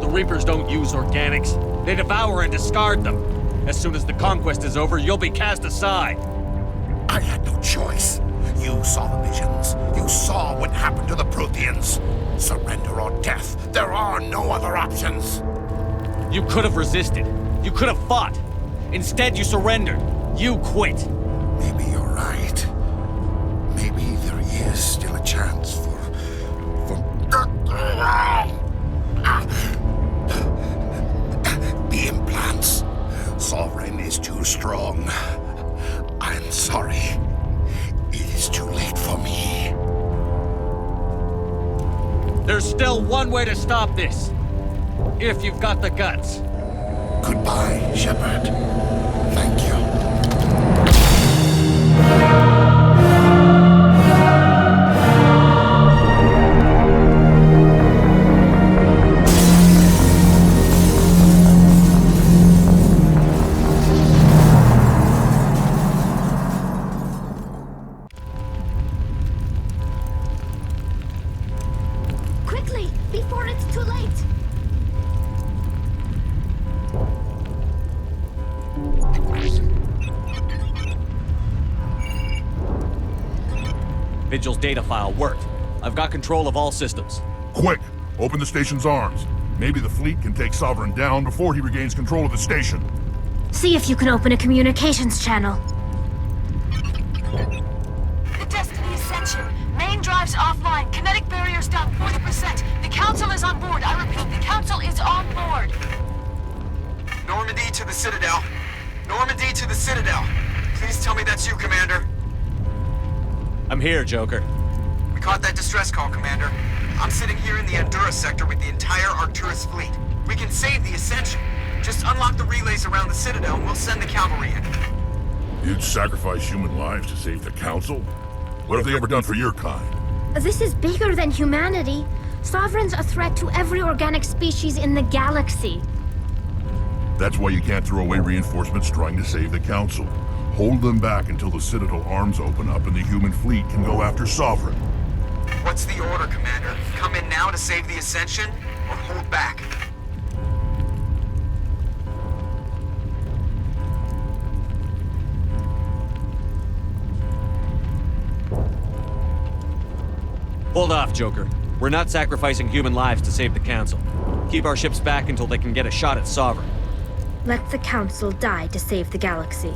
The Reapers don't use organics. They devour and discard them. As soon as the conquest is over, you'll be cast aside. I had no choice. You saw the visions. You saw what happened to the Protheans. Surrender or death. There are no other options. You could have resisted. You could have fought. Instead, you surrendered. You quit. Maybe you're right. Maybe there is still a chance for... The implants. Sovereign is too strong. I'm sorry. It is too late for me. There's still one way to stop this. If you've got the guts. Goodbye, Shepard. Thank you. Quickly, before it's too late! Vigil's data file worked. I've got control of all systems. Quick! Open the station's arms. Maybe the fleet can take Sovereign down before he regains control of the station. See if you can open a communications channel. The Destiny Ascension. Main drives offline. Kinetic barriers down 40%. The Council is on board. I repeat, the Council is on board. Normandy to the Citadel. Normandy to the Citadel. Please tell me that's you, Commander. I'm here, Joker. We caught that distress call, Commander. I'm sitting here in the Endura sector with the entire Arcturus fleet. We can save the Ascension. Just unlock the relays around the Citadel and we'll send the cavalry in. You'd sacrifice human lives to save the Council? What have they ever done for your kind? This is bigger than humanity. Sovereign's a threat to every organic species in the galaxy. That's why you can't throw away reinforcements trying to save the Council. Hold them back until the Citadel arms open up and the human fleet can go after Sovereign. What's the order, Commander? Come in now to save the Ascension, or hold back? Hold off, Joker. We're not sacrificing human lives to save the Council. Keep our ships back until they can get a shot at Sovereign. Let the Council die to save the galaxy.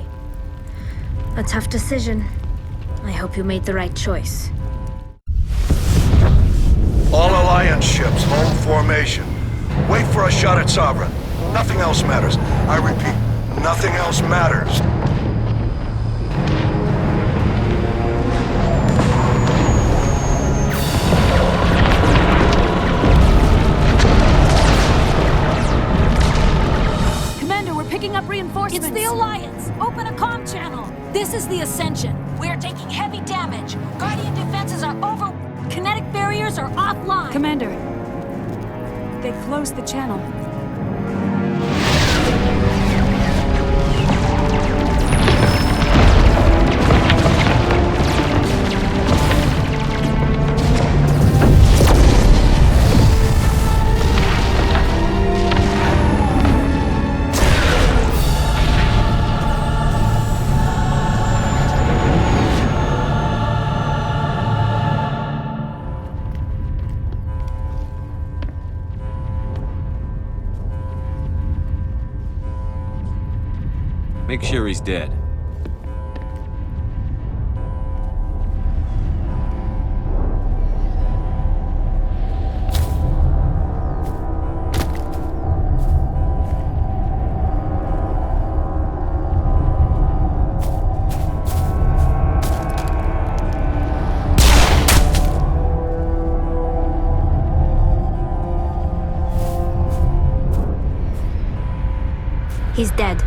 A tough decision. I hope you made the right choice. All Alliance ships, hold formation. Wait for a shot at Sovereign. Nothing else matters. I repeat, nothing else matters. Commander, we're picking up reinforcements. It's the Alliance. Open a comm channel. This is the Ascension. We're taking heavy damage. Guardian defenses are over... Kinetic barriers are offline! Commander, they closed the channel. Make sure he's dead. He's dead.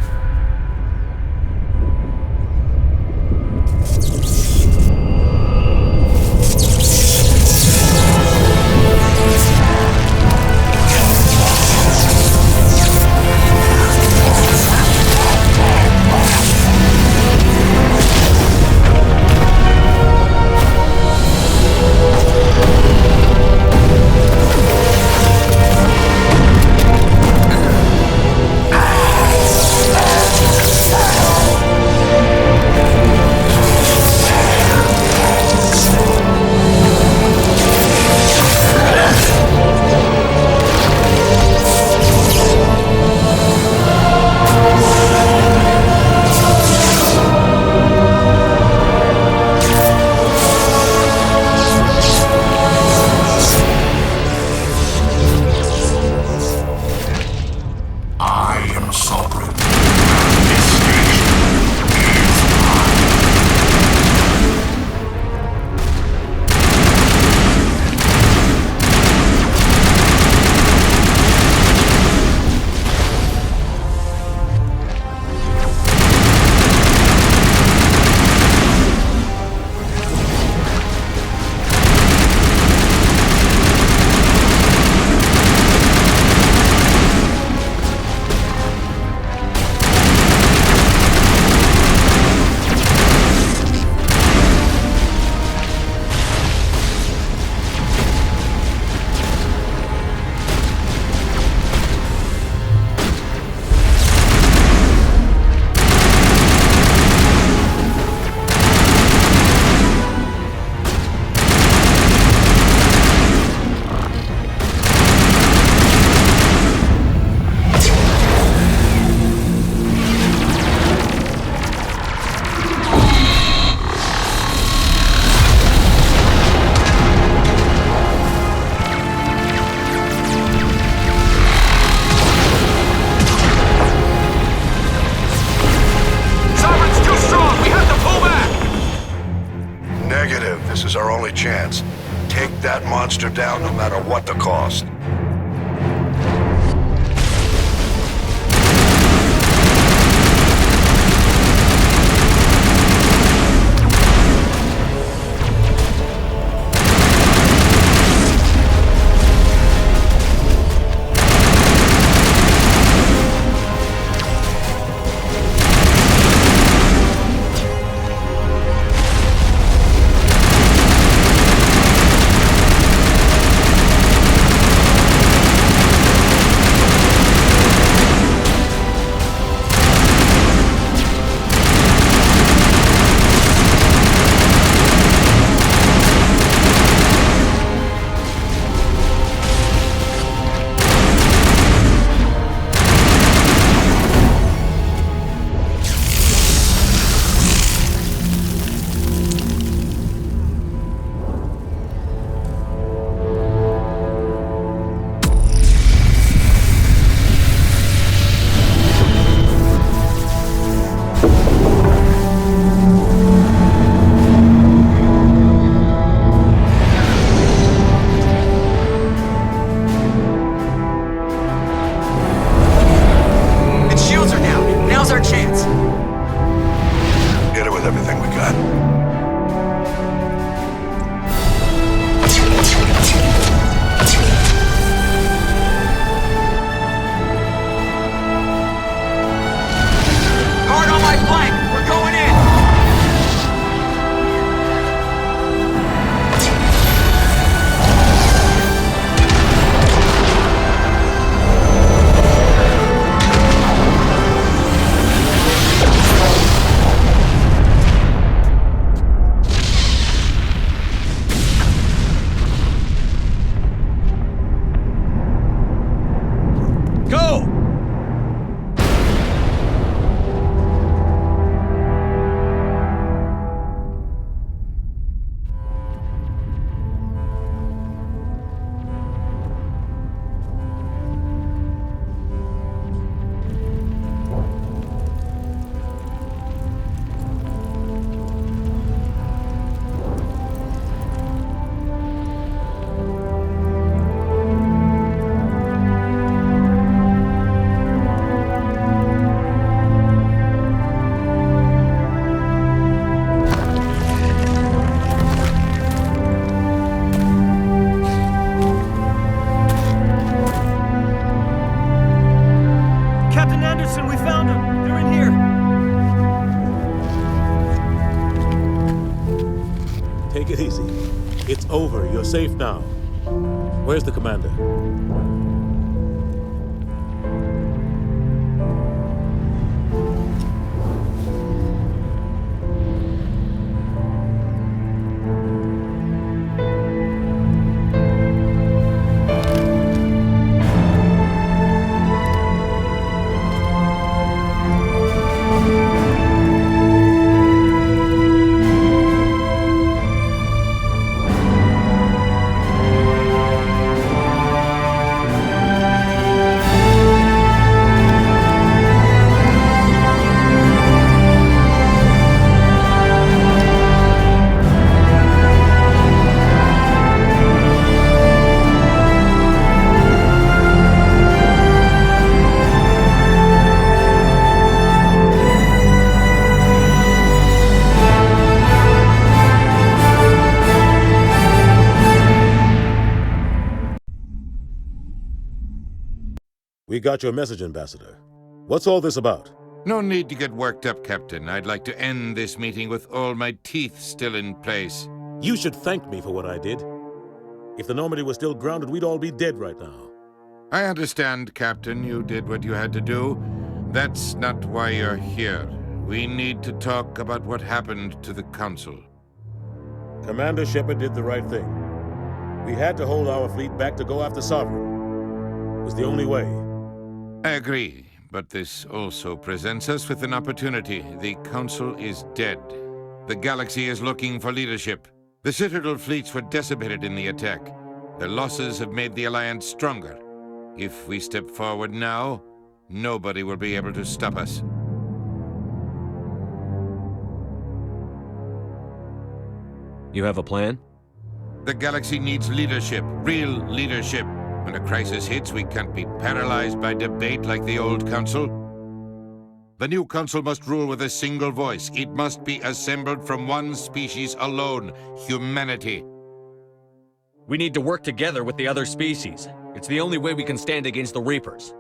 This is our only chance. Take that monster down no matter what the cost. Take it easy. It's over. You're safe now. Where's the commander? We got your message, Ambassador. What's all this about? No need to get worked up, Captain. I'd like to end this meeting with all my teeth still in place. You should thank me for what I did. If the Normandy was still grounded, we'd all be dead right now. I understand, Captain. You did what you had to do. That's not why you're here. We need to talk about what happened to the Council. Commander Shepard did the right thing. We had to hold our fleet back to go after Sovereign. It was the only way. I agree, but this also presents us with an opportunity. The Council is dead. The galaxy is looking for leadership. The Citadel fleets were decimated in the attack. Their losses have made the Alliance stronger. If we step forward now, nobody will be able to stop us. You have a plan? The galaxy needs leadership, real leadership. When a crisis hits, we can't be paralyzed by debate like the old Council. The new Council must rule with a single voice. It must be assembled from one species alone, humanity. We need to work together with the other species. It's the only way we can stand against the Reapers.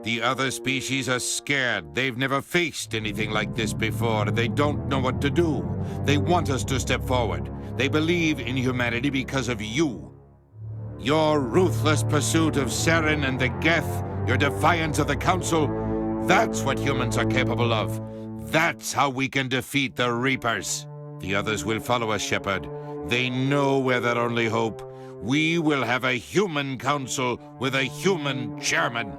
The other species are scared. They've never faced anything like this before. They don't know what to do. They want us to step forward. They believe in humanity because of you. Your ruthless pursuit of Saren and the Geth, your defiance of the Council, that's what humans are capable of. That's how we can defeat the Reapers. The others will follow us, Shepard. They know we're their only hope. We will have a human council with a human chairman.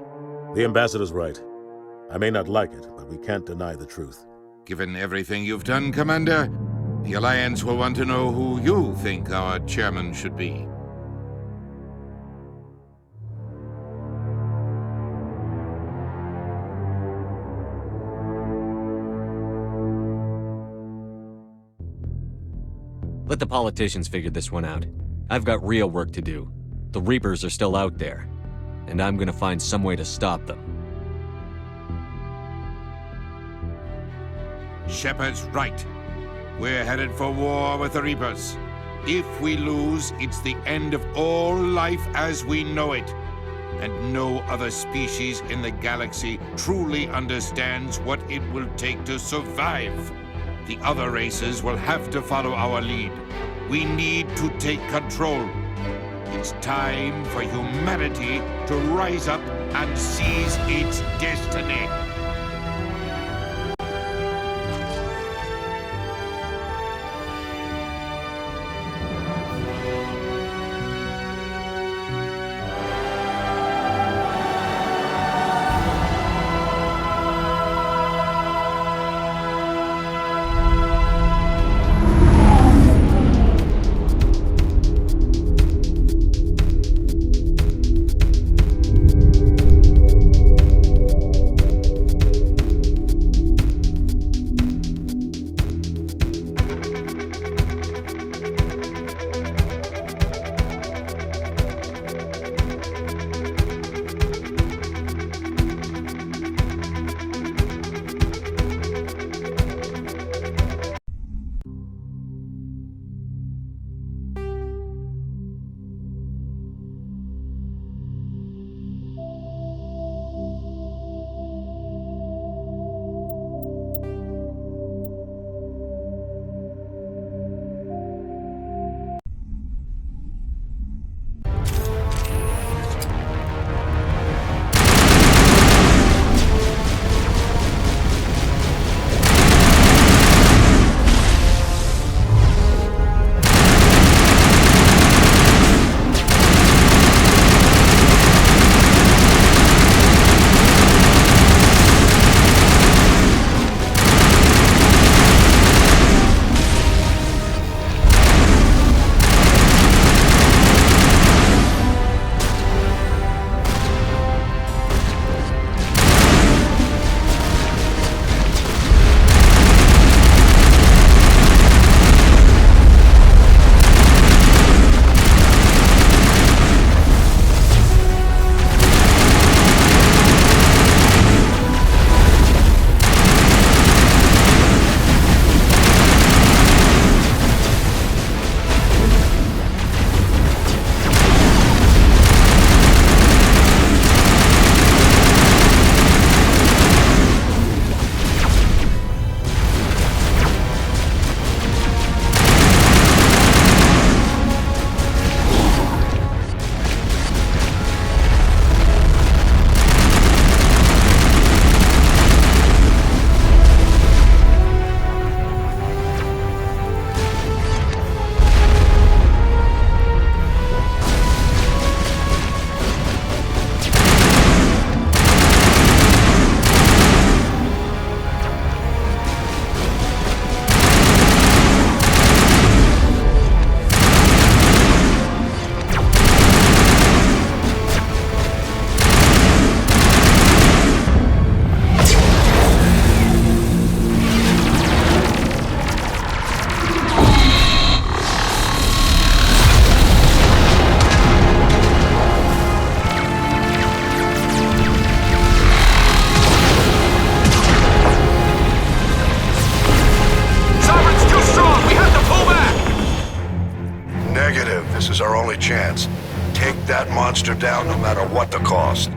The Ambassador's right. I may not like it, but we can't deny the truth. Given everything you've done, Commander, the Alliance will want to know who you think our chairman should be. Let the politicians figure this one out. I've got real work to do. The Reapers are still out there, and I'm gonna find some way to stop them. Shepard's right. We're headed for war with the Reapers. If we lose, it's the end of all life as we know it. And no other species in the galaxy truly understands what it will take to survive. The other races will have to follow our lead. We need to take control. It's time for humanity to rise up and seize its destiny. This is our only chance. Take that monster down no matter what the cost.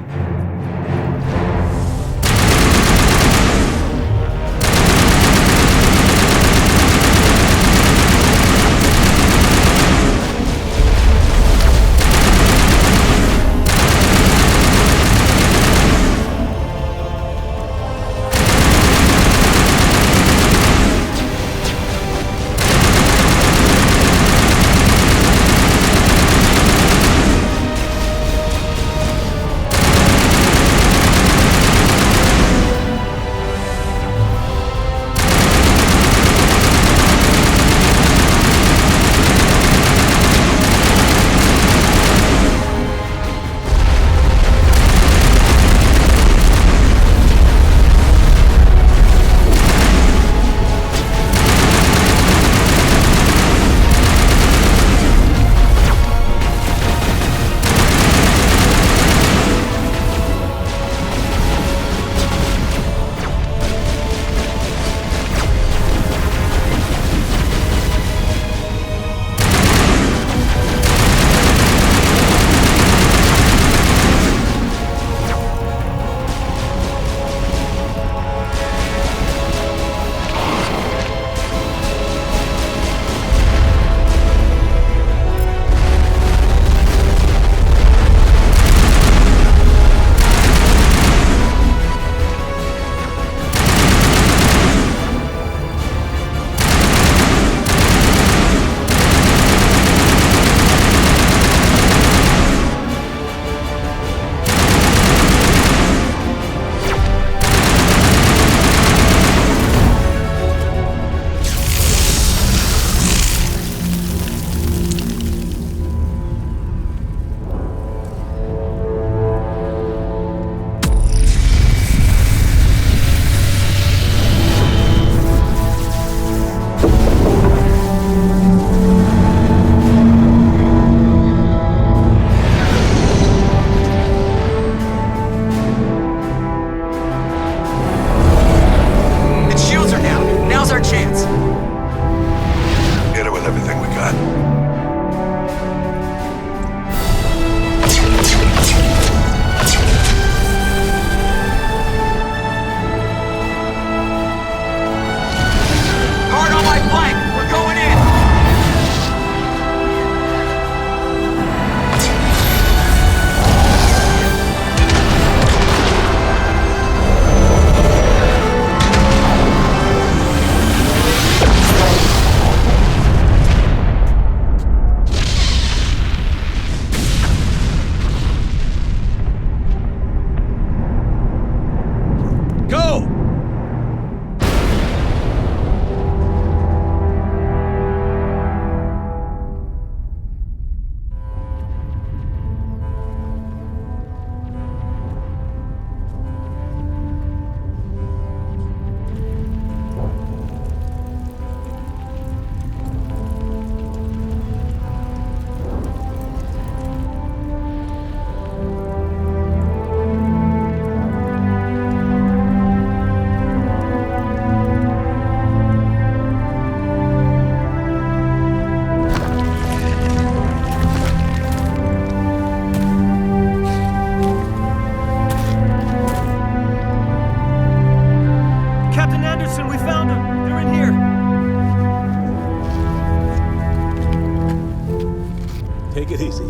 Take it easy.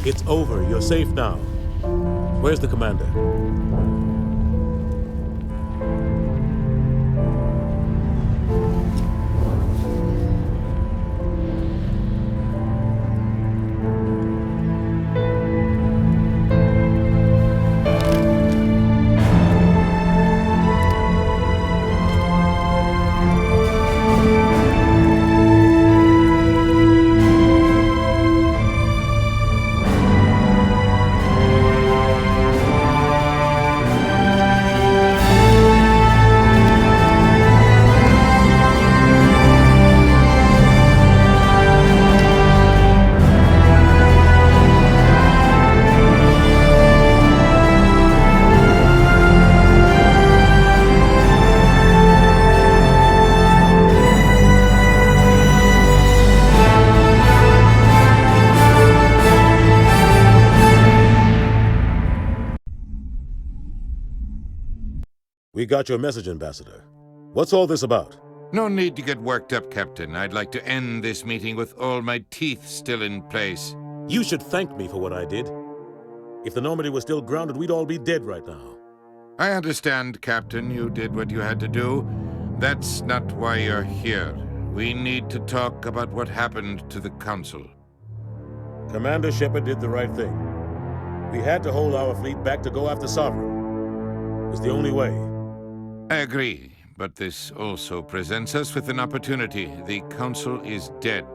It's over. You're safe now. Where's the commander? We got your message, Ambassador. What's all this about? No need to get worked up, Captain. I'd like to end this meeting with all my teeth still in place. You should thank me for what I did. If the Normandy was still grounded, we'd all be dead right now. I understand, Captain. You did what you had to do. That's not why you're here. We need to talk about what happened to the Council. Commander Shepard did the right thing. We had to hold our fleet back to go after Sovereign. It was the only way. I agree, but this also presents us with an opportunity. The Council is dead.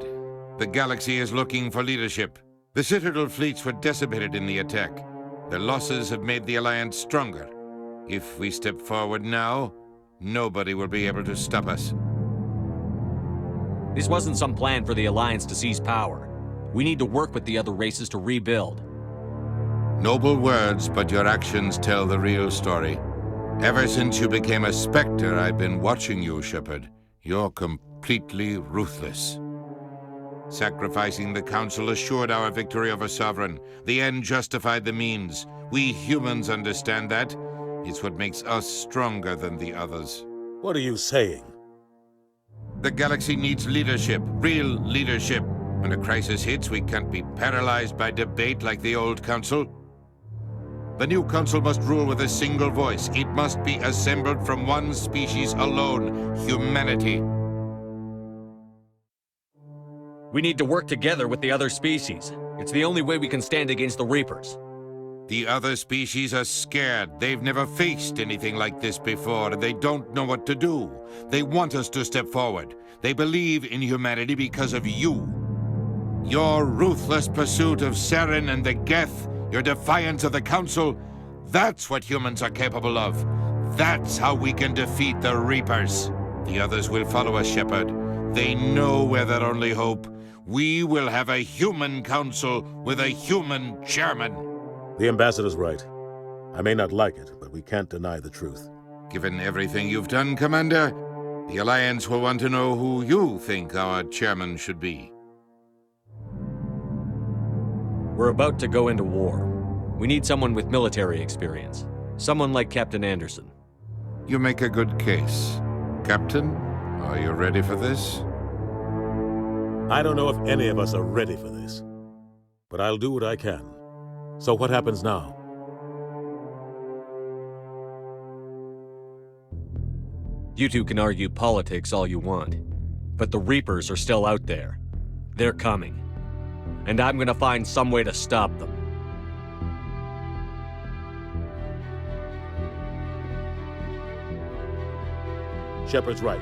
The galaxy is looking for leadership. The Citadel fleets were decimated in the attack. Their losses have made the Alliance stronger. If we step forward now, nobody will be able to stop us. This wasn't some plan for the Alliance to seize power. We need to work with the other races to rebuild. Noble words, but your actions tell the real story. Ever since you became a Spectre, I've been watching you, Shepard. You're completely ruthless. Sacrificing the Council assured our victory over Sovereign. The end justified the means. We humans understand that. It's what makes us stronger than the others. What are you saying? The galaxy needs leadership, real leadership. When a crisis hits, we can't be paralyzed by debate like the old Council. The new Council must rule with a single voice. It must be assembled from one species alone, humanity. We need to work together with the other species. It's the only way we can stand against the Reapers. The other species are scared. They've never faced anything like this before, and they don't know what to do. They want us to step forward. They believe in humanity because of you. Your ruthless pursuit of Saren and the Geth, your defiance of the Council, that's what humans are capable of. That's how we can defeat the Reapers. The others will follow us, Shepard. They know we're their only hope. We will have a human council with a human chairman. The Ambassador's right. I may not like it, but we can't deny the truth. Given everything you've done, Commander, the Alliance will want to know who you think our chairman should be. We're about to go into war. We need someone with military experience. Someone like Captain Anderson. You make a good case. Captain, are you ready for this? I don't know if any of us are ready for this, but I'll do what I can. So what happens now? You two can argue politics all you want, but the Reapers are still out there. They're coming. And I'm gonna find some way to stop them. Shepard's right.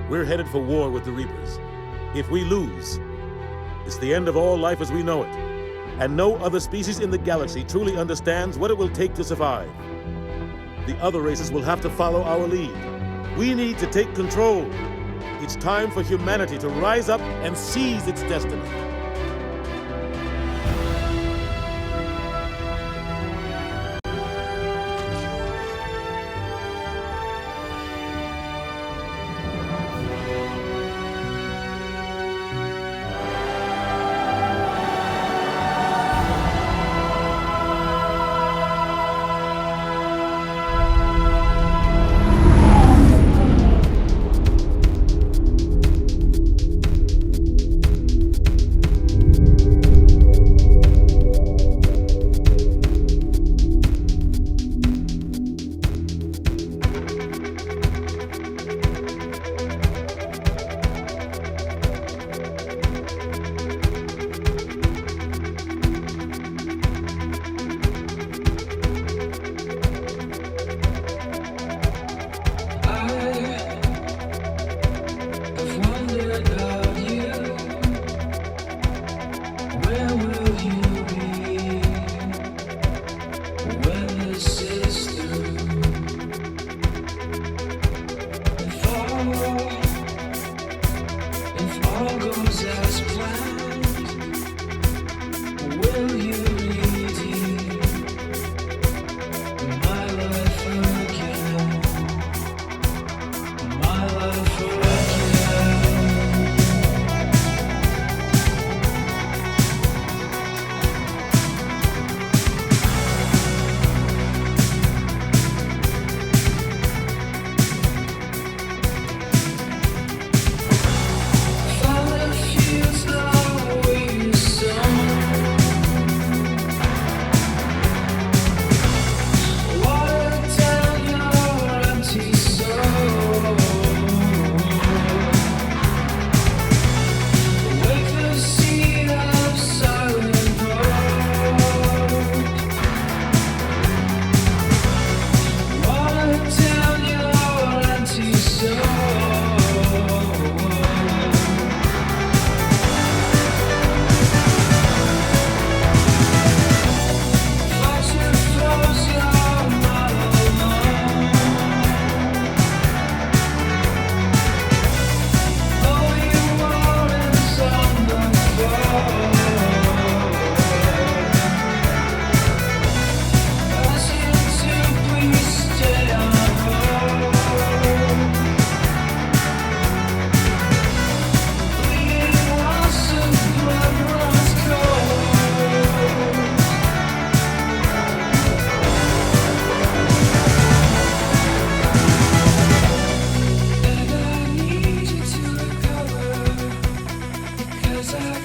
We're headed for war with the Reapers. If we lose, it's the end of all life as we know it. And no other species in the galaxy truly understands what it will take to survive. The other races will have to follow our lead. We need to take control. It's time for humanity to rise up and seize its destiny. 'Cause I